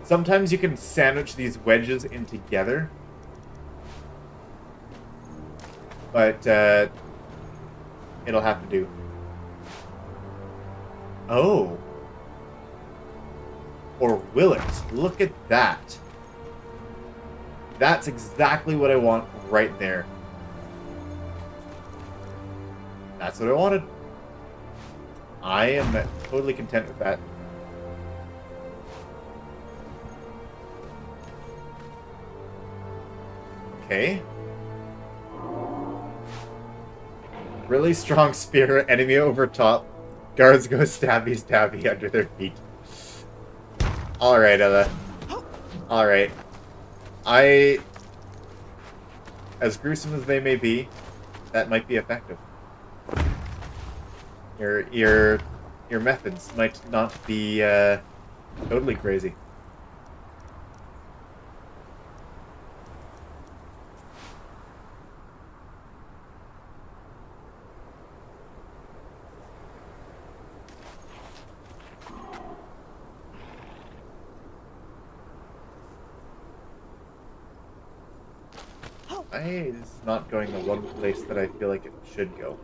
Sometimes you can sandwich these wedges in together. But, it'll have to do. Oh. Or will it? Look at that. That's exactly what I want right there. That's what I wanted. I am totally content with that. Okay. Really strong spear, enemy over top. Guards go stabby under their feet. Alright, Ella. Alright. As gruesome as they may be, that might be effective. Your methods might not be totally crazy. It's not going the one place that I feel like it should go.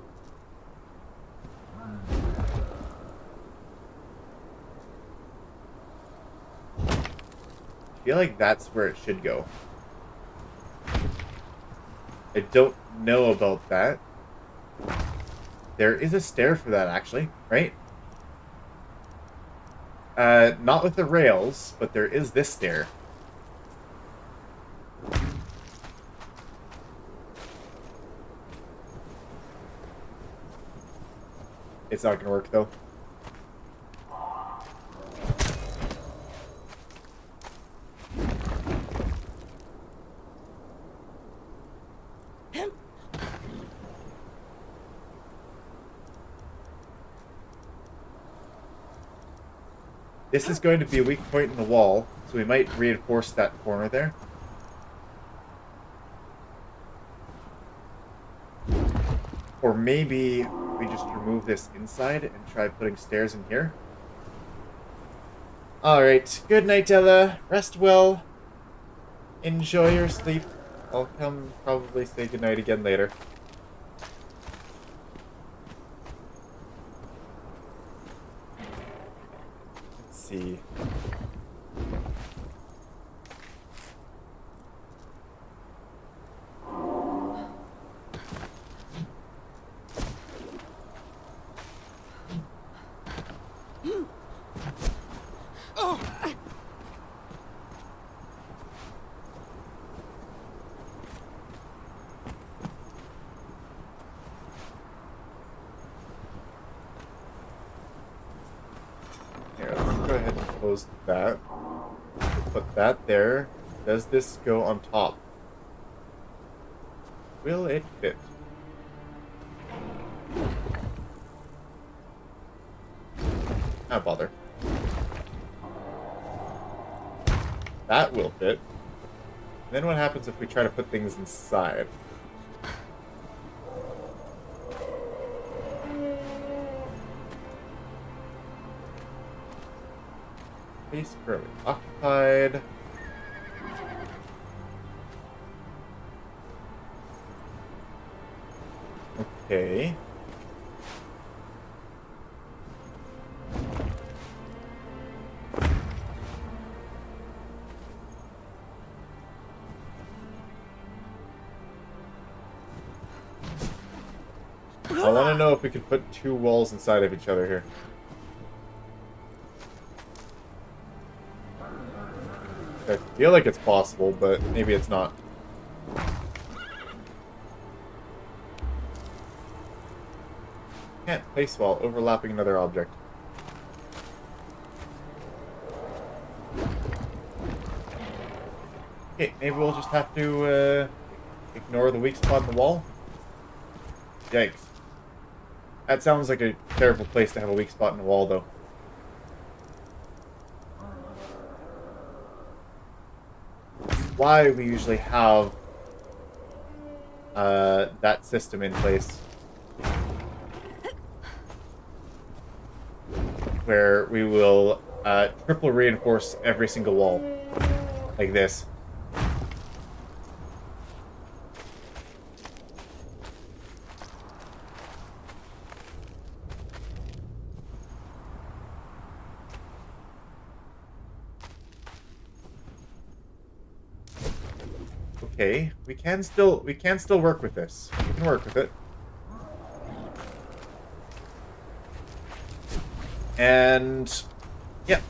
I feel like that's where it should go. I don't know about that. There is a stair for that, actually, right? Not with the rails, but there is this stair. It's not gonna work, though. This is going to be a weak point in the wall, so we might reinforce that corner there. Or maybe we just remove this inside and try putting stairs in here. Alright, good night, Ella. Rest well. Enjoy your sleep. I'll come probably say goodnight again later. Let's see. Here, let's go ahead and close that. Put that there. Does this go on top? Will it fit? Not bother. That will fit. Then what happens if we try to put things inside? Space currently occupied. Okay. I want to know if we could put two walls inside of each other here. I feel like it's possible, but maybe it's not. Can't place while overlapping another object. Okay, maybe we'll just have to ignore the weak spot in the wall. Yikes. That sounds like a terrible place to have a weak spot in the wall, though. Why we usually have that system in place. Where we will triple reinforce every single wall. Like this. Okay, we can still work with this. We can work with it. And yeah.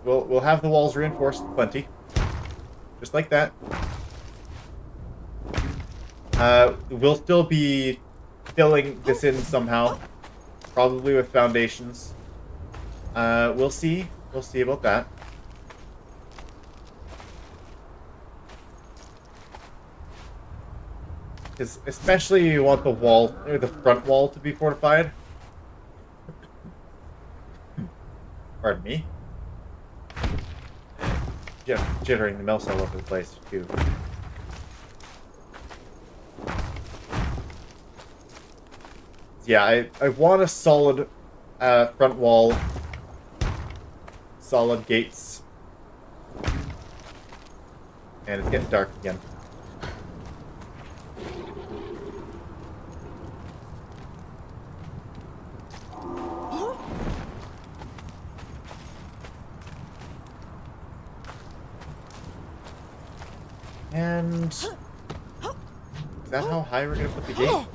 We'll have the walls reinforced plenty. Just like that. We'll still be filling this in somehow. Probably with foundations. We'll see. We'll see about that. Because especially you want the wall, or the front wall to be fortified. Pardon me. Yeah, jittering the mouse all over the place, too. Yeah, I want a solid front wall. Solid gates. And it's getting dark again. And is that how high we're gonna put the gate?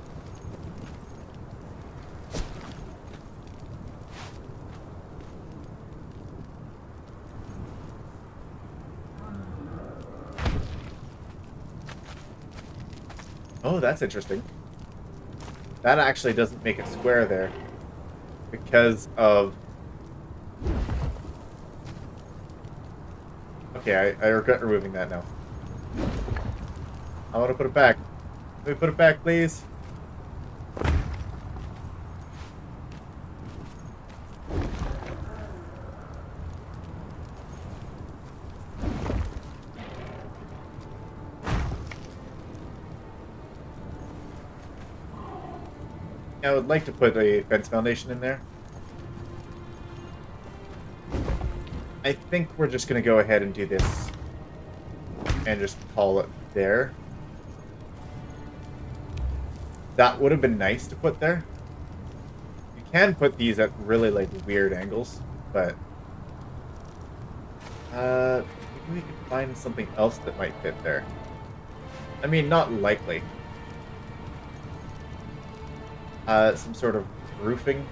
Oh, that's interesting. That actually doesn't make it square there because of... Okay, I regret removing that now. I want to put it back. Let me put it back, please. I would like to put a fence foundation in there. I think we're just going to go ahead and do this. And just call it there. That would have been nice to put there. You can put these at really, like, weird angles, but... maybe we could find something else that might fit there. I mean, not likely. Some sort of roofing.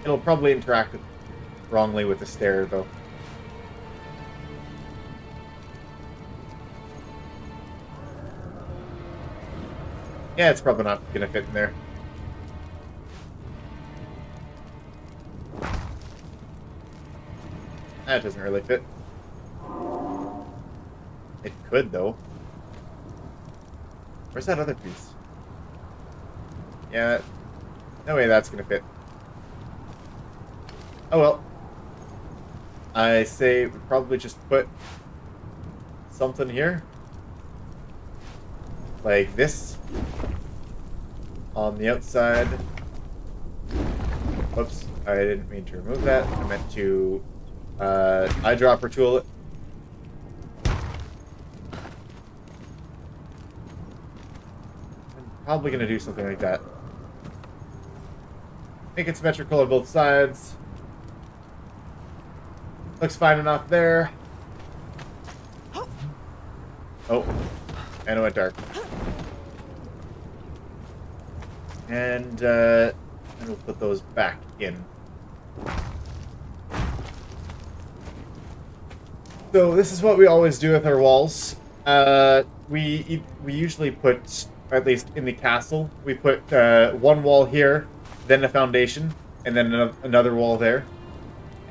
It'll probably interact wrongly with the stair, though. Yeah, it's probably not going to fit in there. That doesn't really fit. It could, though. Where's that other piece? Yeah, no way that's going to fit. Oh well. I say we probably just put something here. Like this. On the outside. Whoops, I didn't mean to remove that. I meant to eyedropper tool it. I'm probably going to do something like that. Make it symmetrical on both sides. Looks fine enough there. Oh, and it went dark. And we'll put those back in. So this is what we always do with our walls. We usually put, at least in the castle, we put one wall here, then a foundation, and then another wall there.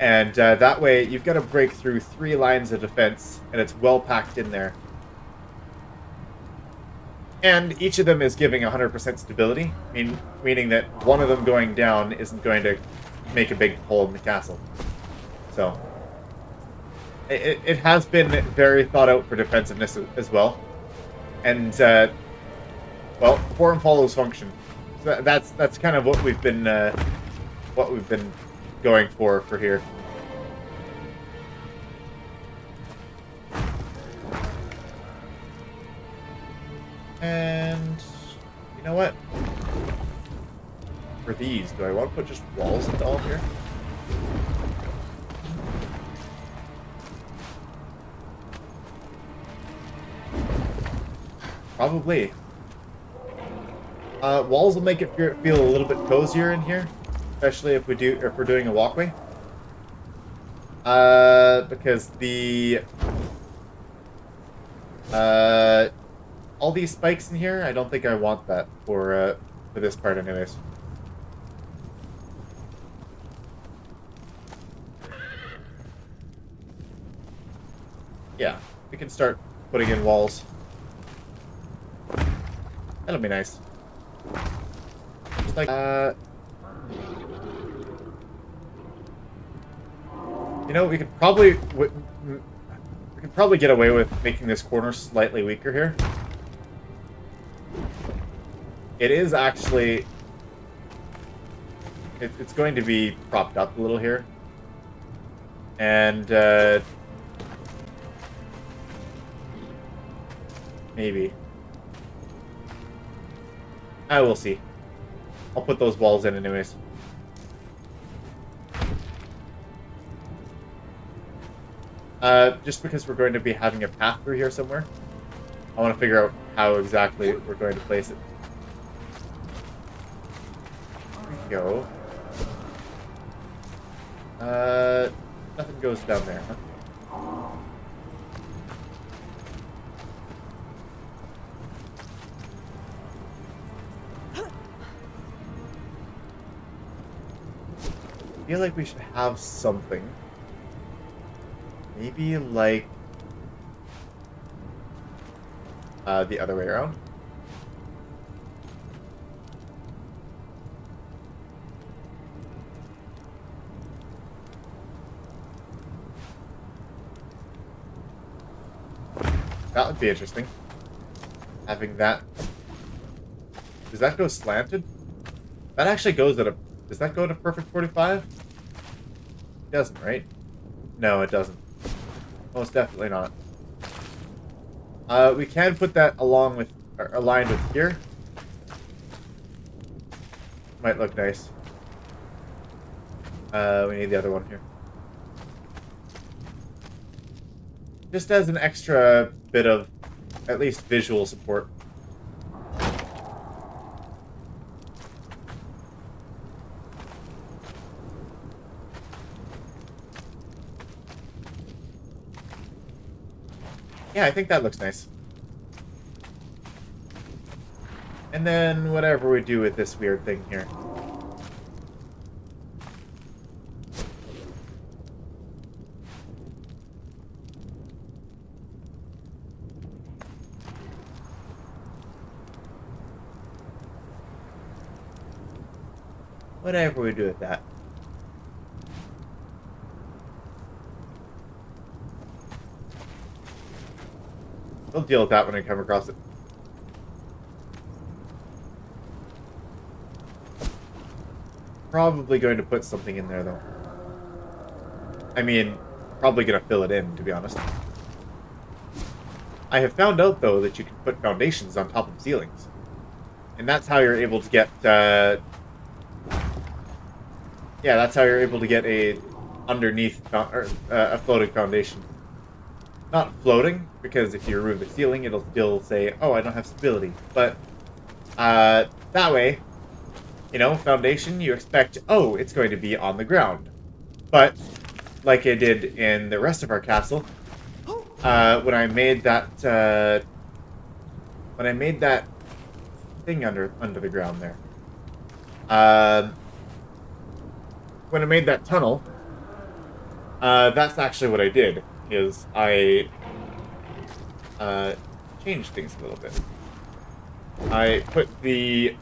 And that way, you've got to break through 3 lines of defense, and it's well packed in there. And each of them is giving 100% stability, meaning that one of them going down isn't going to make a big hole in the castle. So, it has been very thought out for defensiveness as well. And, well, form follows function. So that's kind of what we've been going for here. And you know what? For these, do I want to put just walls into all here? Probably. Walls will make it feel a little bit cozier in here, especially if we're doing a walkway. Because the all these spikes in here, I don't think I want that for this part, anyways. Yeah, we can start putting in walls. That'll be nice. Just like, you know, we could probably get away with making this corner slightly weaker here. It is actually, it's going to be propped up a little here, and maybe. I will see. I'll put those walls in anyways. Just because we're going to be having a path through here somewhere, I want to figure out how exactly we're going to place it. There we go. Nothing goes down there, huh? I feel like we should have something. Maybe like the other way around. That would be interesting. Having that. Does that go slanted? That actually goes at a Does that go to perfect 45? It doesn't, right? No, it doesn't. Most definitely not. We can put that along with, or aligned with here. Might look nice. We need the other one here. Just as an extra bit of, at least visual support. Yeah, I think that looks nice. And then whatever we do with this weird thing here. Whatever we do with that. We'll deal with that when I come across it. Probably going to put something in there, though. I mean, probably going to fill it in, to be honest. I have found out, though, that you can put foundations on top of ceilings. And that's how you're able to get, yeah, that's how you're able to get a underneath, a floating foundation. Not floating, because if you remove the ceiling, it'll still say, oh, I don't have stability. But, that way, you know, foundation, you expect, oh, it's going to be on the ground. But, like I did in the rest of our castle, when I made that thing under the ground there, when I made that tunnel, that's actually what I did, is I changed things a little bit. I put the...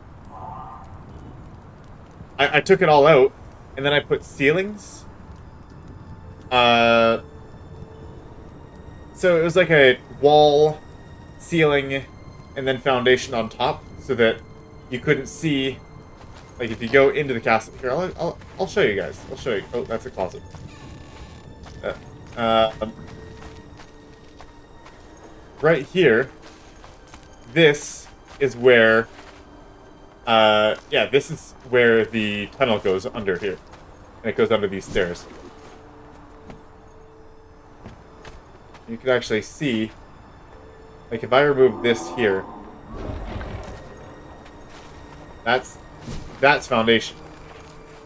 I took it all out, and then I put ceilings. So it was like a wall, ceiling, and then foundation on top, so that you couldn't see... Like, if you go into the castle... Here, I'll show you guys. I'll show you. Oh, that's a closet. Right here, this is where... yeah, this is where the tunnel goes under here. And it goes under these stairs. You can actually see... Like, if I remove this here... That's foundation.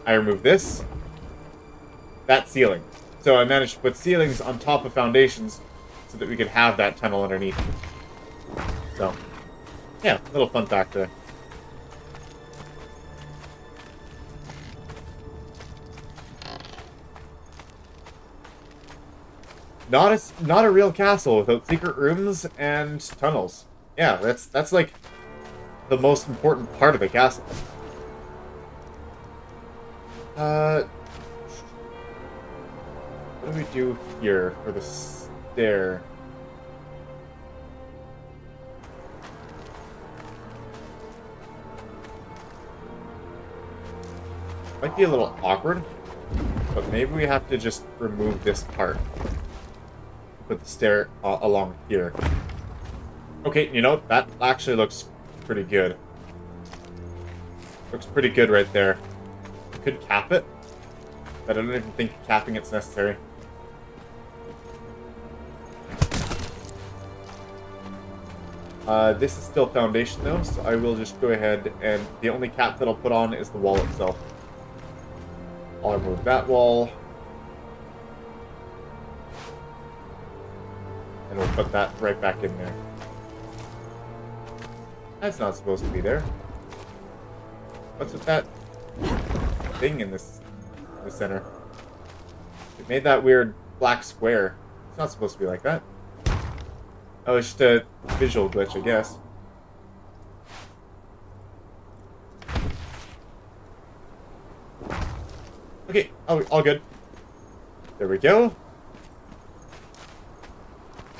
I remove this. That's ceiling. So I managed to put ceilings on top of foundations so that we could have that tunnel underneath. So, yeah, little fun fact there. Not a real castle without secret rooms and tunnels. Yeah, that's like the most important part of a castle. What do we do here for the stair? Might be a little awkward, but maybe we have to just remove this part. Put the stair along here. Okay, you know, that actually looks pretty good. Looks pretty good right there. Could cap it, but I don't even think capping it's necessary. This is still foundation though, so I will just go ahead and the only cap that I'll put on is the wall itself. I'll remove that wall. And we'll put that right back in there. That's not supposed to be there. What's with that thing in the center? It made that weird black square. It's not supposed to be like that. Oh, it's just a visual glitch, I guess. Okay, all good. There we go.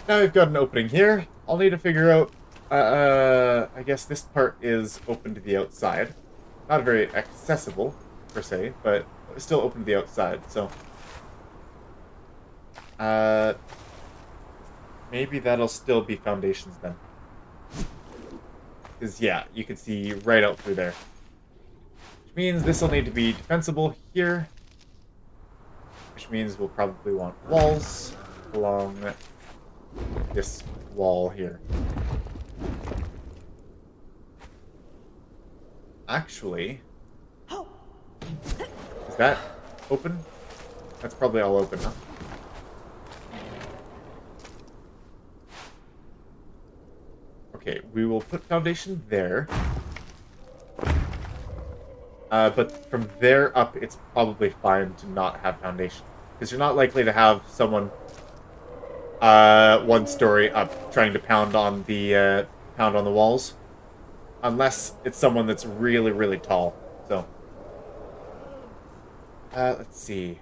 Now we've got an opening here. I'll need to figure out... I guess this part is open to the outside. Not very accessible. per se, but it's still open to the outside, so... maybe that'll still be foundations then. Because, yeah, you can see right out through there. Which means this will need to be defensible here. Which means we'll probably want walls along this wall here. Actually... is that open? That's probably all open, huh? Okay, we will put foundation there. But from there up, it's probably fine to not have foundation. Because you're not likely to have someone 1 story up trying to pound on the walls. Unless it's someone that's really, really tall. So, let's see.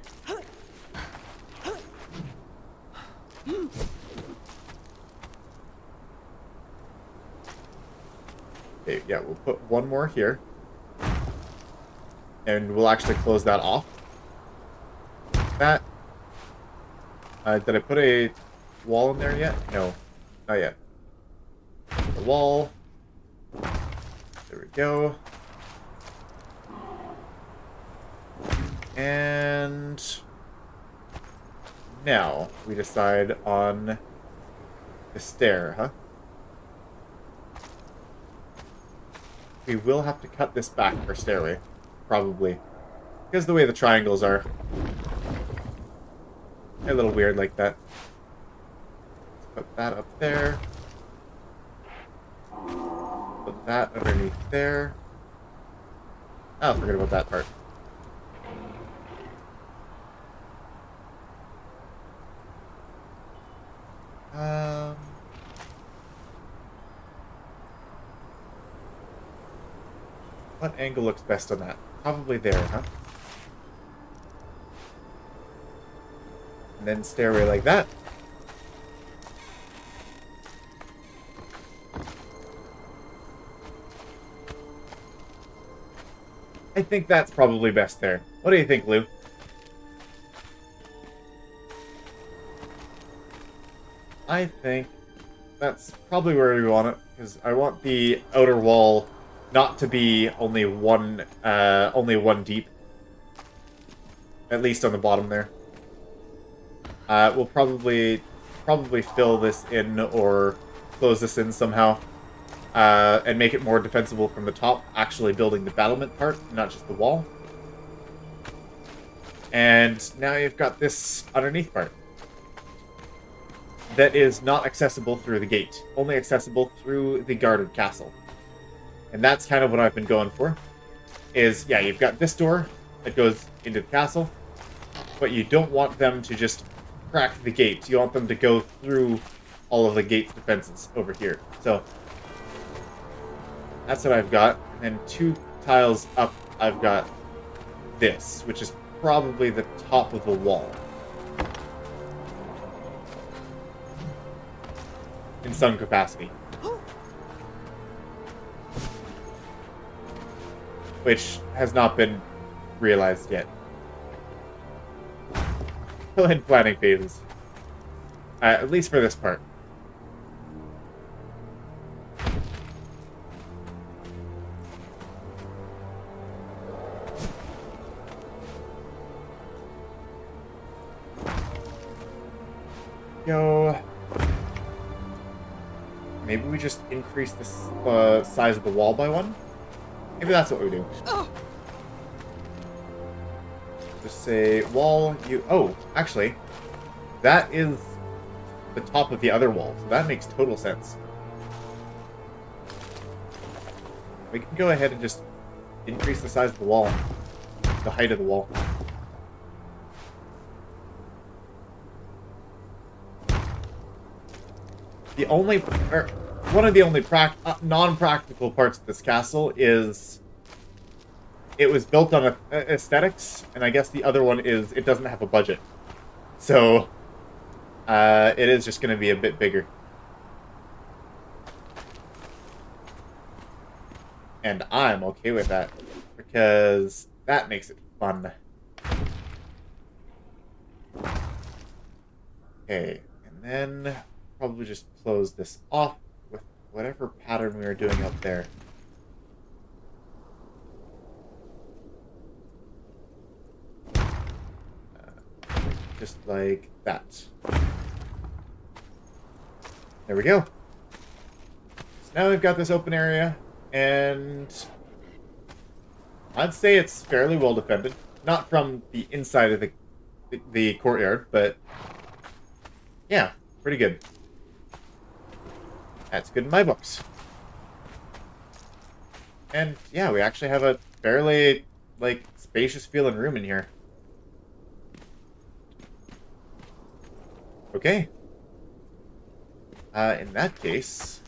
Okay, yeah, we'll put 1 more here. And we'll actually close that off. That. Did I put a wall in there yet? No, not yet. The wall. There we go. And now we decide on the stair, huh? We will have to cut this back for stairway, probably. Because the way the triangles are. They're a little weird like that. Let's put that up there. Put that underneath there. Oh, forget about that part. What angle looks best on that? Probably there, huh? And then stairway like that. I think that's probably best there. What do you think, Lou? I think that's probably where we want it, because I want the outer wall not to be only one deep. At least on the bottom there. We'll probably fill this in or close this in somehow. And make it more defensible from the top, actually building the battlement part, not just the wall. And now you've got this underneath part. That is not accessible through the gate. Only accessible through the guarded castle. And that's kind of what I've been going for. Is, yeah, you've got this door that goes into the castle. But you don't want them to just crack the gate. You want them to go through all of the gate's defenses over here. So, that's what I've got. And then 2 tiles up, I've got this, which is probably the top of the wall. In some capacity. Which has not been realized yet. Still in planning phases. At least for this part. Go. Maybe we just increase the size of the wall by 1? Maybe that's what we do. Just say, wall, you... Oh, actually, that is the top of the other wall, so that makes total sense. We can go ahead and just increase the size of the wall. The height of the wall. The only... one of the only non-practical parts of this castle is it was built on aesthetics, and I guess the other one is it doesn't have a budget. So, it is just going to be a bit bigger. And I'm okay with that, because That makes it fun. Okay, and then probably just close this off with whatever pattern we were doing up there. Just like that. There we go. So now we've got this open area, and I'd say it's fairly well defended. Not from the inside of the courtyard, but yeah, pretty good. That's good in my books. And yeah, we actually have a fairly, like, spacious feeling room in here. Okay. In that case,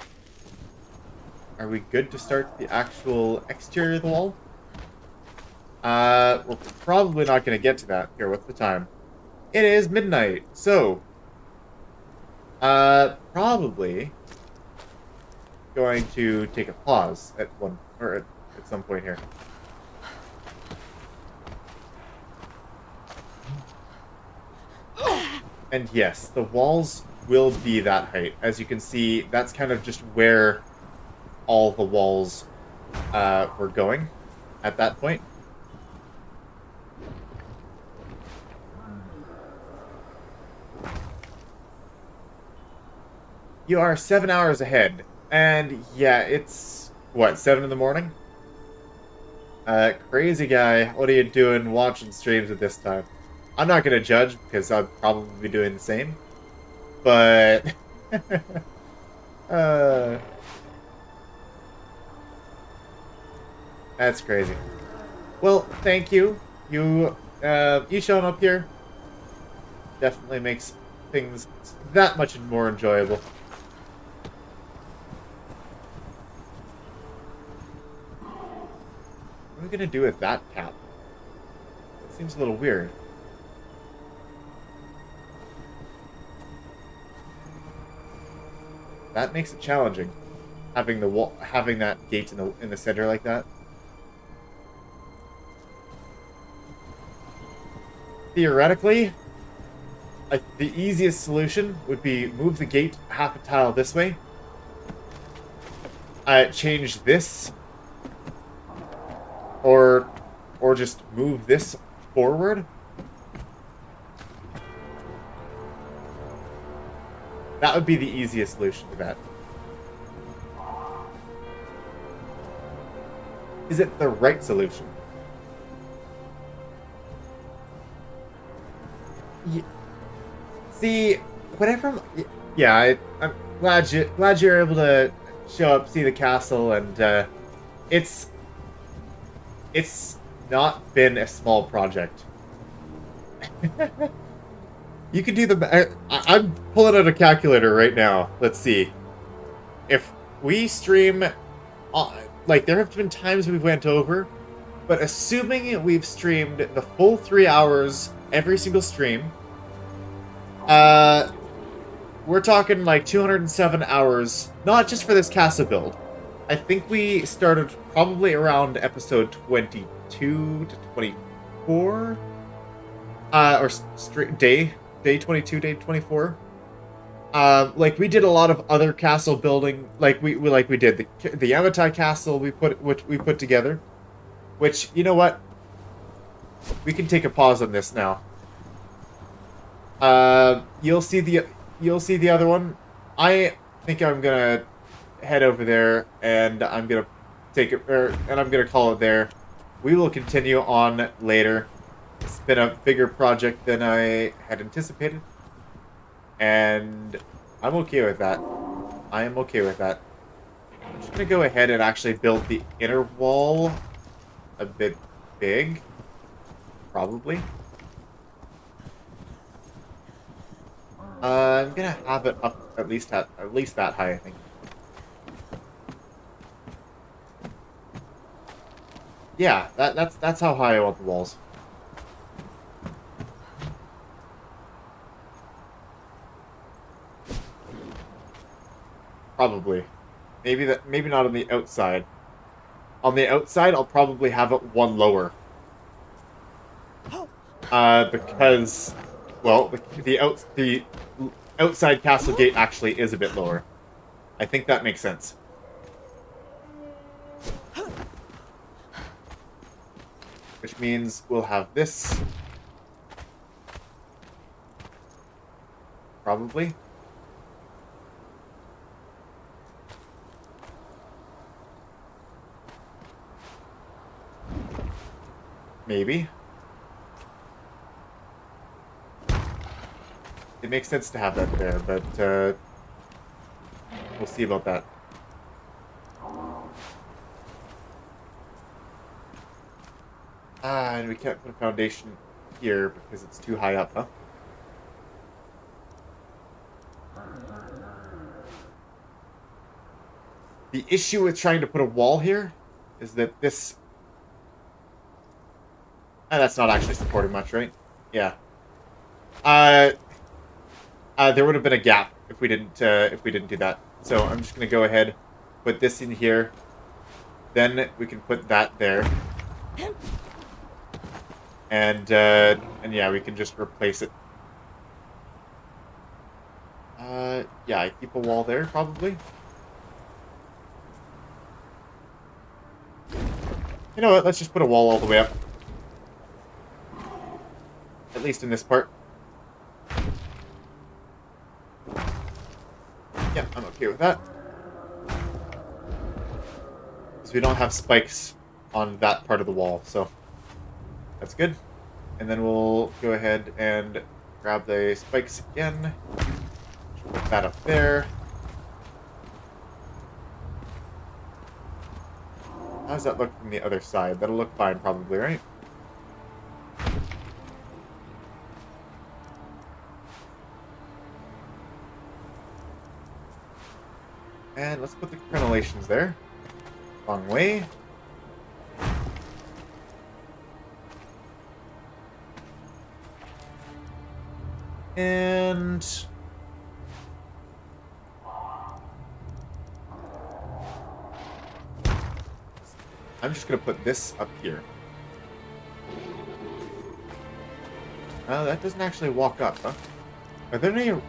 are we good to start the actual exterior of the wall? We're probably not going to get to that. Here, what's the time? It is midnight, so probably going to take a pause at some point here. And yes, the walls will be that height. As you can see, that's kind of just where all the walls were going at that point. You are 7 hours ahead. And yeah, it's, what, 7 in the morning? Crazy guy, what are you doing watching streams at this time? I'm not going to judge, because I'll probably be doing the same. But... that's crazy. Well, thank you. You showing up here definitely makes things that much more enjoyable. What are we gonna do with that cap? It seems a little weird. That makes it challenging, having the wall, having that gate in the center like that. Theoretically, the easiest solution would be move the gate half a tile this way. Change this, or just move this forward. That would be the easiest solution to that. Is it the right solution? See, whatever. Yeah, I'm glad you're able to show up, see the castle, and it's not been a small project. You could do the. I'm pulling out a calculator right now. Let's see. If we stream, like there have been times we went over, but assuming we've streamed the full 3 hours every single stream, we're talking like 207 hours, not just for this castle build. I think we started probably around episode 22 to 24, or day 22, day 24. Like we did a lot of other castle building, like we did the Yamatai castle we put together. Which, you know what? We can take a pause on this now. You'll see the other one. I think I'm gonna head over there, and I'm gonna call it there. We will continue on later. It's been a bigger project than I had anticipated, and I'm okay with that. I am okay with that. I'm just gonna go ahead and actually build the inner wall a bit big, probably. I'm gonna have it up at least that high, I think. Yeah, that's how high I want the walls. Probably. Maybe not on the outside. On the outside, I'll probably have it one lower. Because, well, the outside castle gate actually is a bit lower. I think that makes sense. Which means we'll have this. Probably. Maybe. It makes sense to have that there, but we'll see about that. And we can't put a foundation here because it's too high up, huh? The issue with trying to put a wall here is that this... that's not actually supporting much, right? Yeah. There would have been a gap if we didn't do that. So I'm just gonna go ahead, put this in here. Then we can put that there. And yeah, we can just replace it. Yeah, I keep a wall there, probably. You know what, let's just put a wall all the way up. At least in this part. Yeah, I'm okay with that. Because we don't have spikes on that part of the wall, so that's good. And then we'll go ahead and grab the spikes again. Put that up there. How does that look from the other side? That'll look fine, probably, right? And let's put the crenellations there. Wrong way. And... I'm just going to put this up here. That doesn't actually walk up, huh? Are there any,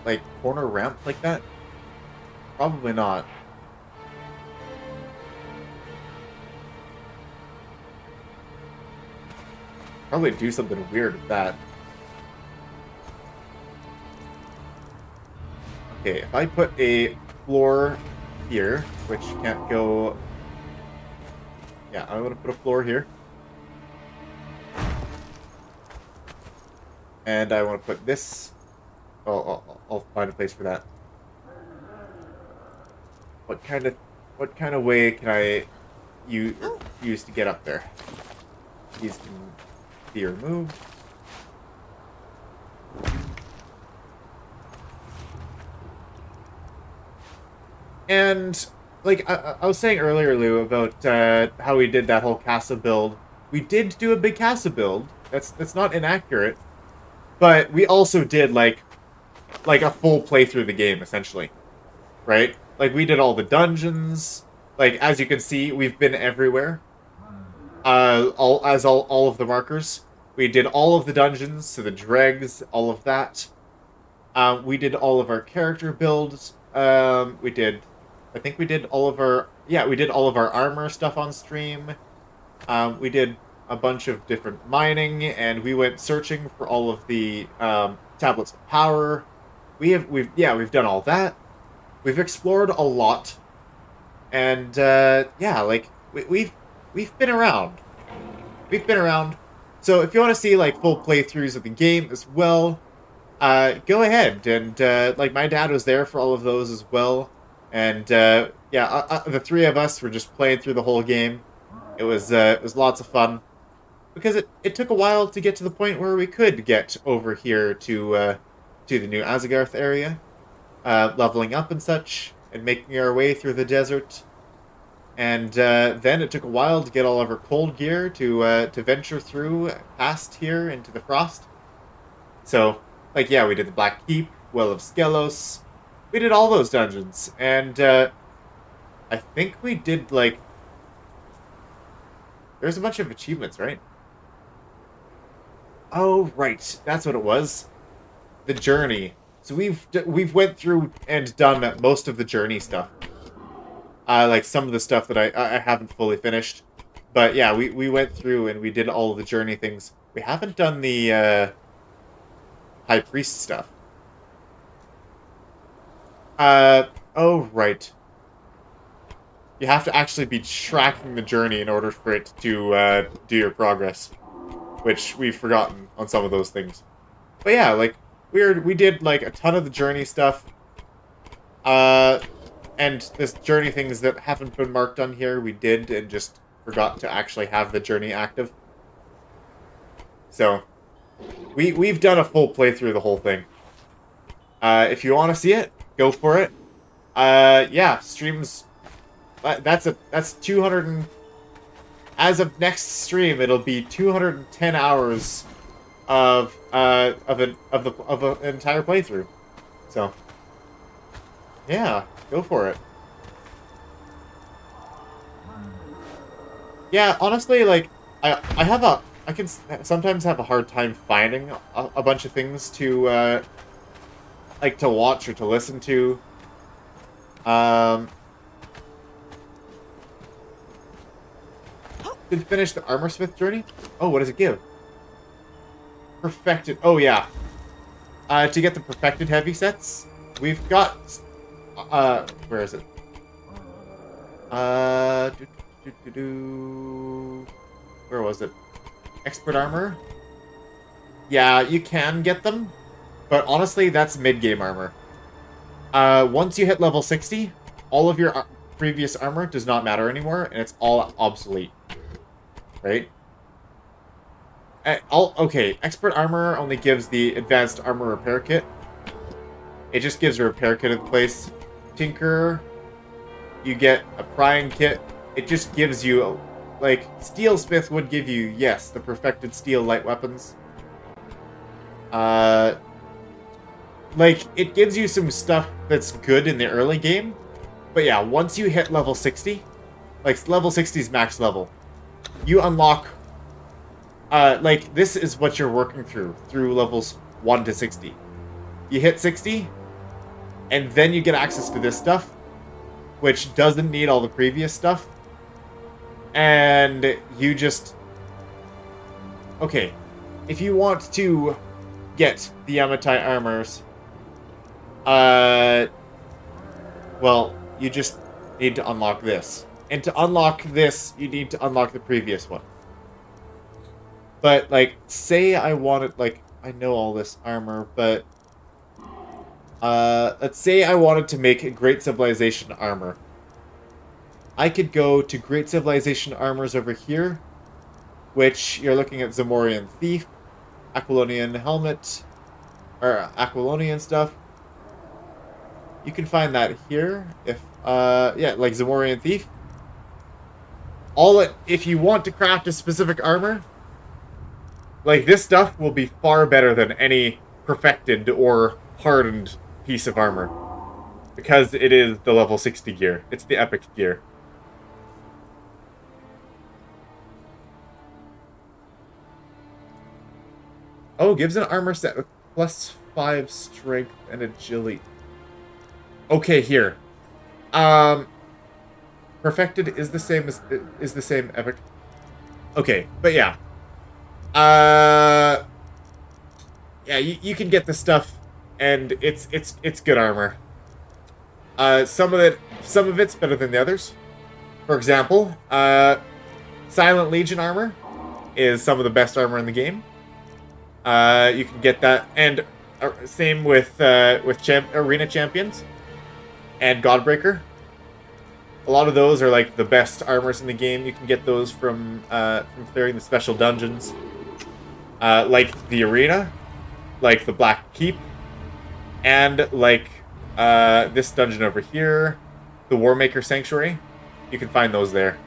like, corner ramp like that? Probably not. Probably do something weird with that. Okay, if I put a floor here, which can't go... Yeah, I want to put a floor here. And I want to put this... Oh, I'll find a place for that. What kind of way can I use to get up there? These can be removed. And like I was saying earlier, Lou, about how we did that whole casa build. We did do a big casa build. That's not inaccurate. But we also did like a full playthrough of the game, essentially. Right? Like, we did all the dungeons. Like, as you can see, we've been everywhere. All of the markers. We did all of the dungeons, so the dregs, all of that. We did all of our character builds. I think we did all of our... Yeah, we did all of our armor stuff on stream. We did a bunch of different mining, and we went searching for all of the tablets of power. We've done all that. We've explored a lot, and yeah, like we've been around. We've been around. So if you want to see like full playthroughs of the game as well, go ahead. And like my dad was there for all of those as well, and yeah, the three of us were just playing through the whole game. It was lots of fun because it took a while to get to the point where we could get over here to the New Azagarth area. Leveling up and such, and making our way through the desert. And then it took a while to get all of our cold gear to venture through past here into the frost. So, like, yeah, we did the Black Keep, Well of Skelos. We did all those dungeons. And I think we did, like... There's a bunch of achievements, right? Oh, right. That's what it was. The journey. So we've went through and done most of the journey stuff. Like some of the stuff that I haven't fully finished. But yeah, we went through and we did all of the journey things. We haven't done the high priest stuff. Oh, right. You have to actually be tracking the journey in order for it to do your progress, which we've forgotten on some of those things. But yeah, like we did like a ton of the journey stuff, and this journey things that haven't been marked on here we did and just forgot to actually have the journey active. So we've done a full playthrough of the whole thing. If you want to see it, go for it. Yeah, streams. That's 200 and, as of next stream, it'll be 210 hours of an entire playthrough. So yeah, go for it. Yeah, honestly, like I can sometimes have a hard time finding a bunch of things to like to watch or to listen to. Did finish the armor smith journey? Oh, what does it give? Perfected. Oh yeah. To get the perfected heavy sets, we've got. Where is it? Where was it? Expert armor. Yeah, you can get them, but honestly, that's mid-game armor. Once you hit level 60, all of your previous armor does not matter anymore, and it's all obsolete. Right? Okay, expert armor only gives the advanced armor repair kit. It just gives a repair kit in place. Tinker, you get a prying kit. It just gives you, like, Steelsmith would give you, yes, the perfected steel light weapons. Like, it gives you some stuff that's good in the early game. But yeah, once you hit level 60, like, level 60 is max level, you unlock, like, this is what you're working through levels 1 to 60. You hit 60, and then you get access to this stuff, which doesn't need all the previous stuff. And you just... Okay, if you want to get the Yamatai armors, well, you just need to unlock this. And to unlock this, you need to unlock the previous one. But, like, say I wanted, like, I know all this armor, but... let's say I wanted to make a Great Civilization armor. I could go to Great Civilization armors over here, which you're looking at Zamorian Thief, Aquilonian Helmet, or Aquilonian stuff. You can find that here, if, yeah, like Zamorian Thief. If you want to craft a specific armor, like, this stuff will be far better than any perfected or hardened piece of armor. Because it is the level 60 gear. It's the epic gear. Oh, gives an armor set with +5 strength and agility. Okay, here. Perfected is the same as epic. Okay, but yeah. Yeah, you can get this stuff, and it's good armor. Some of it's better than the others. For example, Silent Legion armor is some of the best armor in the game. You can get that, and same with Arena Champions and Godbreaker. A lot of those are like the best armors in the game. You can get those from clearing the special dungeons, like the Arena, like the Black Keep, and like this dungeon over here, the Warmaker Sanctuary. You can find those there.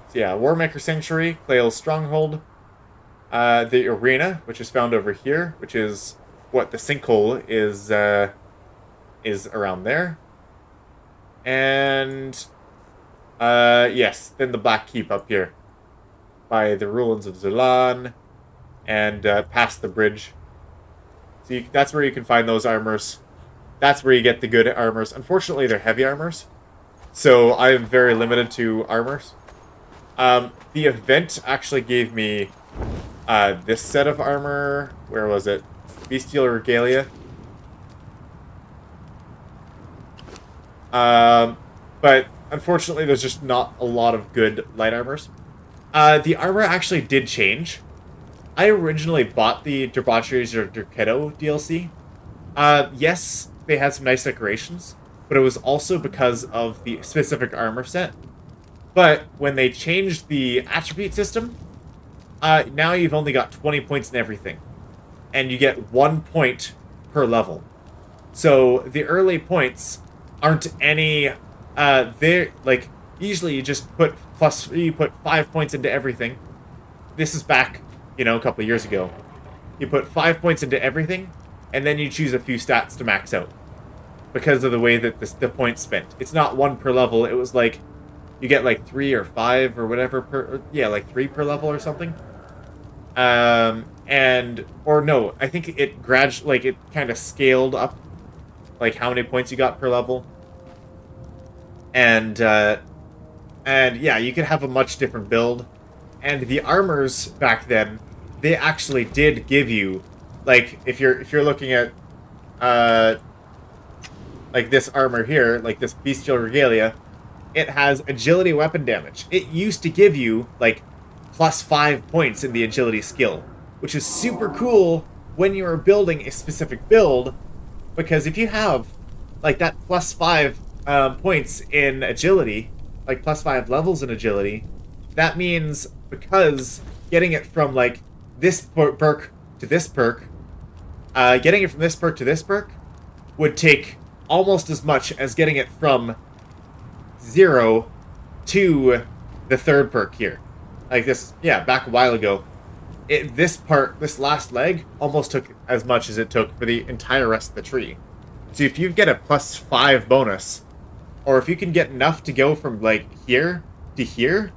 So yeah, Warmaker Sanctuary, Clayl's Stronghold, the Arena, which is found over here, which is what the sinkhole is around there. And yes, then the Black Keep up here by the ruins of Zulan. and past the bridge. So that's where you can find those armors. That's where you get the good armors. Unfortunately, they're heavy armors, so I am very limited to armors. The event actually gave me this set of armor. Where was it? Bestial Regalia. But unfortunately, there's just not a lot of good light armors. The armor actually did change. I originally bought the Debaucheries or Derketo DLC. Yes, they had some nice decorations, but it was also because of the specific armor set. But when they changed the attribute system, now you've only got 20 points in everything. And you get 1 point per level. So the early points aren't any... they're, like, usually you just put 5 points into everything. This is back, you know, a couple of years ago. You put 5 points into everything, and then you choose a few stats to max out. Because of the way that the points spent. It's not 1 per level, it was like... You get like 3 or 5 or whatever per... Yeah, like 3 per level or something. Or no, I think it it kind of scaled up. Like how many points you got per level. And yeah, you could have a much different build. And the armors back then, they actually did give you... Like, if you're looking at... like this armor here, like this Bestial Regalia... It has agility weapon damage. It used to give you, like, plus 5 points in the agility skill, which is super cool when you are building a specific build, because if you have, like, that plus 5 points in agility, like, plus 5 levels in agility, that means, because getting it from, like, this perk to this perk, getting it from this perk to this perk would take almost as much as getting it from 0 to the third perk here. Like this, yeah, back a while ago. This last leg, almost took as much as it took for the entire rest of the tree. So if you get a plus 5 bonus, or if you can get enough to go from, like, here to here,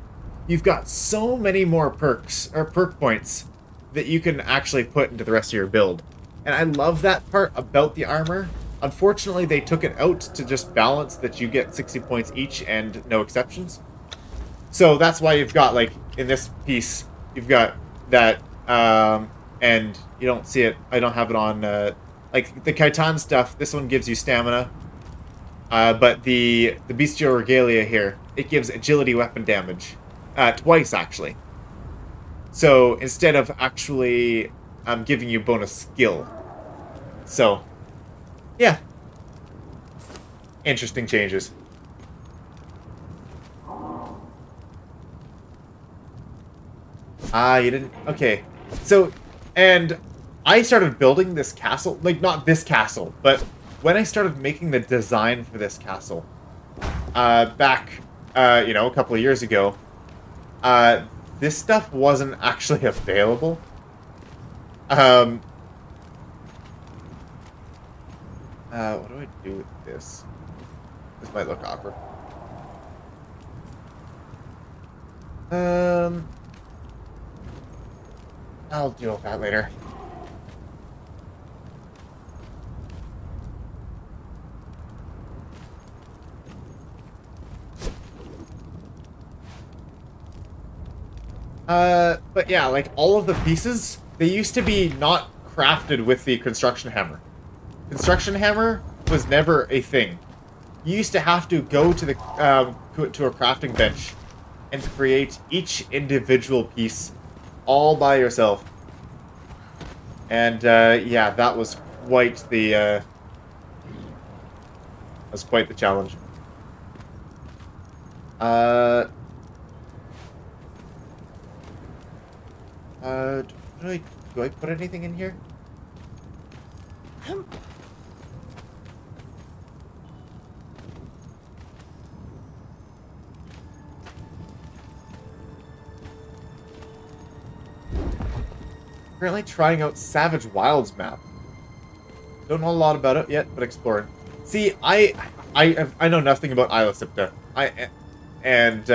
you've got so many more perks, or perk points, that you can actually put into the rest of your build. And I love that part about the armor. Unfortunately, they took it out to just balance that you get 60 points each and no exceptions. So that's why you've got, like, in this piece, you've got that, and you don't see it, I don't have it on, like, the Khitan stuff, this one gives you stamina, but the Bestial Regalia here, it gives agility weapon damage, twice, actually. So, instead of actually, giving you bonus skill. So... Yeah. Interesting changes. You didn't... Okay. So, and I started building this castle. Like, not this castle, but when I started making the design for this castle, back, you know, a couple of years ago, this stuff wasn't actually available. What do I do with this? This might look awkward. I'll deal with that later. But yeah, like, all of the pieces, they used to be not crafted with the construction hammer. Construction hammer was never a thing. You used to have to go to the to a crafting bench and create each individual piece all by yourself. And yeah, that was quite the challenge. Do I put anything in here? Currently trying out Savage Wilds map. Don't know a lot about it yet, but exploring. See, I know nothing about Isla Sipta. And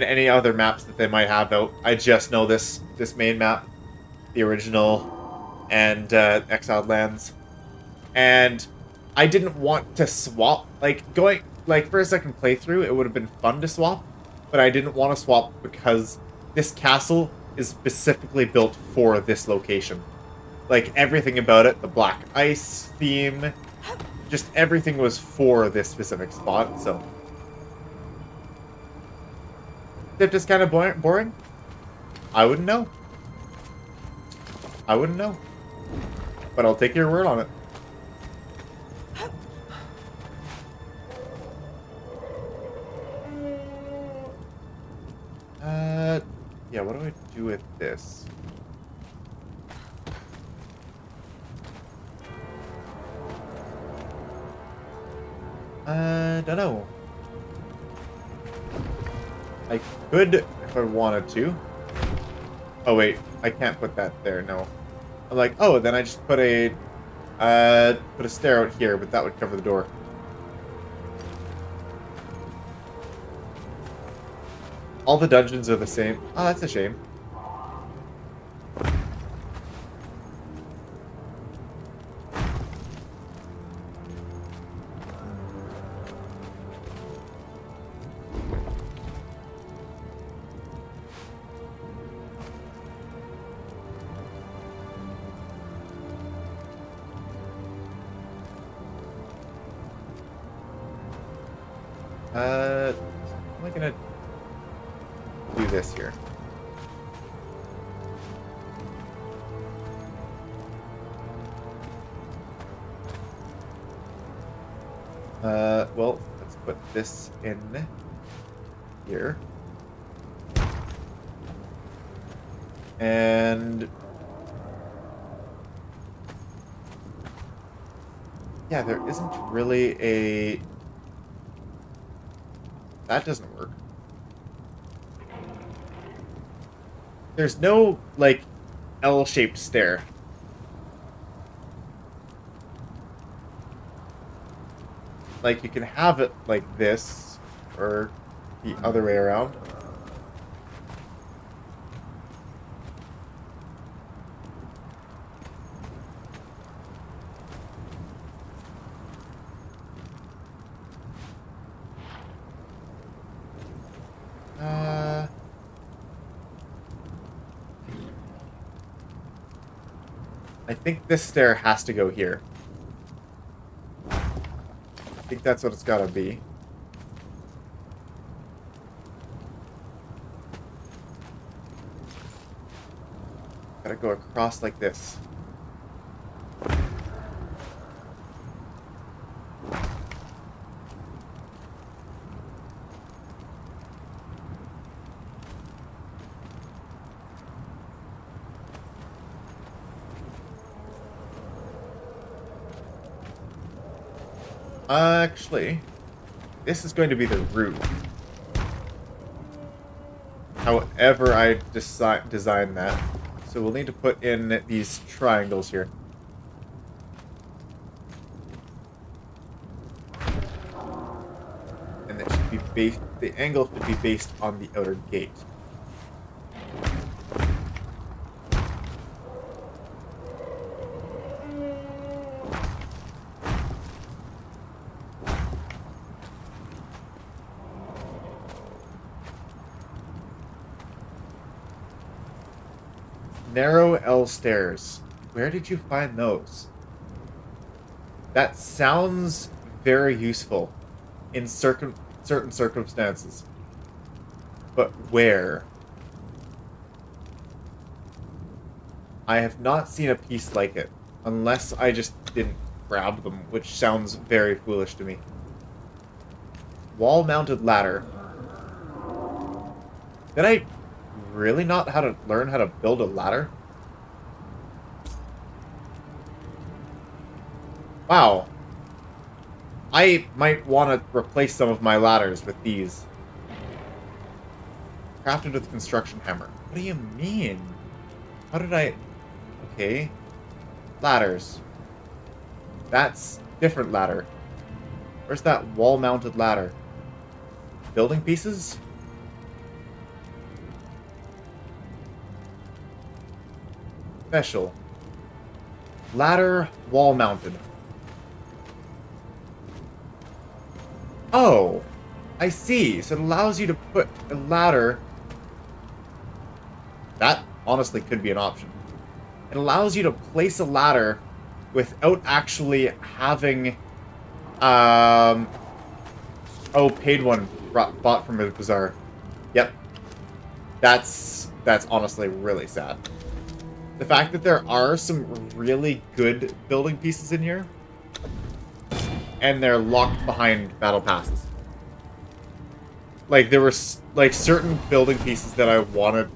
any other maps that they might have out. I just know this main map. the original and Exiled Lands, and I didn't want to swap. Like going like for a second playthrough, it would have been fun to swap, but I didn't want to swap because this castle is specifically built for this location. Like everything about it, the black ice theme, just everything was for this specific spot. So if it's kind of boring, I wouldn't know. I wouldn't know. But I'll take your word on it. Yeah, what do I do with this? Don't know. I could if I wanted to. Oh wait, I can't put that there, no. I'm like, oh, then I just put a stair out here, but that would cover the door. All the dungeons are the same. Oh, that's a shame. Am I gonna do this here? Well, let's put this in here. And yeah, there isn't really a... That doesn't work. There's no, like, L-shaped stair. Like, you can have it like this, or the other way around. I think this stair has to go here. I think that's what it's gotta be. Gotta go across like this. Actually, this is going to be the root. However I design that. So we'll need to put in these triangles here. And it should be based, the angle should be based on the outer gate. Narrow L stairs. Where did you find those? That sounds very useful in certain circumstances. But where? I have not seen a piece like it. Unless I just didn't grab them, which sounds very foolish to me. Wall-mounted ladder. Did I really not learn how to build a ladder? Wow. I might want to replace some of my ladders with these. Crafted with construction hammer. What do you mean? How did I... Okay. Ladders. That's different ladder. Where's that wall-mounted ladder? Building pieces? Special. Ladder wall mounted. Oh, I see. So it allows you to put a ladder. That honestly could be an option. It allows you to place a ladder without actually having, oh, paid one bought from a bazaar. Yep. That's honestly really sad. The fact that there are some really good building pieces in here, and they're locked behind battle passes. Like, there were, like, certain building pieces that I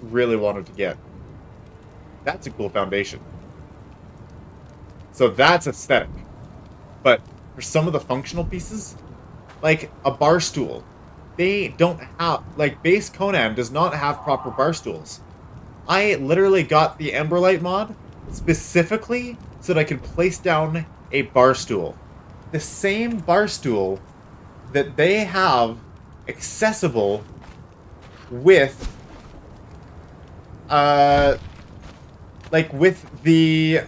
really wanted to get. That's a cool foundation. So that's aesthetic. But for some of the functional pieces, like a bar stool, they don't have, like, base Conan does not have proper bar stools. I literally got the Emberlight mod specifically so that I could place down a bar stool. The same bar stool that they have accessible with, like, with the,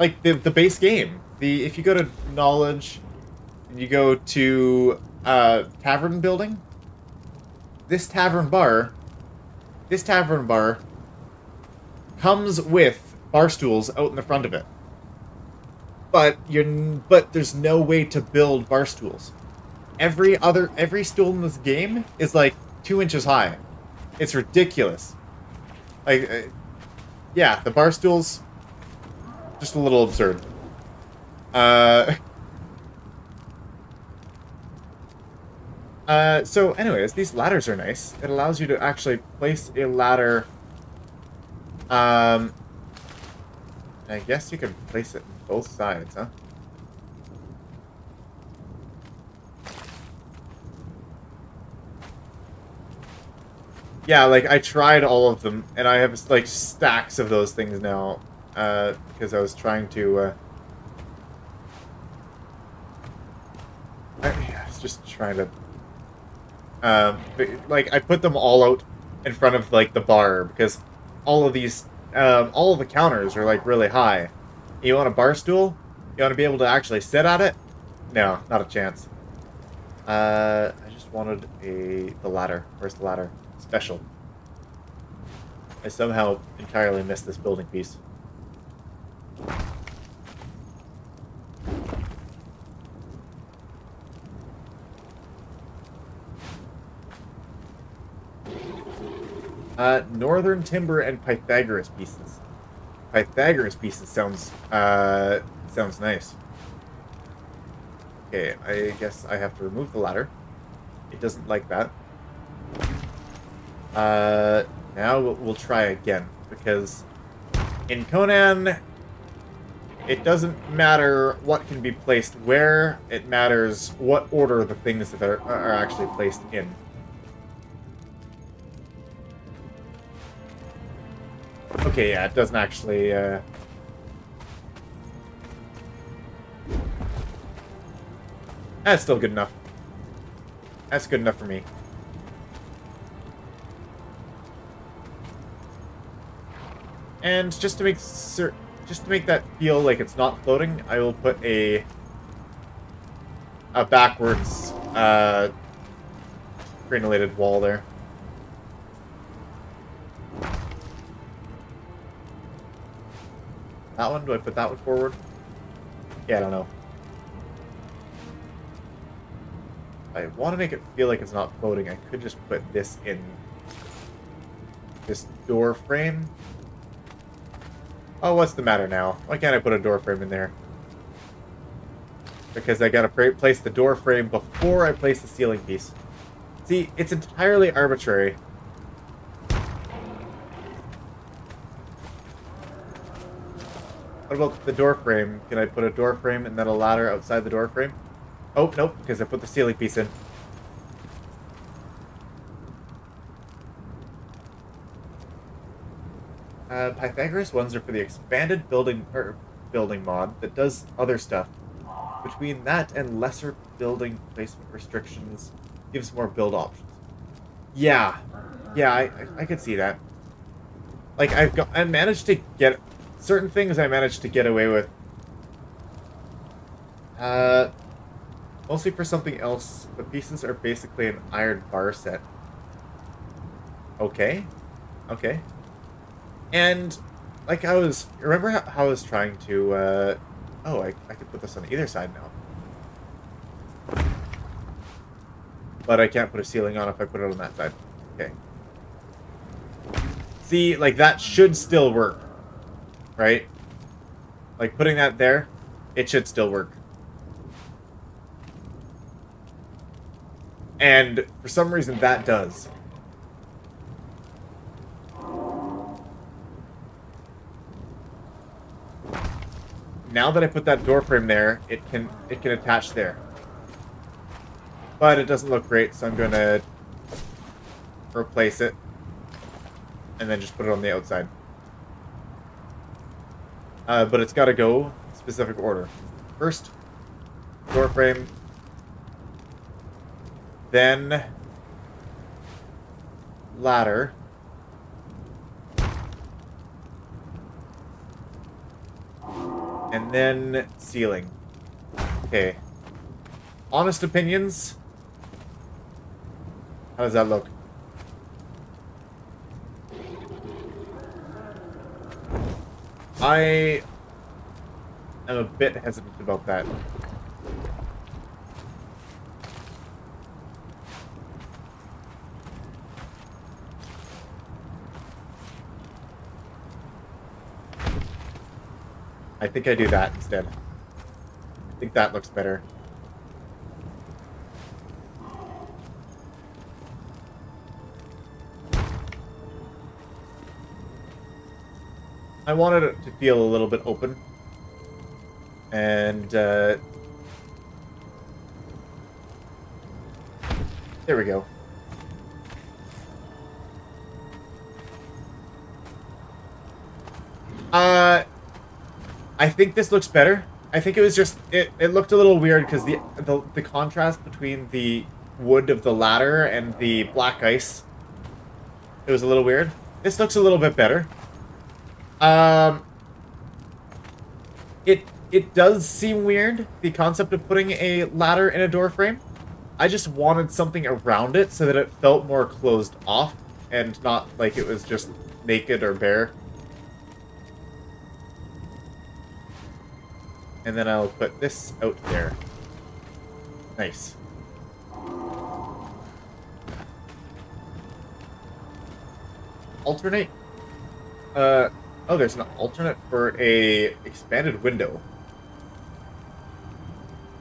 like, the base game. If you go to knowledge and you go to tavern building, this tavern bar comes with bar stools out in the front of it. But there's no way to build bar stools. Every stool in this game is like 2 inches high. It's ridiculous. Like, yeah, the bar stools, just a little absurd. So anyways, these ladders are nice. It allows you to actually place a ladder. I guess you can place it on both sides, huh? Yeah, like, I tried all of them, and I have, like, stacks of those things now, because I was trying to, I was just trying to, like, I put them all out in front of, like, the bar, because all of these, all of the counters are, like, really high. You want a bar stool? You want to be able to actually sit at it? No, not a chance. I just wanted the ladder. Where's the ladder? Special. I somehow entirely missed this building piece. Northern timber and Pythagoras pieces. Pythagoras pieces sounds nice. Okay, I guess I have to remove the ladder. It doesn't like that. Now we'll try again, because in Conan, it doesn't matter what can be placed where, it matters what order the things that are actually placed in. Okay, yeah, it doesn't actually, that's still good enough. That's good enough for me. And just to make that feel like it's not floating, I will put a backwards granulated wall there. That one? Do I put that one forward? Yeah, I don't know. I want to make it feel like it's not floating. I could just put this in this door frame. Oh, what's the matter now? Why can't I put a door frame in there? Because I gotta place the door frame before I place the ceiling piece. See, it's entirely arbitrary. What about the door frame? Can I put a door frame and then a ladder outside the door frame? Oh, nope, because I put the ceiling piece in. Pythagoras ones are for the expanded building mod that does other stuff. Between that and lesser building placement restrictions, gives more build options. Yeah, I could see that. Like, I managed to get certain things I managed to get away with. Mostly for something else. The pieces are basically an iron bar set. Okay. Okay. And, like remember how I was trying to, oh, I could put this on either side now. But I can't put a ceiling on if I put it on that side. Okay. See, like, that should still work. Right? Like, putting that there, it should still work. And, for some reason, that does. Now that I put that door frame there, it can attach there. But it doesn't look great, so I'm going to replace it. And then just put it on the outside. But it's got to go specific order. First, door frame. Then, ladder. And then, ceiling. Okay. Honest opinions. How does that look? I am a bit hesitant about that. I think I do that instead. I think that looks better. I wanted it to feel a little bit open. And, there we go. I think this looks better. I think it was just, it looked a little weird because the contrast between the wood of the ladder and the black ice, it was a little weird. This looks a little bit better. It does seem weird, the concept of putting a ladder in a door frame. I just wanted something around it so that it felt more closed off and not like it was just naked or bare. And then I'll put this out there. Nice. Alternate? Oh, there's an alternate for a expanded window.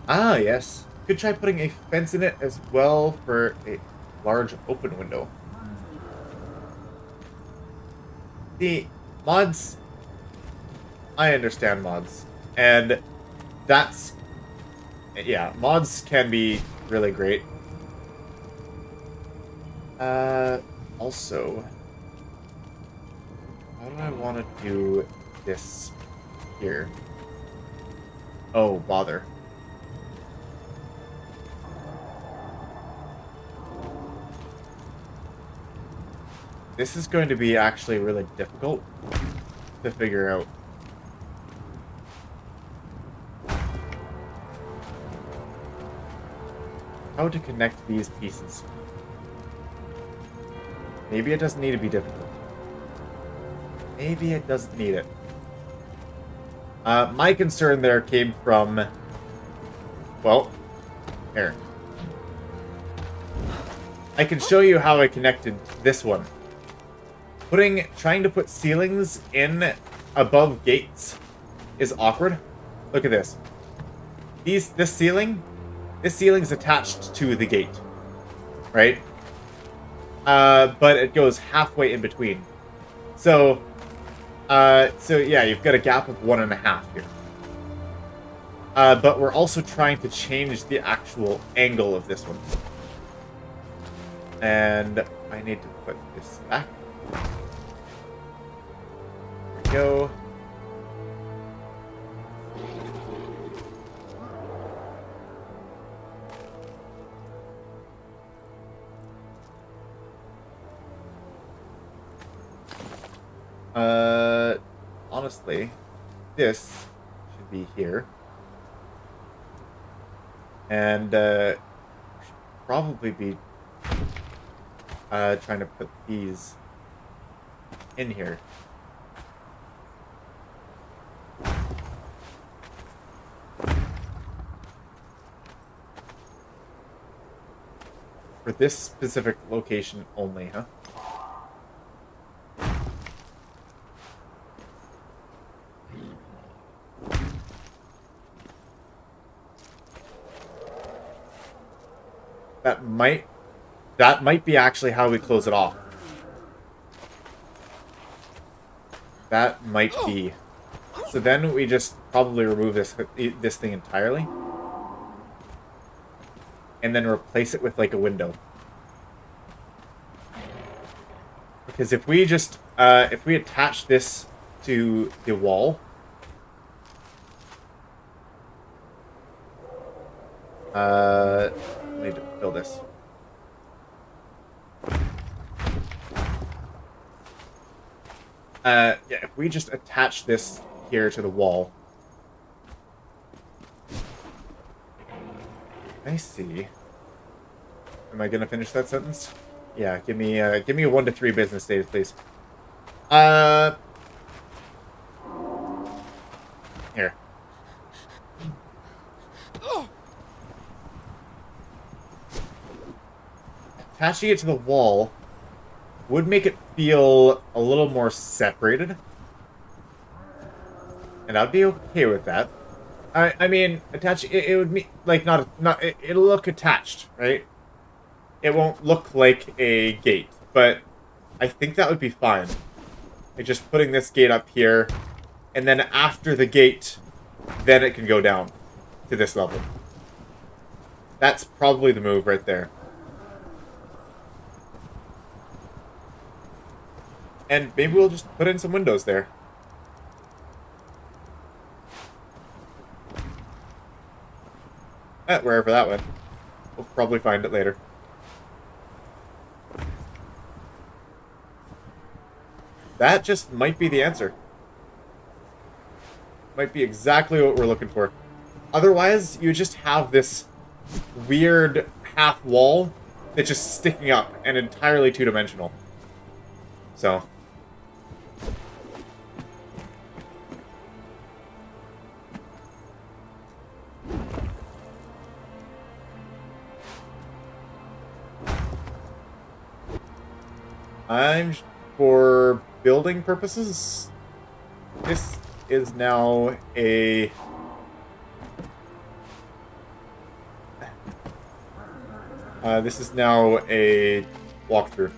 Ah, yes. Could try putting a fence in it as well for a large open window. The mods... I understand mods. And that's... yeah, mods can be really great. Also... how do I want to do this here? Oh, bother. This is going to be actually really difficult to figure out. How to connect these pieces. Maybe it doesn't need to be difficult. Maybe it doesn't need it. My concern there came from... well, here. I can show you how I connected this one. Trying to put ceilings in above gates is awkward. Look at this. This ceiling's attached to the gate, right? But it goes halfway in between. So yeah, you've got a gap of 1.5 here. But we're also trying to change the actual angle of this one. And I need to put this back. There we go. honestly, this should be here. And should probably be trying to put these in here. For this specific location only, huh? That might be actually how we close it off. That might be. So then we just probably remove this thing entirely. And then replace it with like a window. Because if we just if we attach this to the wall, I need to fill this. Yeah, if we just attach this here to the wall. I see. Am I gonna finish that sentence? Yeah, give me a 1 to 3 business days, please. Here. Attaching it to the wall would make it feel a little more separated. And I'd be okay with that. I mean, it would be like it'll look attached, right? It won't look like a gate, but I think that would be fine. Like just putting this gate up here, and then after the gate, then it can go down to this level. That's probably the move right there. And maybe we'll just put in some windows there. Wherever that went. We'll probably find it later. That just might be the answer. Might be exactly what we're looking for. Otherwise, you just have this weird half wall that's just sticking up and entirely two-dimensional. So... for building purposes, this is now a... this is now a walkthrough.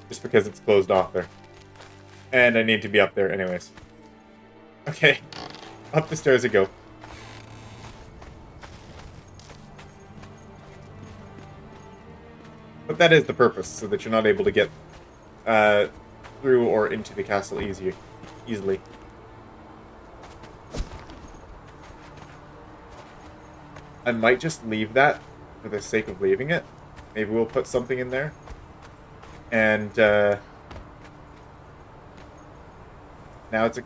Just because it's closed off there. And I need to be up there anyways. Okay. Up the stairs we go. But that is the purpose, so that you're not able to get through or into the castle easily. I might just leave that for the sake of leaving it. Maybe we'll put something in there. And now it's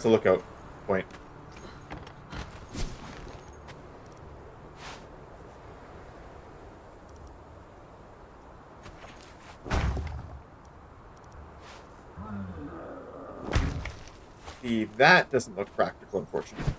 a lookout point. See, that doesn't look practical, unfortunately.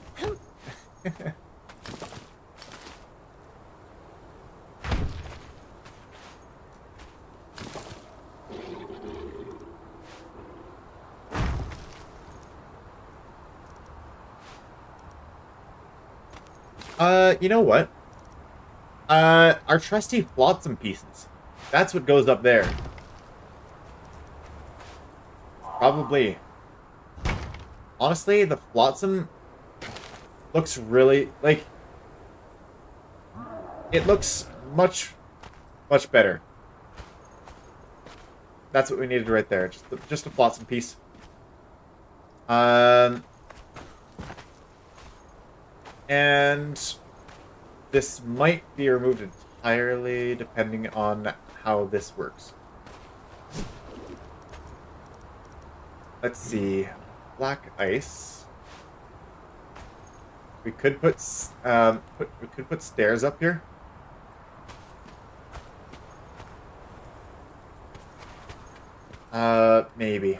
You know what? Our trusty flotsam pieces. That's what goes up there. Probably. Honestly, the flotsam looks really, like, it looks much better. That's what we needed right there. Just a flotsam piece. And this might be removed entirely, depending on how this works. Let's see. Black ice. We could put stairs up here. Maybe.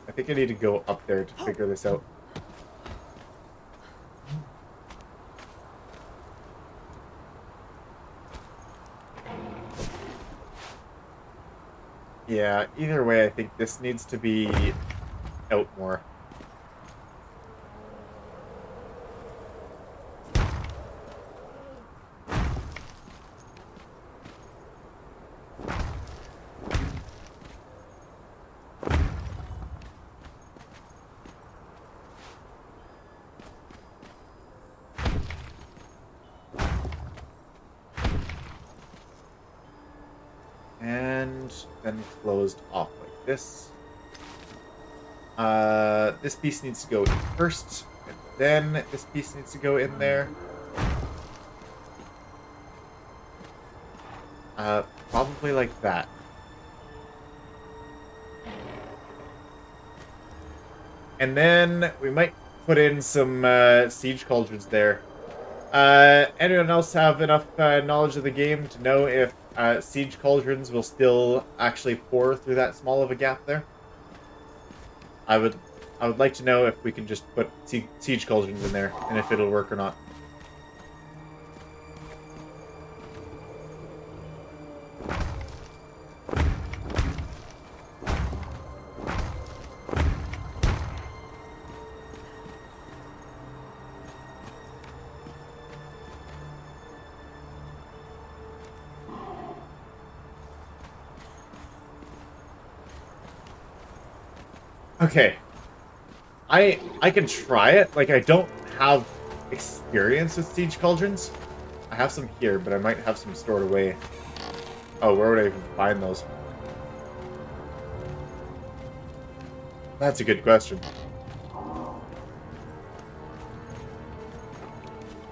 I think I need to go up there to figure this out. Yeah, either way, I think this needs to be out more. And then closed off like this. This piece needs to go in first, and then this piece needs to go in there. Probably like that. And then we might put in some siege cauldrons there. Anyone else have enough knowledge of the game to know if siege cauldrons will still actually pour through that small of a gap there? I would like to know if we can just put siege cauldrons in there and if it'll work or not. Okay. I can try it. Like, I don't have experience with siege cauldrons. I have some here, but I might have some stored away. Oh, where would I even find those? That's a good question.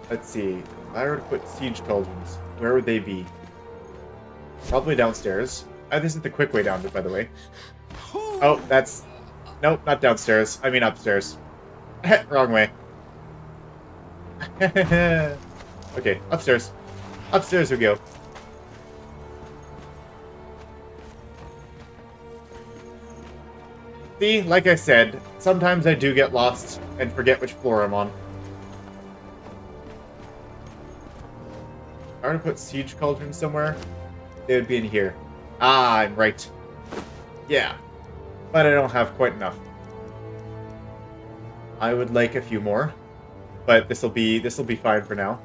Let's see. If I were to put siege cauldrons, where would they be? Probably downstairs. This is the quick way down, by the way. Oh, that's... Nope, not downstairs. I mean upstairs. Wrong way. Okay, upstairs. Upstairs we go. See, like I said, sometimes I do get lost and forget which floor I'm on. If I were to put siege cauldron somewhere, they would be in here. Ah, I'm right. Yeah. But I don't have quite enough. I would like a few more, but this'll be fine for now.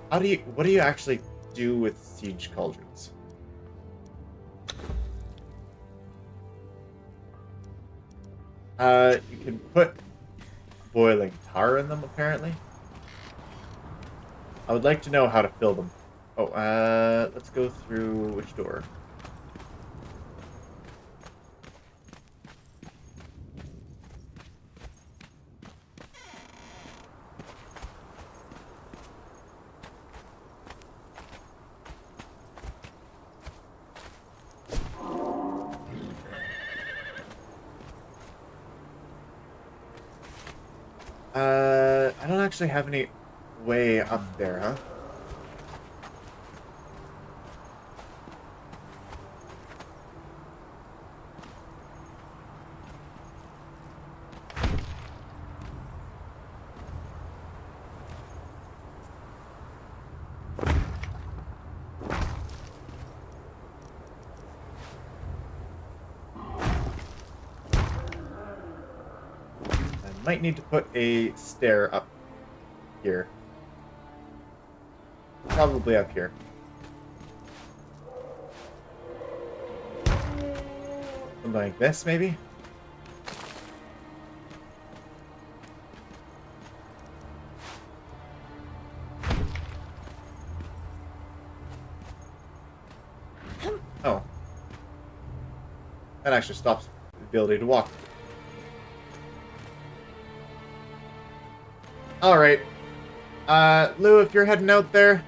What do you actually do with siege cauldrons? You can put boiling tar in them, apparently. I would like to know how to fill them. Oh, let's go through which door? I don't actually have any way up there, huh? Might need to put a stair up here. Probably up here. Something like this, maybe? That actually stops the ability to walk. Alright. Lou, if you're heading out there,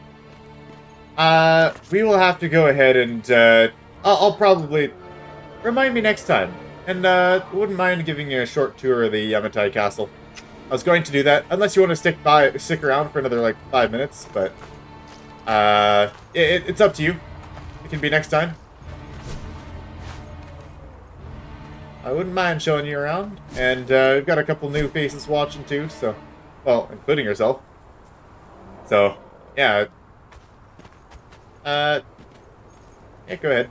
we will have to go ahead and, I'll probably... Remind me next time. And, wouldn't mind giving you a short tour of the Yamatai Castle. I was going to do that, unless you want to stick around for another, like, 5 minutes, but... it's up to you. It can be next time. I wouldn't mind showing you around, and, we've got a couple new faces watching, too, so... Well, including yourself. So, yeah. Yeah, go ahead.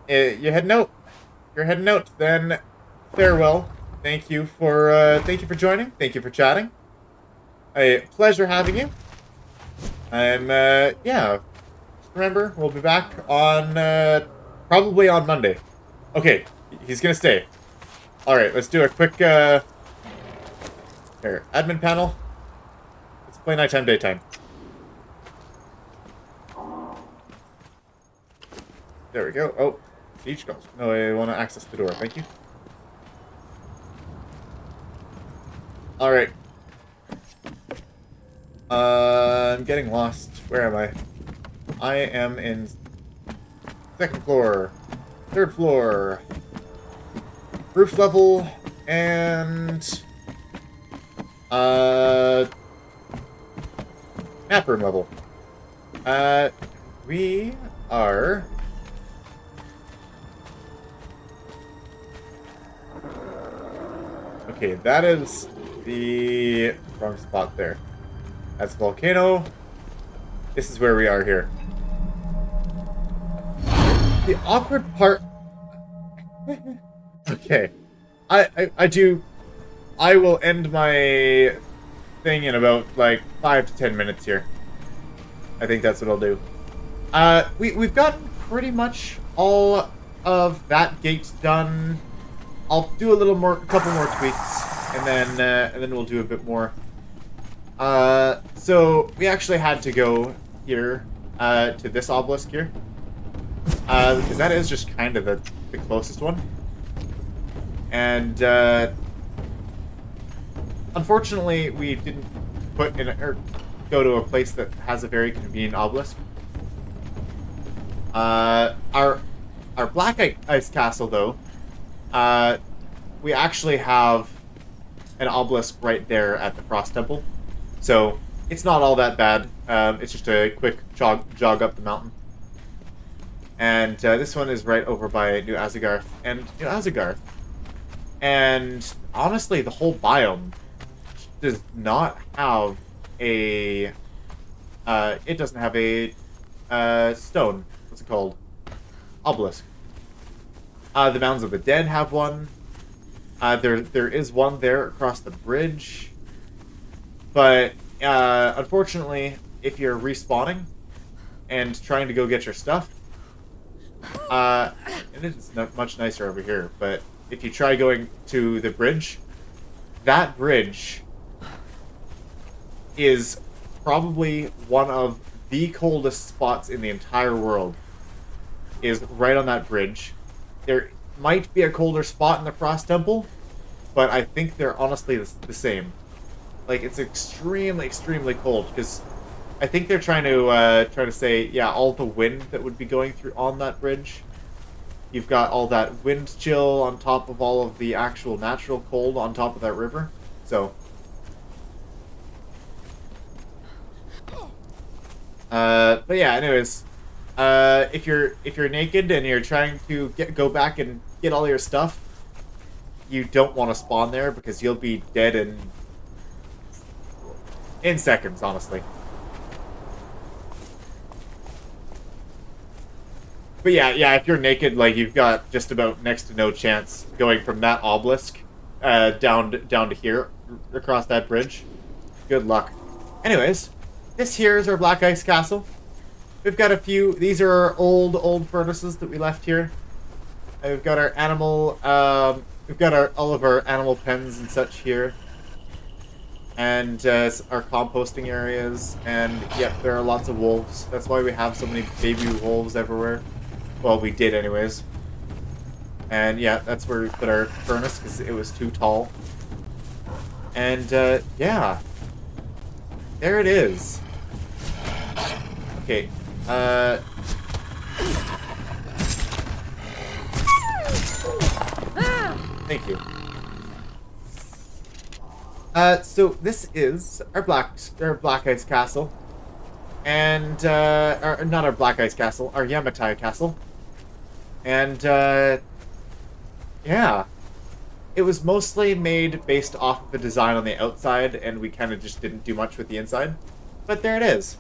You heading out? If you're heading out, then farewell. Thank you for joining. Thank you for chatting. A pleasure having you. And, yeah. Remember, we'll be back on, probably on Monday. Okay, he's gonna stay. Alright, let's do a quick, here, admin panel. Let's play nighttime, daytime. There we go. Oh, siege calls. No, I want to access the door. Thank you. Alright. I'm getting lost. Where am I? I am in 2nd floor. 3rd floor. Roof level. And... map room level. We are... Okay, that is the wrong spot there. That's volcano. This is where we are here. The awkward part... Okay. I will end my thing in about, like, 5 to 10 minutes here. I think that's what I'll do. We've gotten pretty much all of that gate done. I'll do a couple more tweaks, and then we'll do a bit more. So we actually had to go here, to this obelisk here, because that is just kind of the closest one. And, unfortunately, we didn't go to a place that has a very convenient obelisk. Our Black Ice Castle, though, we actually have an obelisk right there at the Frost Temple. So, it's not all that bad. It's just a quick jog up the mountain. And this one is right over by New Azagarth. And honestly, the whole biome does not have a... it doesn't have a stone. What's it called? Obelisk. The Mountains of the Dead have one. There is one there across the bridge. But, unfortunately, if you're respawning and trying to go get your stuff, and it's not much nicer over here, but if you try going to the bridge, that bridge is probably one of the coldest spots in the entire world. Is right on that bridge. There might be a colder spot in the Frost Temple, but I think they're honestly the same. Like, it's extremely, extremely cold, because I think they're trying to say, yeah, all the wind that would be going through on that bridge. You've got all that wind chill on top of all of the actual natural cold on top of that river. So, but yeah, anyways, if you're naked and you're trying to go back and get all your stuff, you don't want to spawn there because you'll be dead in seconds, honestly. But yeah, if you're naked, like, you've got just about next to no chance going from that obelisk down to here, across that bridge. Good luck. Anyways, this here is our Black Ice Castle. We've got a few... These are our old furnaces that we left here. We've got our animal... we've got all of our animal pens and such here. And our composting areas. And, yep, there are lots of wolves. That's why we have so many baby wolves everywhere. Well, we did anyways. And yeah, that's where we put our furnace because it was too tall. And yeah, there it is. Okay, thank you. So this is our Black Ice Castle. And, or not our Black Ice Castle, our Yamatai Castle. And, yeah. It was mostly made based off of the design on the outside, and we kind of just didn't do much with the inside. But there it is.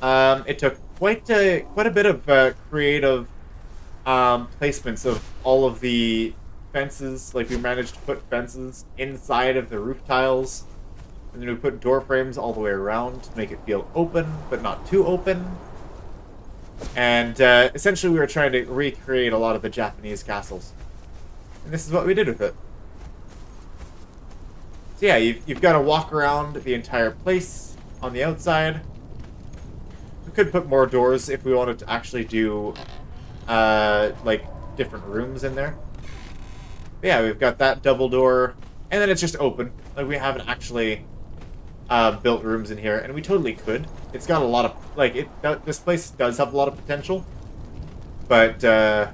It took quite a bit of creative placements of all of the fences. Like, we managed to put fences inside of the roof tiles. And then we put door frames all the way around to make it feel open, but not too open. And essentially we were trying to recreate a lot of the Japanese castles. And this is what we did with it. So yeah, you've got to walk around the entire place on the outside. We could put more doors if we wanted to actually do, like, different rooms in there. But yeah, we've got that double door, and then it's just open. Like, we haven't actually built rooms in here, and we totally could. It's got a lot of, like, this place does have a lot of potential. But, yeah,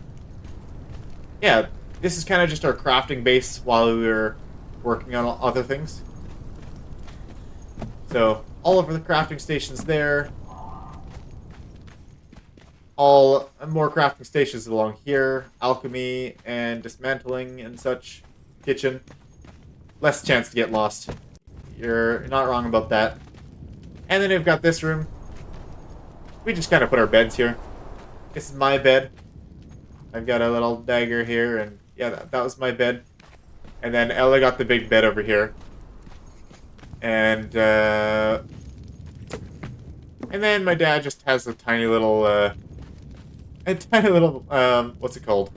this is kind of just our crafting base while we were working on other things. So, all over the crafting stations there. All more crafting stations along here. Alchemy and dismantling and such. Kitchen. Less chance to get lost. You're not wrong about that. And then we've got this room. We just kind of put our beds here. This is my bed. I've got a little dagger here, and yeah, that was my bed. And then Ella got the big bed over here. And then my dad just has a tiny little, what's it called?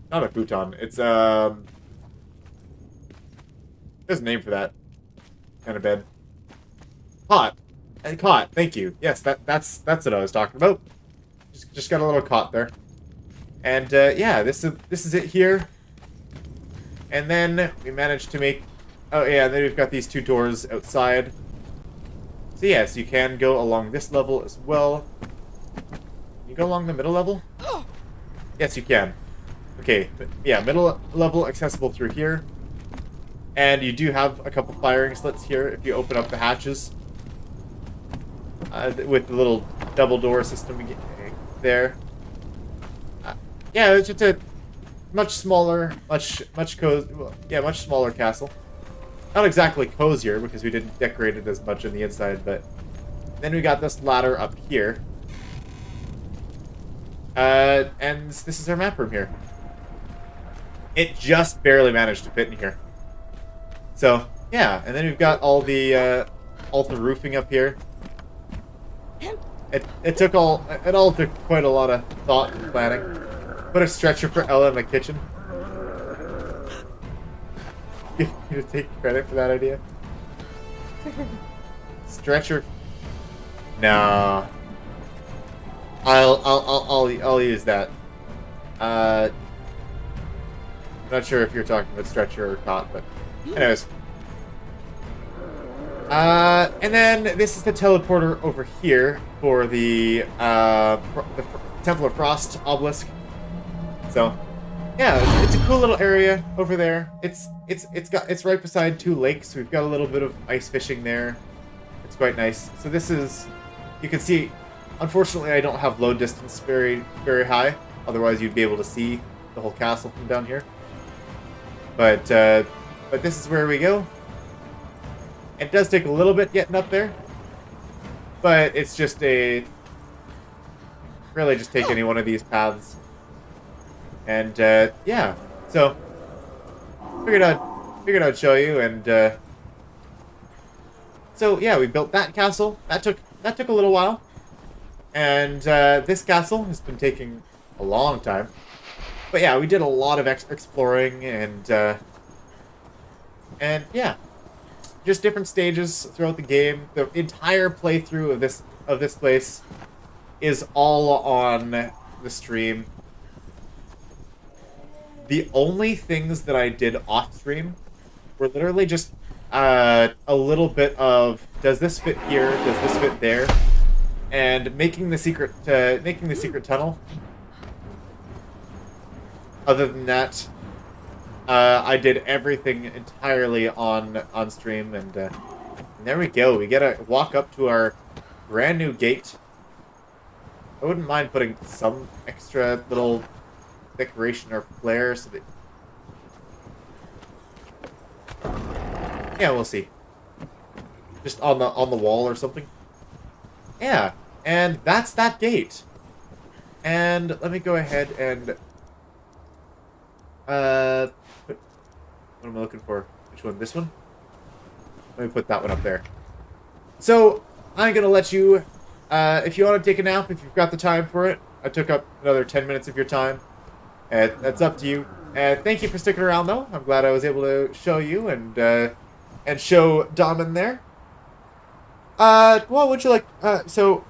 Not a futon. It's, there's a name for that kind of bed. Cot. A cot. Thank you. Yes, that's what I was talking about. Just got a little cot there. And yeah, this is it here. And then we managed to make. Oh yeah, then we've got these two doors outside. So yes, you can go along this level as well. Can you go along the middle level? Yes, you can. Okay, yeah, middle level accessible through here. And you do have a couple firing slits here if you open up the hatches. With the little double door system there. Yeah, it's just a much smaller, much smaller castle. Not exactly cozier because we didn't decorate it as much on the inside, but then we got this ladder up here. And this is our map room here. It just barely managed to fit in here. So, yeah, and then we've got all the roofing up here. It all took quite a lot of thought and planning. Put a stretcher for Ella in the kitchen. You take credit for that idea? Stretcher. No. I'll use that. I'm not sure if you're talking about stretcher or cot, but anyways. And then this is the teleporter over here for the Temple of Frost obelisk. So, yeah, it's a cool little area over there. It's right beside two lakes. We've got a little bit of ice fishing there. It's quite nice. So this is, you can see. Unfortunately, I don't have load distance very high. Otherwise, you'd be able to see the whole castle from down here. But this is where we go. It does take a little bit getting up there, but it's just really just take any one of these paths. And yeah, so figured I'd show you. And so yeah, we built that castle. That took a little while, and this castle has been taking a long time. But yeah, we did a lot of exploring and yeah. Just different stages throughout the game. The entire playthrough of this place is all on the stream. The only things that I did off stream were literally just a little bit of, does this fit here? Does this fit there? And making the secret tunnel. Other than that, I did everything entirely on stream, and there we go. We get to walk up to our brand new gate. I wouldn't mind putting some extra little decoration or flair so that... Yeah, we'll see. Just on the wall or something. Yeah, and that's that gate. And let me go ahead and what am I looking for? Which one? This one? Let me put that one up there. So I'm gonna let you, if you want to take a nap, if you've got the time for it. I took up another 10 minutes of your time. That's up to you. Thank you for sticking around, though. I'm glad I was able to show you and show Damen there. What would you like? So,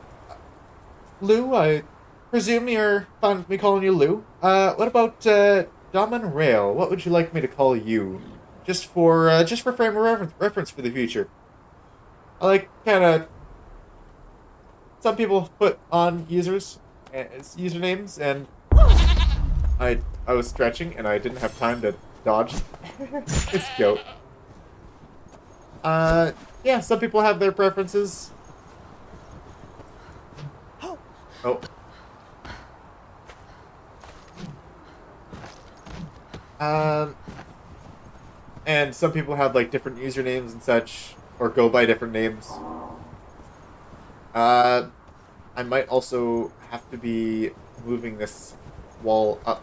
Lou, I presume you're fine with me calling you Lou. What about Damen Rail? What would you like me to call you? Just for frame of reference for the future. I like kind of. Some people put on usernames, and I was stretching and I didn't have time to dodge. It's goat. Yeah, some people have their preferences. Oh. And some people have like different usernames and such, or go by different names. I might also have to be moving this wall up.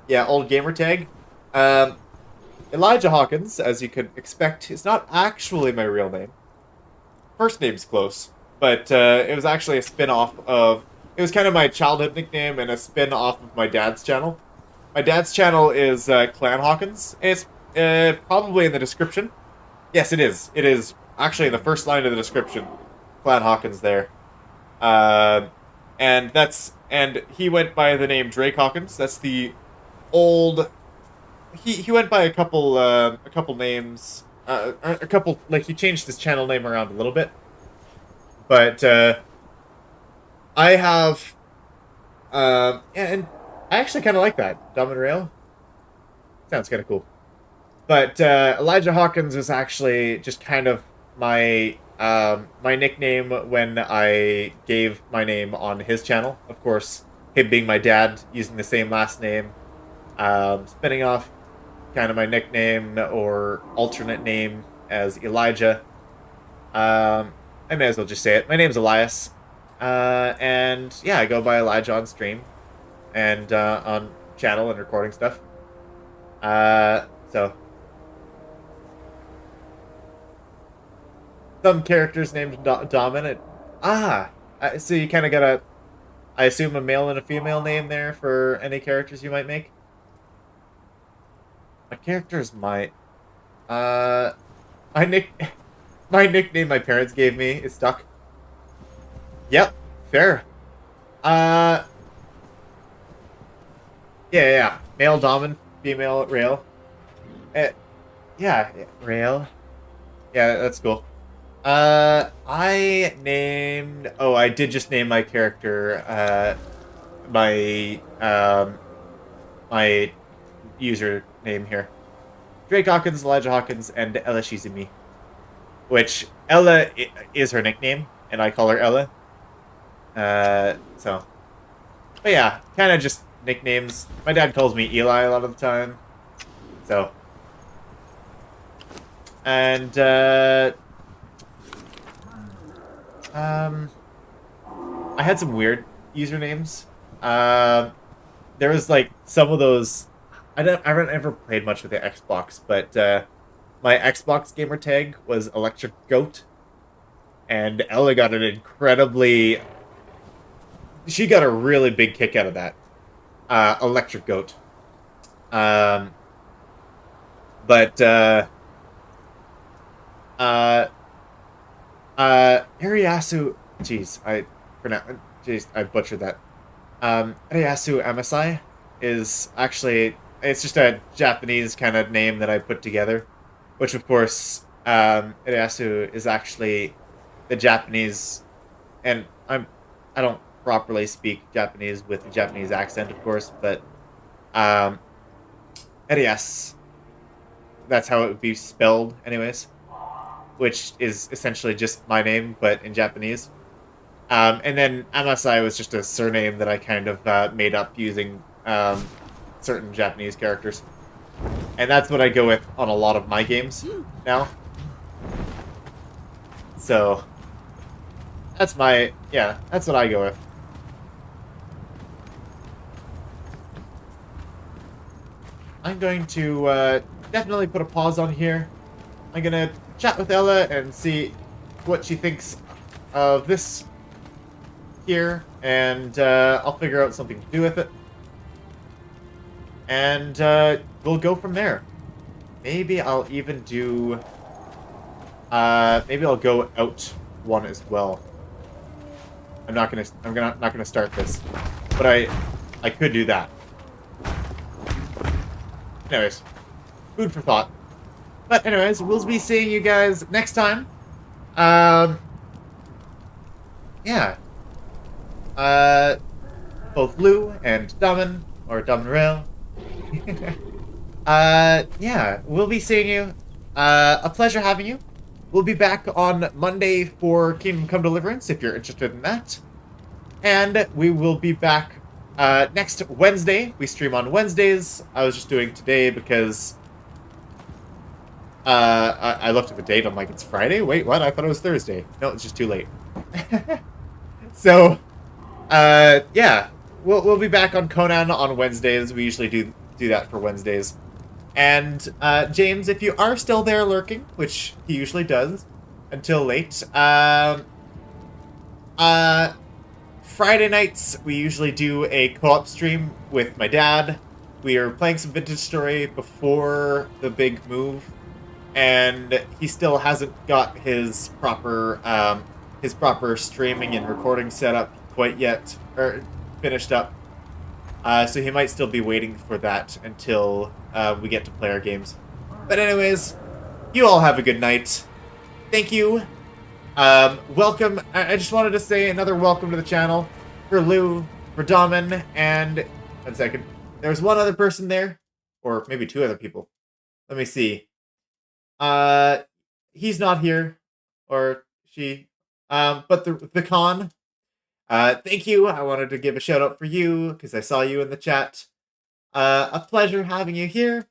Yeah, old gamer tag. Elijah Hawkins, as you could expect, is not actually my real name. First name's close, but it was actually a spin-off of... It was kind of my childhood nickname and a spin-off of my dad's channel. My dad's channel is Clan Hawkins. It's probably in the description. Yes, it is. It is actually in the first line of the description. Clan Hawkins there. And he went by the name Drake Hawkins. That's the old... He went by a couple names, he changed his channel name around a little bit, but I have, and I actually kind of like that, Damen Rail. Sounds kind of cool. But Elijah Hawkins was actually just kind of my my nickname when I gave my name on his channel. Of course, him being my dad, using the same last name, spinning off kind of my nickname or alternate name as Elijah. I may as well just say it. My name's Elias. And yeah, I go by Elijah on stream and on channel and recording stuff. So some characters named Dominant. So you kind of got I assume, a male and a female name there for any characters you might make? My characters might. My nickname my parents gave me is Duck. Yep, fair. Yeah. Male Domin, female Rail. Yeah, Rail. Yeah, that's cool. I did just name my character, my user name here. Drake Hawkins, Elijah Hawkins, and Ella Shizumi. Which, Ella is her nickname, and I call her Ella. So. But yeah, kind of just nicknames. My dad calls me Eli a lot of the time. So. And, I had some weird usernames. There was, like, some of those... I haven't ever played much with the Xbox, but my Xbox gamer tag was Electric Goat, and Ella got an incredibly... She got a really big kick out of that. Electric Goat. Ariasu, jeez, I butchered that. Ariasu Amasai is actually, it's just a Japanese kind of name that I put together, which of course, Ariasu is actually the Japanese, and I don't properly speak Japanese with a Japanese accent, of course, but, Arias, that's how it would be spelled anyways, which is essentially just my name, but in Japanese. And then Amasai was just a surname that I kind of made up using certain Japanese characters. And that's what I go with on a lot of my games now. So, that's that's what I go with. I'm going to definitely put a pause on here. I'm going to chat with Ella and see what she thinks of this here, and I'll figure out something to do with it. And we'll go from there. Maybe I'll even do... maybe I'll go out one as well. I'm not gonna start this, but I could do that. Anyways, food for thought. But anyways, we'll be seeing you guys next time. Yeah. Both Lou and Damen, or Damen yeah, we'll be seeing you. A pleasure having you. We'll be back on Monday for Kingdom Come Deliverance, if you're interested in that. And we will be back next Wednesday. We stream on Wednesdays. I was just doing today because I looked at the date. I'm like, it's Friday? Wait, what? I thought it was Thursday. No, it's just too late. So, yeah, we'll be back on Conan on Wednesdays. We usually do that for Wednesdays. And James, if you are still there lurking, which he usually does until late, Friday nights we usually do a co-op stream with my dad. We are playing some Vintage Story before the big move, and he still hasn't got his proper streaming and recording set up quite yet, or finished up. So he might still be waiting for that until we get to play our games. But anyways, you all have a good night. Thank you. Welcome. I just wanted to say another welcome to the channel for Lou, for Damen, and 1 second. There's one other person there, or maybe two other people. Let me see. He's not here, or she. But the con. Thank you. I wanted to give a shout out for you because I saw you in the chat. A pleasure having you here.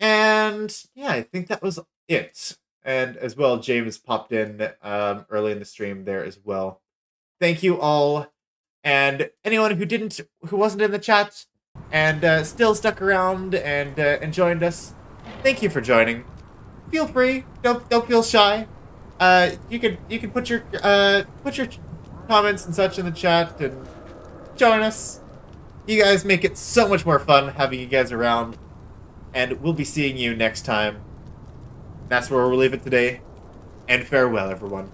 And yeah, I think that was it. And as well, James popped in early in the stream there as well. Thank you all. And anyone who wasn't in the chat and still stuck around and joined us, thank you for joining. Feel free. Don't feel shy. You can put your comments and such in the chat and join us. You guys make it so much more fun having you guys around. And we'll be seeing you next time. That's where we'll leave it today. And farewell, everyone.